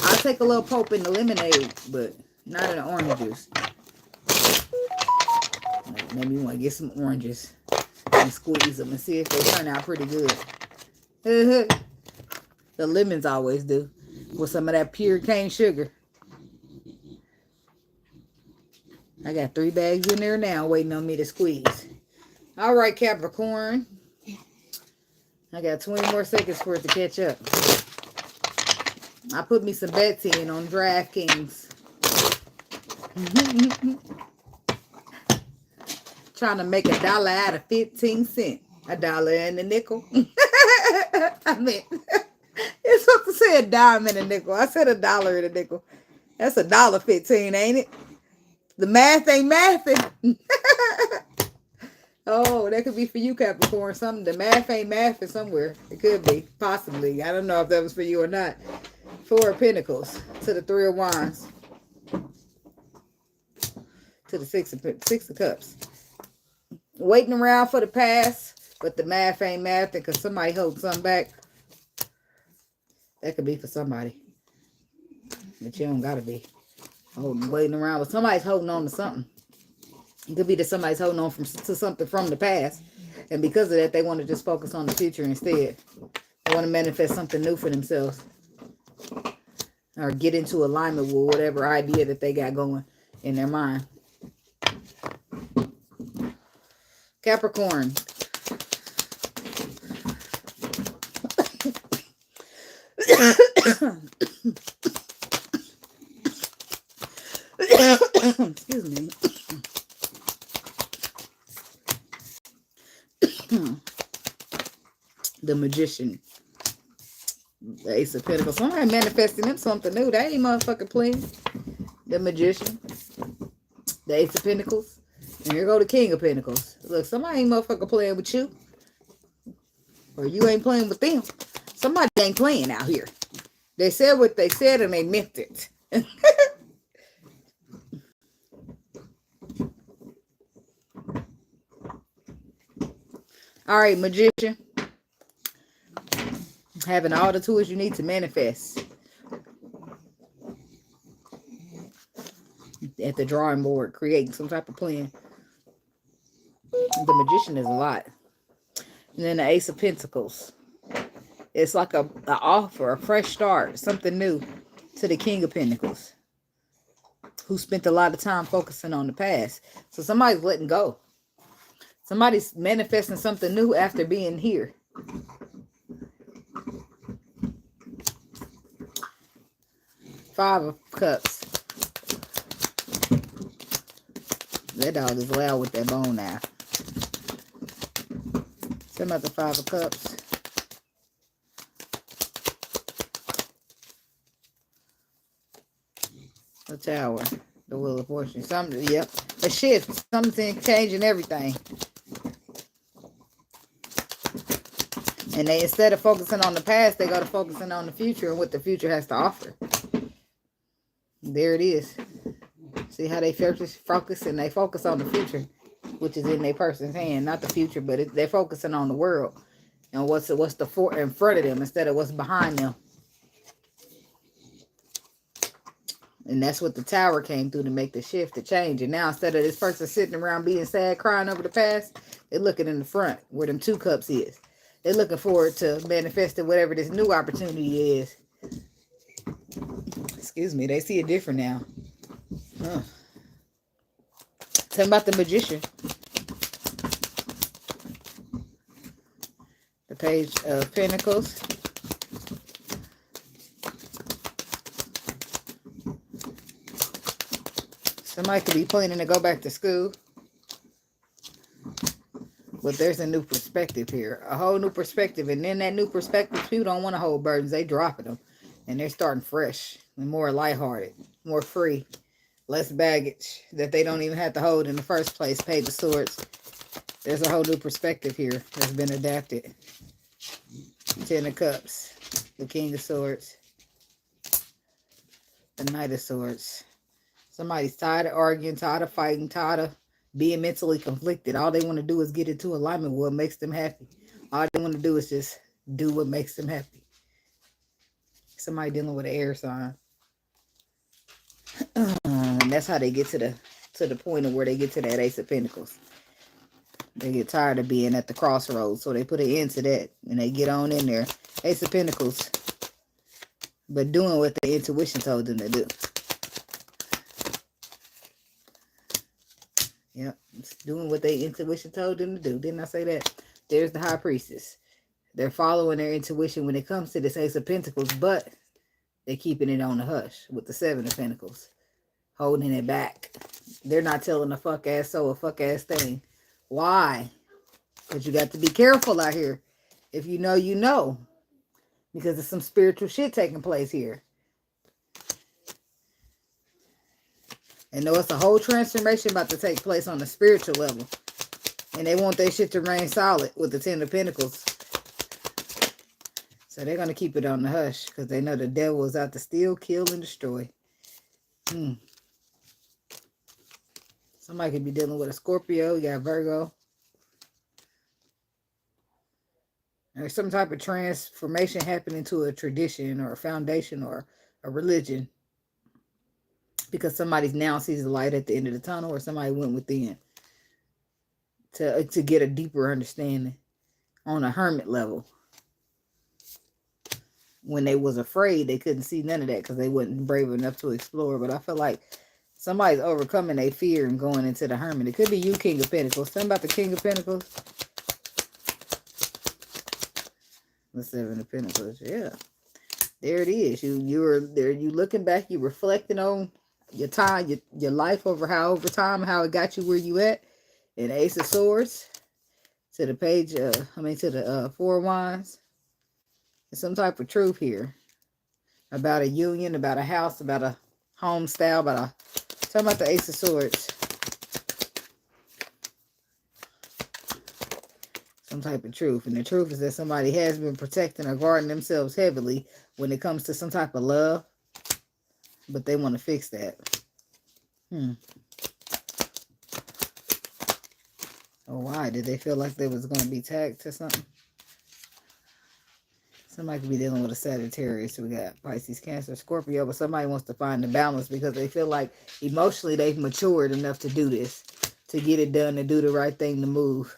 I'll take a little pulp in the lemonade, but not in the orange juice. Maybe you want to get some oranges and squeeze them and see if they turn out pretty good. The lemons always do. With some of that pure cane sugar. I got 3 bags in there now waiting on me to squeeze. All right, Capricorn. I got 20 more seconds for it to catch up. I put me some bets in on DraftKings. Trying to make $1 out of 15 cents. $1 and a nickel. I mean, it's supposed to say a dime and a nickel. I said $1 and a nickel. That's $1.15, ain't it? The math ain't mathing. Oh, that could be for you, Capricorn. Something. The math ain't mathing somewhere. It could be. Possibly. I don't know if that was for you or not. 4 of Pentacles to the 3 of Wands. To the 6 of Cups. Waiting around for the past, but the math ain't mathing because somebody holding something back. That could be for somebody. But you don't gotta be waiting around. But somebody's holding on to something. It could be that somebody's holding on to something from the past. And because of that, they want to just focus on the future instead. They want to manifest something new for themselves. Or get into alignment with whatever idea that they got going in their mind. Capricorn. Excuse me. The Magician. The Ace of Pentacles. Somebody manifesting them something new. That ain't motherfucking playing. The Magician. The Ace of Pentacles. And here go the King of Pentacles. Look, somebody ain't motherfucking playing with you. Or you ain't playing with them. Somebody ain't playing out here. They said what they said and they meant it. All right, Magician. Having all the tools you need to manifest. At the drawing board, creating some type of plan. The Magician is a lot. And then the Ace of Pentacles. It's like a offer, a fresh start, something new to the King of Pentacles. Who spent a lot of time focusing on the past. So somebody's letting go. Somebody's manifesting something new after being here. Five of Cups. That dog is loud with that bone now. Some about the Five of Cups. The Tower. The Wheel of Fortune. Something, yep. A shift. Something changing everything. And they, instead of focusing on the past, they go to focusing on the future and what the future has to offer. There it is. See how they focus and they focus on the future, which is in their person's hand, not the future, but they're focusing on the world and what's in front of them instead of what's behind them. And that's what the Tower came through to make the shift, the change. And now instead of this person sitting around being sad, crying over the past, they're looking in the front where them 2 cups is. They're looking forward to manifesting whatever this new opportunity is. Excuse me, they see it different now. Tell me about the Magician. The Page of Pentacles. Somebody could be planning to go back to school. But there's a new perspective here. A whole new perspective. And in that new perspective, people don't want to hold burdens. They dropping them. And they're starting fresh. And more lighthearted. More free. Less baggage that they don't even have to hold in the first place. Page of Swords. There's a whole new perspective here that's been adapted. 10 of Cups. The King of Swords. The Knight of Swords. Somebody's tired of arguing, tired of fighting, tired of being mentally conflicted. All they want to do is get into alignment with what makes them happy. All they want to do is just do what makes them happy. Somebody dealing with an air sign. And that's how they get to the point of where they get to that Ace of Pentacles. They get tired of being at the crossroads, so they put an end to that. And they get on in there. Ace of Pentacles. But doing what their intuition told them to do. Yep, it's doing what their intuition told them to do. Didn't I say that? There's the High Priestess. They're following their intuition when it comes to this Ace of Pentacles, but they're keeping it on the hush with the Seven of Pentacles, holding it back. They're not telling a fuck ass soul a fuck ass thing. Why? Because you got to be careful out here. If you know, you know. Because there's some spiritual shit taking place here. And know it's a whole transformation about to take place on the spiritual level. And they want their shit to remain solid with the Ten of Pentacles. So they're going to keep it on the hush. Because they know the devil is out to steal, kill, and destroy. Somebody could be dealing with a Scorpio. You got Virgo. There's some type of transformation happening to a tradition or a foundation or a religion. Because somebody now sees the light at the end of the tunnel, or somebody went within to get a deeper understanding on a hermit level. When they was afraid, they couldn't see none of that because they wasn't brave enough to explore. But I feel like somebody's overcoming their fear and going into the hermit. It could be you, King of Pentacles. Something about the King of Pentacles. The Seven of Pentacles. Yeah. There it is. You're there. You looking back. You reflecting on your time, your life over time, how it got you where you at. And Ace of Swords to the page. To the Four of Wands. There's some type of truth here about a union, about a house, about a home style, talking about the Ace of Swords. Some type of truth. And the truth is that somebody has been protecting or guarding themselves heavily when it comes to some type of love. But they want to fix that. Oh, why? Did they feel like they was going to be tagged or something? Somebody could be dealing with a Sagittarius. We got Pisces, Cancer, Scorpio. But somebody wants to find the balance because they feel like emotionally they've matured enough to do this. To get it done, to do the right thing, to move.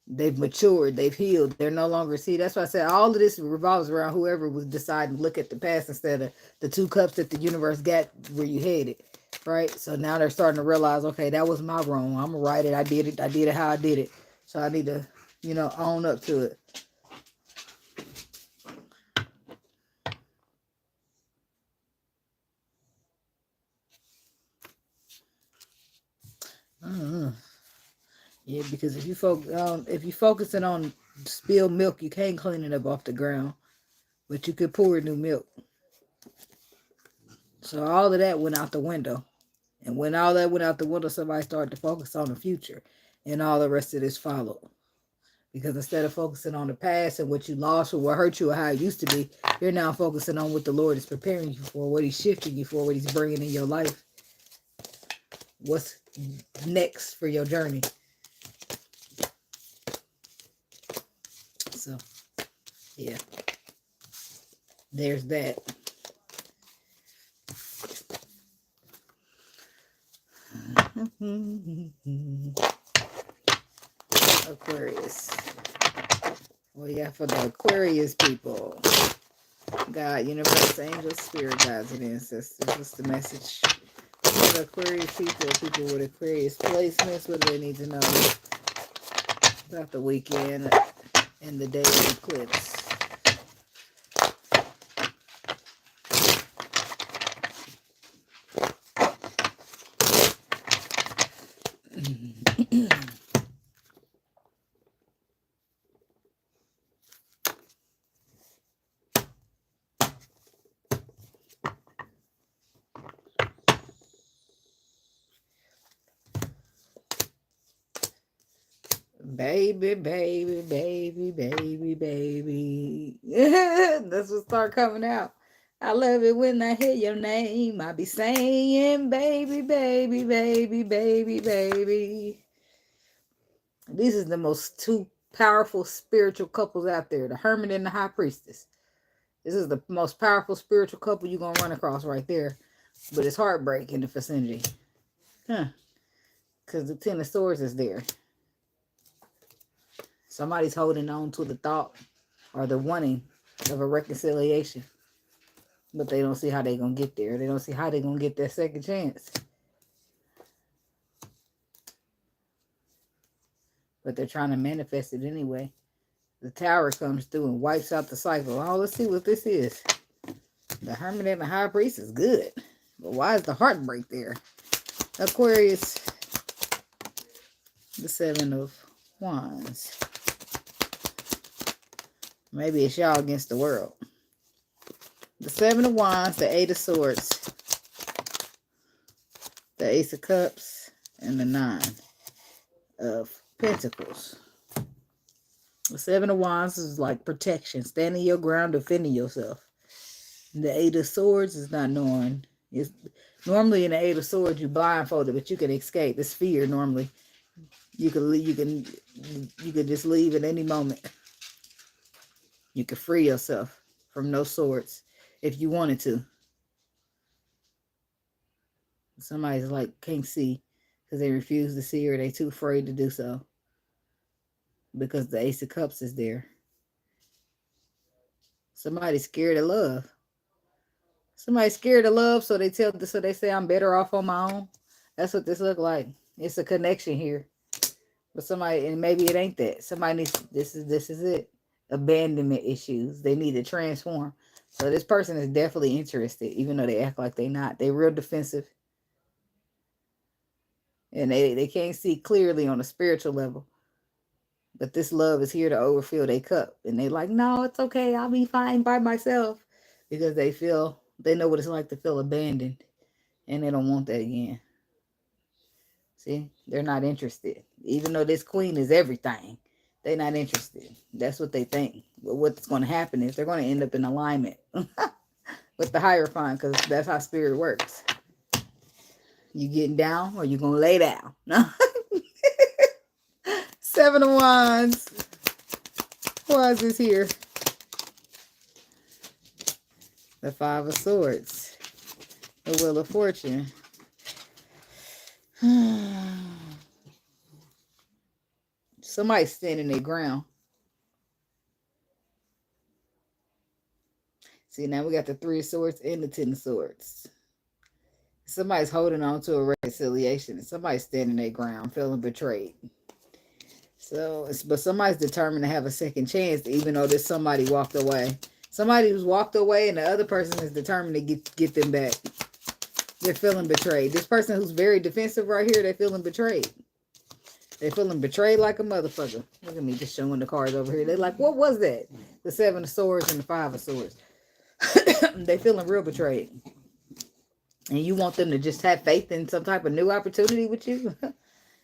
They've matured. They've healed. They're no longer... See, that's why I said all of this revolves around whoever was deciding to look at the past instead of the two cups that the universe got where you headed. Right? So now they're starting to realize, okay, that was my wrong. I'm going to write it. I did it how I did it. So I need to, own up to it. Yeah, because if you focusing on spilled milk, you can't clean it up off the ground, but you could pour new milk. So all of that went out the window, and when all that went out the window, somebody started to focus on the future, and all the rest of this followed. Because instead of focusing on the past and what you lost or what hurt you or how it used to be, you're now focusing on what the Lord is preparing you for, what He's shifting you for, what He's bringing in your life. What's next for your journey? So, yeah, there's that. Aquarius. What do you got for the Aquarius people? God, universe, angels, spirit guides, and ancestors. What's the message for the Aquarius people with Aquarius placements? What do they need to know about the weekend and the day of eclipse? Baby, baby, baby, baby, baby. That's what start coming out. I love it when I hear your name. I be saying, baby, baby, baby, baby, baby. These are the most two powerful spiritual couples out there. The Hermit and the High Priestess. This is the most powerful spiritual couple you're going to run across right there. But it's heartbreak in the vicinity. Because the Ten of Swords is there. Somebody's holding on to the thought or the wanting of a reconciliation. But they don't see how they're going to get there. They don't see how they're going to get that second chance. but they're trying to manifest it anyway. The Tower comes through and wipes out the cycle. Oh, let's see what this is. The Hermit and the High Priest is good. But why is the heartbreak there? Aquarius, the Seven of Wands. Maybe it's y'all against the world. The Seven of Wands, the Eight of Swords, the Ace of Cups, and the Nine of Pentacles. The Seven of Wands is like protection, standing your ground, defending yourself. The Eight of Swords is not knowing. It's normally in the Eight of Swords you blindfolded, but you can escape. It's fear normally. You can just leave at any moment. You can free yourself from those swords if you wanted to. Somebody's like can't see because they refuse to see or they too afraid to do so. Because the Ace of Cups is there. Somebody's scared of love. Somebody's scared of love, so they say I'm better off on my own. That's what this look like. It's a connection here. But somebody, and maybe it ain't that. Somebody needs, this is it. Abandonment issues. They need to transform. So this person is definitely interested, even though they act like they not. They real defensive. And they can't see clearly on a spiritual level. But this love is here to overfill their cup. And they like, no, it's okay. I'll be fine by myself. Because they know what it's like to feel abandoned. And they don't want that again. See, they're not interested. Even though this queen is everything, they're not interested. That's what they think. But what's going to happen is they're going to end up in alignment with the Hierophant, because that's how spirit works. You getting down or you going to lay down? No. Seven of Wands. Why is this here? The Five of Swords. The Wheel of Fortune. Somebody's standing their ground. See, now we got the Three of Swords and the Ten of Swords. Somebody's holding on to a reconciliation. Somebody's standing their ground, feeling betrayed. So, but somebody's determined to have a second chance, even though this somebody walked away. Somebody who's walked away and the other person is determined to get them back. They're feeling betrayed. This person who's very defensive right here, they're feeling betrayed. They're feeling betrayed like a motherfucker. Look at me just showing the cards over here. They're like, what was that? The Seven of Swords and the Five of Swords. They're feeling real betrayed. And you want them to just have faith in some type of new opportunity with you?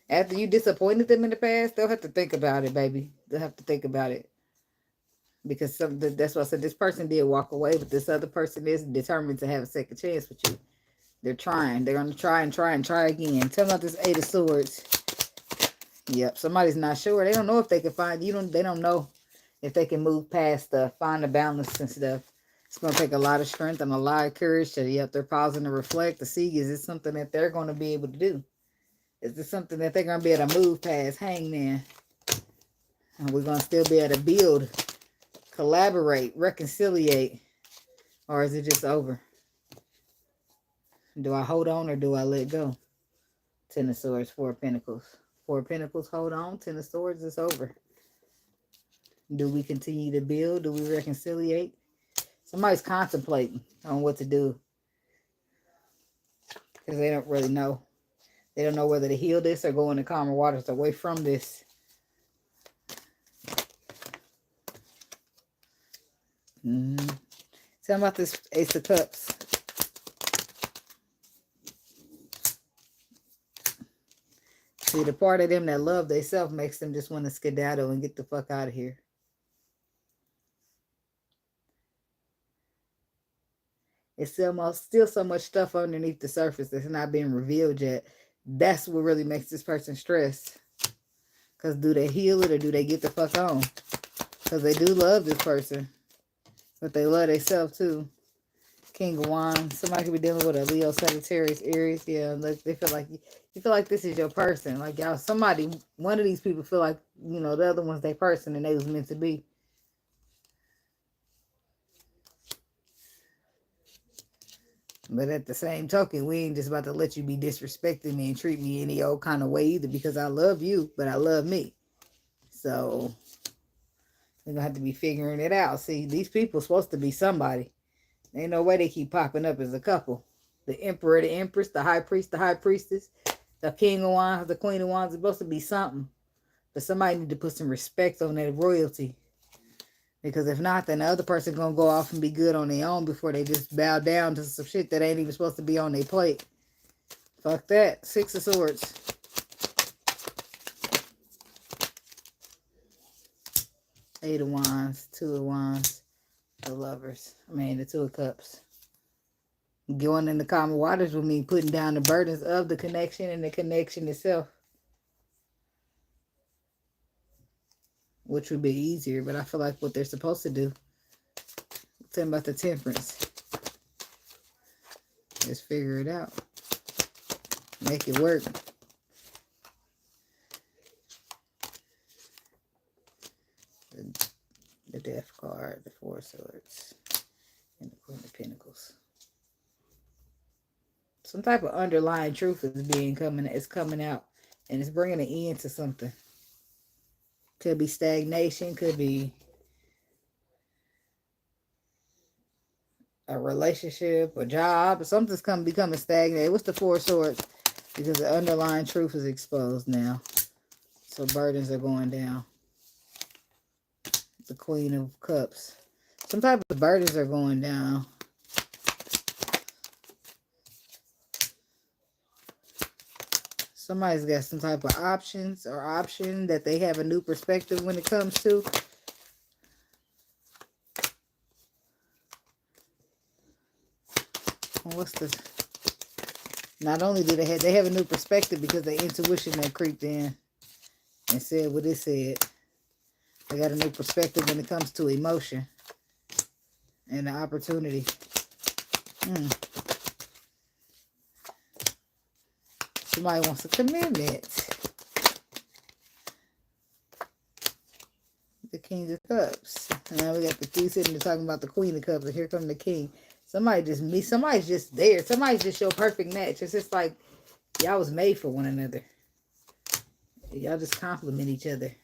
After you disappointed them in the past, they'll have to think about it, baby. They'll have to think about it. Because that's why I said this person did walk away, but this other person is determined to have a second chance with you. They're trying. They're going to try again. Tell me about this Eight of Swords. Yep, somebody's not sure. They don't know if they can find you. They don't know if they can move past stuff, find a balance and stuff. It's going to take a lot of strength and a lot of courage to, they're pausing to reflect to see, is this something that they're going to be able to do? Is this something that they're going to be able to move past? Hangman. And we're going to still be able to build, collaborate, reconciliate, or is it just over? Do I hold on or do I let go? Ten of Swords, Four of Pentacles. Four of Pentacles, hold on. Ten of Swords, it's over. Do we continue to build? Do we reconciliate? Somebody's contemplating on what to do. Because they don't really know. They don't know whether to heal this or go into calmer waters away from this. Tell me about this Ace of Cups. See, the part of them that love themselves makes them just want to skedaddle and get the fuck out of here. It's still so much stuff underneath the surface that's not being revealed yet. That's what really makes this person stressed. Because do they heal it or do they get the fuck on? Because they do love this person. But they love themselves too. King of Wands. Somebody could be dealing with a Leo, Sagittarius, Aries. Yeah, they feel like you feel like this is your person. Like y'all, one of these people feel like, the other one's their person and they was meant to be. But at the same token, we ain't just about to let you be disrespecting me and treat me any old kind of way either, because I love you, but I love me. So we're gonna have to be figuring it out. See, these people supposed to be somebody. Ain't no way they keep popping up as a couple. The Emperor, the Empress, the High Priest, the High Priestess, the King of Wands, the Queen of Wands is supposed to be something. But somebody need to put some respect on that royalty. Because if not, then the other person gonna go off and be good on their own before they just bow down to some shit that ain't even supposed to be on their plate. Fuck that. Six of Swords. Eight of Wands, Two of Wands, the Lovers. I mean, the Two of Cups. Going in the common waters will mean putting down the burdens of the connection and the connection itself. Which would be easier, but I feel like what they're supposed to do. Tell them about the Temperance. Just figure it out. Make it work. The Death card, the Four of Swords, and the Queen of Pentacles. Some type of underlying truth is coming out, and it's bringing an end to something. Could be stagnation, could be a relationship, a job, something's becoming stagnant. What's the Four of Swords? Because the underlying truth is exposed now. So burdens are going down. The Queen of Cups. Some type of burdens are going down. Somebody's got some type of option that they have a new perspective when it comes to. What's this? Not only do they have a new perspective because their intuition that creeped in and said what it said. They got a new perspective when it comes to emotion and the opportunity. Somebody wants a commitment. The King of Cups. Now we got the three sitting there talking about the Queen of Cups, and here comes the King. Somebody's just there. Somebody's just your perfect match. It's just like y'all was made for one another. Y'all just compliment each other,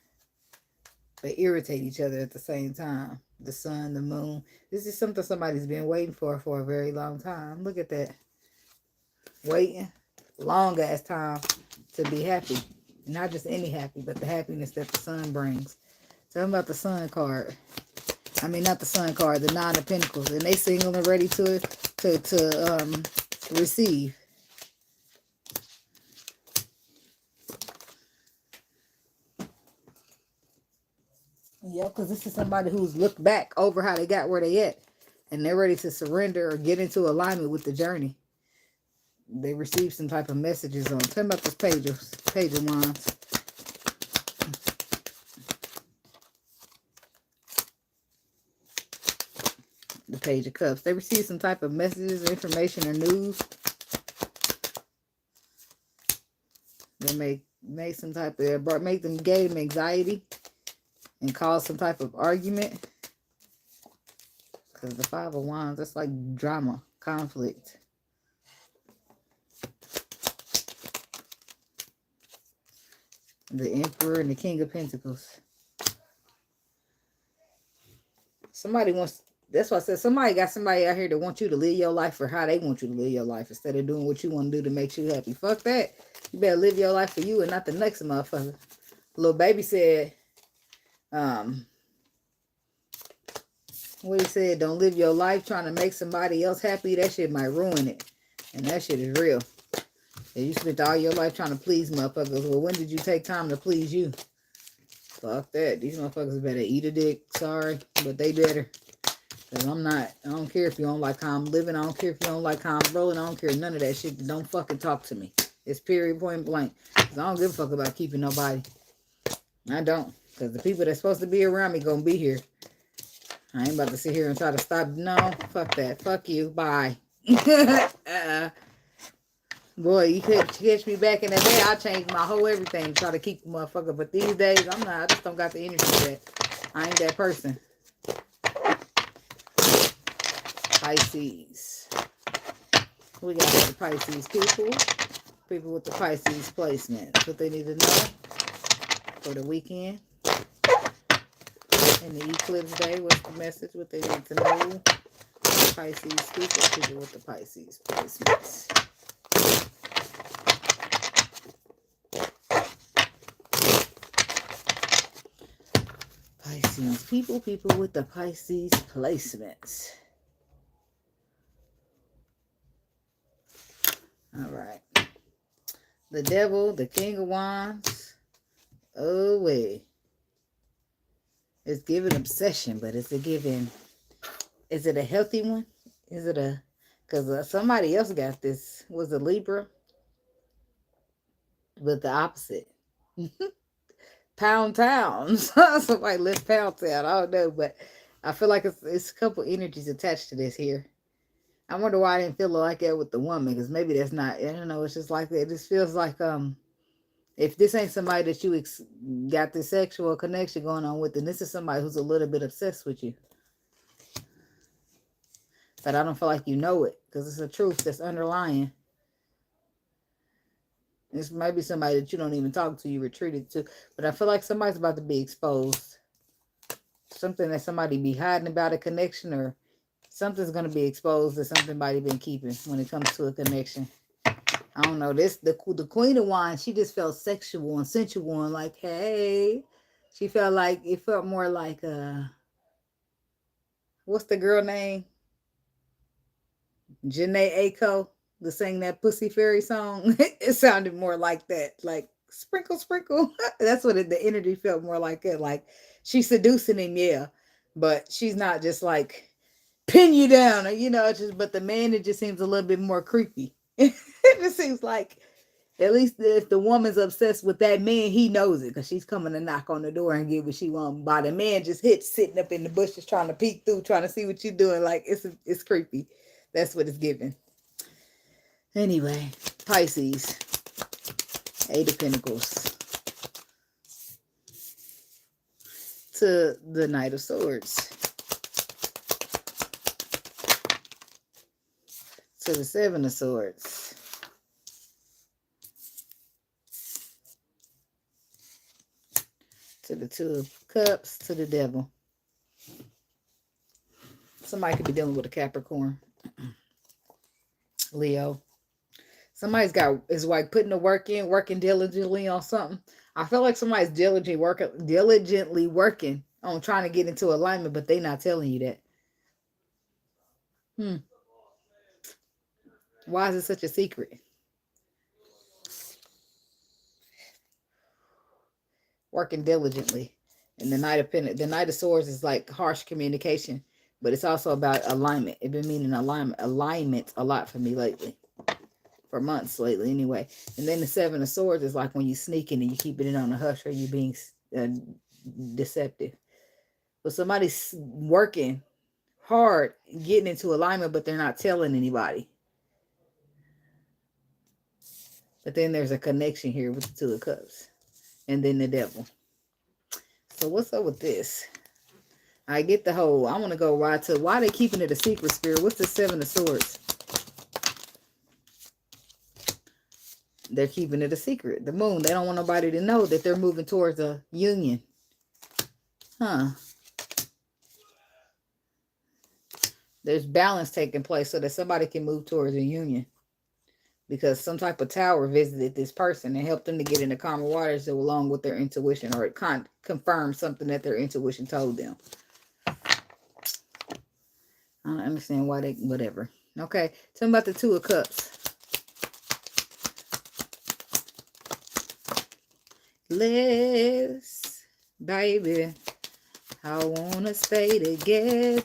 but irritate each other at the same time. The sun, the moon. This is something somebody's been waiting for a very long time. Look at that. Waiting. Long ass time to be happy. Not just any happy, but the happiness that the sun brings. Tell them about the Sun card. I mean, not the Sun card, the Nine of Pentacles. And they single and ready to receive. Yeah, because this is somebody who's looked back over how they got where they at. And they're ready to surrender or get into alignment with the journey. They receive some type of messages on. Tell me about this Page of Wands. The Page of Cups. They receive some type of messages, information, or news. They make some type of, make them gave them anxiety and cause some type of argument. Because the Five of Wands, that's like drama, conflict. The Emperor and the King of Pentacles. Somebody wants, that's why I said somebody got somebody out here that wants you to live your life for how they want you to live your life instead of doing what you want to do to make you happy. Fuck that. You better live your life for you and not the next motherfucker. Little baby said, what he said, don't live your life trying to make somebody else happy. That shit might ruin it. And that shit is real. You spent all your life trying to please motherfuckers. Well, when did you take time to please you? Fuck that. These motherfuckers better eat a dick. Sorry, but they better. Because I'm not. I don't care if you don't like how I'm living. I don't care if you don't like how I'm rolling. I don't care none of that shit. Don't fucking talk to me. It's period, point blank. Because I don't give a fuck about keeping nobody. I don't. Because the people that's supposed to be around me going to be here. I ain't about to sit here and try to stop. No, fuck that. Fuck you. Bye. Boy, you could catch me back in the day. I changed my whole everything to try to keep the motherfucker. But these days, I'm not. I just don't got the energy for that. I ain't that person. Pisces. We got the Pisces people. People with the Pisces placement. What they need to know for the weekend. In the eclipse day, what's the message? What they need to know? Pisces people with the Pisces placements. Pisces people with the Pisces placements. All right. The devil, the king of wands. Oh, wait. It's giving obsession, but is it a healthy one? Is it a, because somebody else got this, was a Libra, but the opposite. Pound towns. Somebody lives pound town. I don't know, but I feel like it's a couple energies attached to this here. I wonder why I didn't feel like that with the woman, because maybe that's not, I don't know, it's just like, it just feels like, if this ain't somebody that you got this sexual connection going on with, then this is somebody who's a little bit obsessed with you. But I don't feel like you know it, because it's a truth that's underlying. This might be somebody that you don't even talk to, you retreated to. But I feel like somebody's about to be exposed. Something that somebody be hiding about a connection, or something's going to be exposed that somebody been keeping when it comes to a connection. I don't know. The Queen of Wands, she just felt sexual and sensual and like, hey. She felt like, it felt more like, what's the girl name? Janae Aiko, to sing that Pussy Fairy song. It sounded more like that. Like, sprinkle, sprinkle. That's what the energy felt more like it. Like, she's seducing him, yeah. But she's not just like, pin you down, or, you know, just, but the man, it just seems a little bit more creepy. It just seems like, at least if the woman's obsessed with that man, he knows it, because she's coming to knock on the door and get what she wants. By the man just sitting up in the bushes trying to peek through, trying to see what you're doing. Like, it's creepy. That's what it's giving. Anyway, Pisces, 8 of Pentacles to the Knight of Swords, to the 7 of Swords, to the 2 of Cups, to the Devil. Somebody could be dealing with a Capricorn, Leo. Somebody's is like putting the work in, working diligently on something. I feel like somebody's diligently working on trying to get into alignment, but they're not telling you that. Why is it such a secret? Working diligently. And the the Knight of Swords is like harsh communication, but it's also about alignment. It's been meaning alignment a lot for me lately. For months lately, anyway. And then the 7 of Swords is like when you sneaking and you keeping it on the hush, or you being deceptive. But somebody's working hard, getting into alignment, but they're not telling anybody. But then there's a connection here with the 2 of Cups, and then the Devil. So what's up with this? I get the whole, I want to go right to why they keeping it a secret, Spirit. What's the 7 of Swords? They're keeping it a secret. The Moon, they don't want nobody to know that they're moving towards a union. Huh. There's balance taking place so that somebody can move towards a union. Because some type of tower visited this person and helped them to get into calmer waters along with their intuition, or it confirmed something that their intuition told them. I don't understand why they, whatever. Okay, tell me about the 2 of Cups. Let's, baby, I wanna stay together.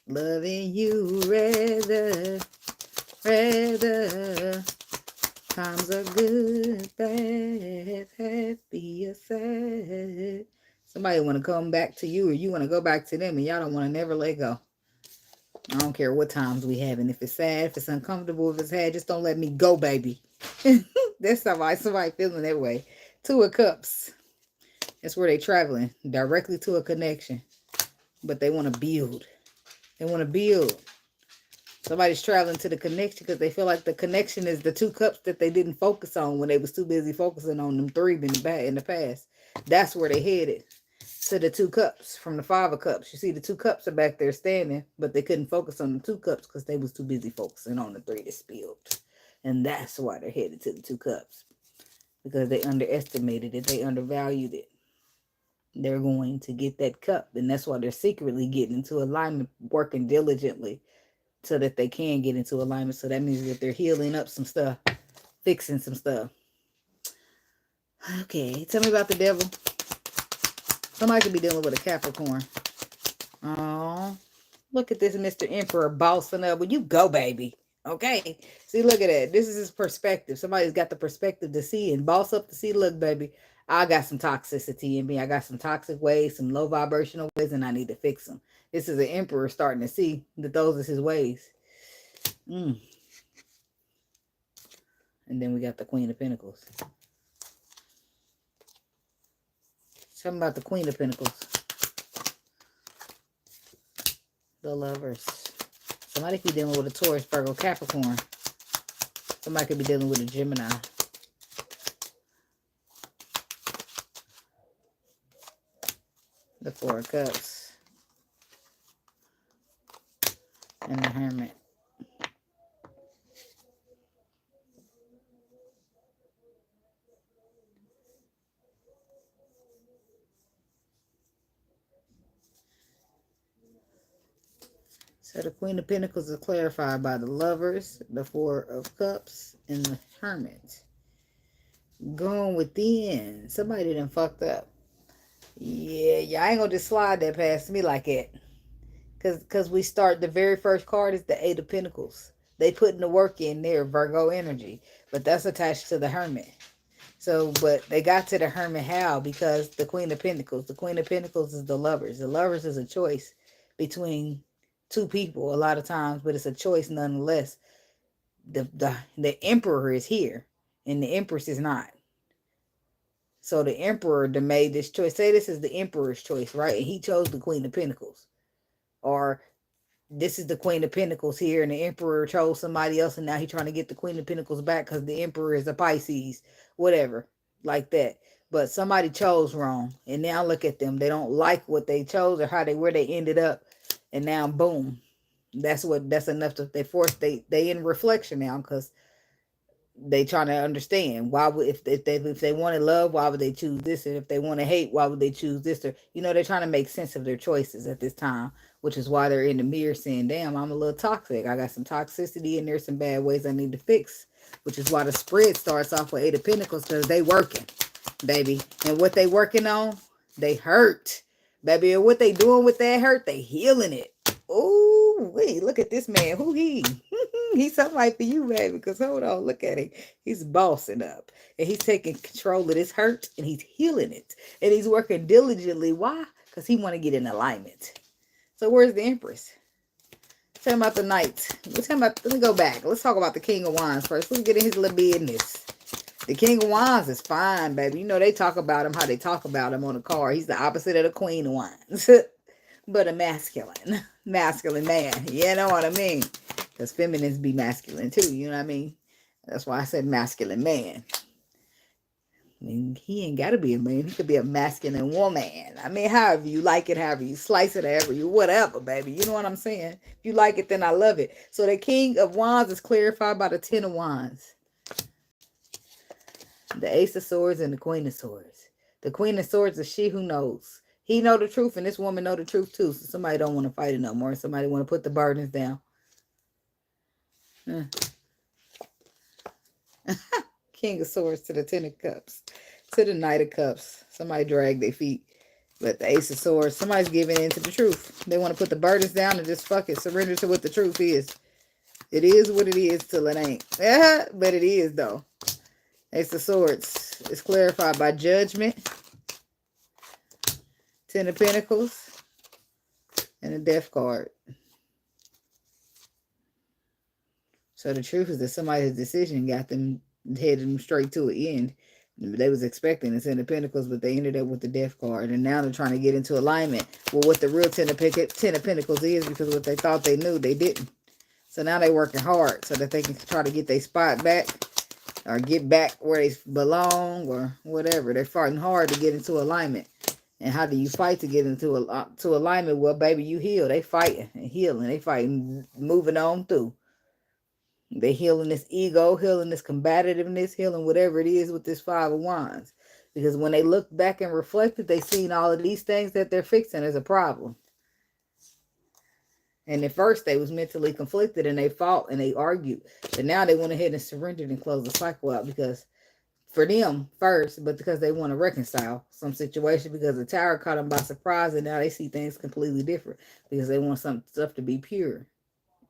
Loving you rather. Times are good, bad, happy or sad. Somebody want to come back to you, or you want to go back to them, and y'all don't want to never let go. I don't care what times we having. If it's sad, if it's uncomfortable, if it's sad, just don't let me go, baby. That's somebody feeling that way. 2 of Cups. That's where they traveling, directly to a connection. But they want to build. They want to build. Somebody's traveling to the connection because they feel like the connection is the 2 cups that they didn't focus on when they was too busy focusing on them 3 in the past. That's where they headed, to the 2 cups from the 5 of cups. You see, the 2 cups are back there standing, but they couldn't focus on the 2 cups because they was too busy focusing on the 3 that spilled. And that's why they're headed to the 2 cups, because they underestimated it. They undervalued it. They're going to get that cup, and that's why they're secretly getting into alignment, working diligently so that they can get into alignment. So that means that they're healing up some stuff, fixing some stuff. Okay, tell me about the devil. Somebody could be dealing with a Capricorn. Oh, look at this Mr. Emperor bossing up. Well, you go, baby. Okay. See, look at that. This is his perspective. Somebody's got the perspective to see and boss up to see, look, baby, I got some toxicity in me. I got some toxic ways, some low vibrational ways, and I need to fix them. This is an emperor starting to see that those are his ways. And then we got the Queen of Pentacles. Something about the Queen of Pentacles. The Lovers. Somebody could be dealing with a Taurus, Virgo, Capricorn. Somebody could be dealing with a Gemini. The 4 of Cups. And the Hermit. So the Queen of Pentacles is clarified by the Lovers, the 4 of Cups, and the Hermit. Going within. Somebody done fucked up. Yeah, I ain't gonna just slide that past me like that. Cause we start, the very first card is the 8 of Pentacles. They putting the work in there, Virgo energy. But that's attached to the Hermit. So, but they got to the Hermit how? Because the Queen of Pentacles. The Queen of Pentacles is the Lovers. The Lovers is a choice between 2 people a lot of times, but it's a choice nonetheless. The Emperor is here, and the Empress is not. So the Emperor made this choice. Say this is the Emperor's choice, right? And he chose the Queen of Pentacles. Or this is the Queen of Pentacles here, and the Emperor chose somebody else, and now he's trying to get the Queen of Pentacles back because the Emperor is a Pisces, whatever, like that. But somebody chose wrong, and now look at them. They don't like what they chose or where they ended up, and now boom, that's enough to they in reflection now, because they trying to understand why would if they wanted love, why would they choose this, and if they want to hate, why would they choose this? Or they're trying to make sense of their choices at this time, which is why they're in the mirror saying, damn, I'm a little toxic. I got some toxicity and there's some bad ways I need to fix, which is why the spread starts off with 8 of Pentacles, because they working, baby. And what they working on, they hurt, baby. And what they doing with that hurt, they healing it. Oh, wait, look at this man. Who he? He's somebody for you, baby, because hold on, look at him. He's bossing up, and he's taking control of this hurt, and he's healing it, and he's working diligently. Why? Because he want to get in alignment. So where's the Empress? Tell me about the Knights. Let me go back. Let's talk about the King of Wands first. Let's get in his little business. The King of Wands is fine, baby. They talk about him how they talk about him on the card. He's the opposite of the Queen of Wands. But a masculine man. You know what I mean? Because feminines be masculine too. You know what I mean? That's why I said masculine man. I mean, he ain't got to be a man. He could be a masculine woman. I mean, however you like it, however you slice it, however you whatever, baby. You know what I'm saying? If you like it, then I love it. So the King of Wands is clarified by the 10 of Wands. The Ace of Swords and the Queen of Swords. The Queen of Swords is she who knows. He know the truth, and this woman know the truth too. So somebody don't want to fight it no more. Somebody want to put the burdens down. King of Swords to the 10 of Cups. To the Knight of Cups. Somebody dragged their feet. But the Ace of Swords, somebody's giving in to the truth. They want to put the burdens down and just fuck it. Surrender to what the truth is. It is what it is till it ain't. But it is though. Ace of Swords is clarified by Judgment. 10 of Pentacles. And a Death card. So the truth is that somebody's decision got them headed them straight to an end. They was expecting the 10 of Pentacles, but they ended up with the Death card. And now they're trying to get into alignment with what the real 10 of Pentacles is, because what they thought they knew, they didn't. So now they working hard so that they can try to get their spot back or get back where they belong or whatever. They're fighting hard to get into alignment. And how do you fight to get into to alignment? Well, baby, you heal. They fighting and healing. They fighting, moving on through. They healing this ego, healing this combativeness, healing whatever it is with this Five of Wands. Because when they look back and reflected, they seen all of these things that they're fixing as a problem. And at first they was mentally conflicted and they fought and they argued. But now they went ahead and surrendered and closed the cycle out because for them first, but because they want to reconcile some situation because the Tower caught them by surprise and now they see things completely different because they want some stuff to be pure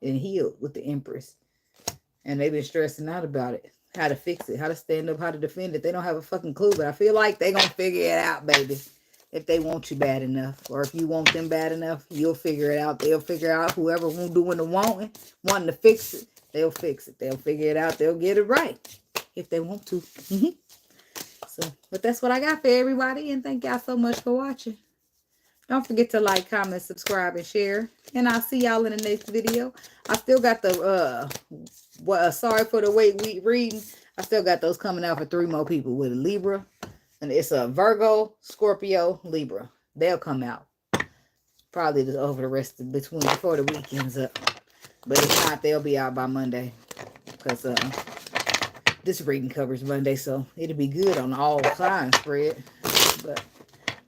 and healed with the Empress. And they've been stressing out about it. How to fix it, how to stand up, how to defend it. They don't have a fucking clue, but I feel like they're going to figure it out, baby. If they want you bad enough, or if you want them bad enough, you'll figure it out. They'll figure out whoever won't doing the wanting to fix it, they'll fix it. They'll figure it out. They'll get it right if they want to. So, but that's what I got for everybody, and thank y'all so much for watching. Don't forget to like, comment, subscribe, and share. And I'll see y'all in the next video. I still got the sorry for the wait week reading. I still got those coming out for 3 more people with a Libra. And it's a Virgo, Scorpio, Libra. They'll come out. Probably just over the rest of before the weekend's up. But if not, they'll be out by Monday. Because this reading covers Monday, so it'll be good on all signs spread. But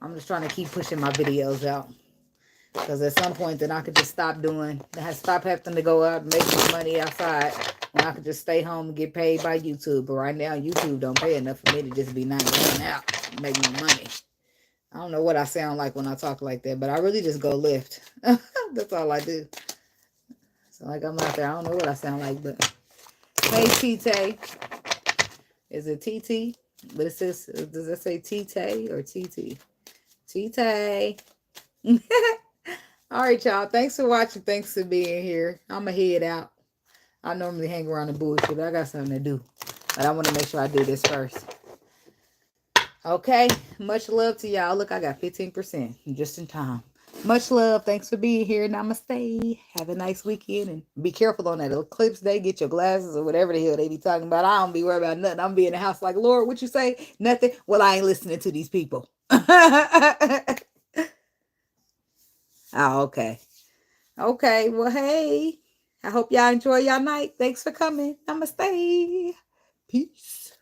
I'm just trying to keep pushing my videos out. Because at some point, then I could just stop having to go out and make my money outside. And I could just stay home and get paid by YouTube. But right now, YouTube don't pay enough for me to just be not going out and make no money. I don't know what I sound like when I talk like that, but I really just go lift. That's all I do. So like I'm out there. I don't know what I sound like, but hey, Tite. Is it TT? But it says, does it say Tite or TT? Tite. All right, y'all. Thanks for watching. Thanks for being here. I'm going to head out. I normally hang around the bullshit, but I got something to do. But I want to make sure I do this first. Okay. Much love to y'all. Look, I got 15% just in time. Much love. Thanks for being here. Namaste. Have a nice weekend. And be careful on that eclipse day. Get your glasses or whatever the hell they be talking about. I don't be worried about nothing. I'm be in the house like, Lord, what you say? Nothing. Well, I ain't listening to these people. Oh, okay. Okay. Well, hey. I hope y'all enjoy y'all night. Thanks for coming. Namaste. Peace.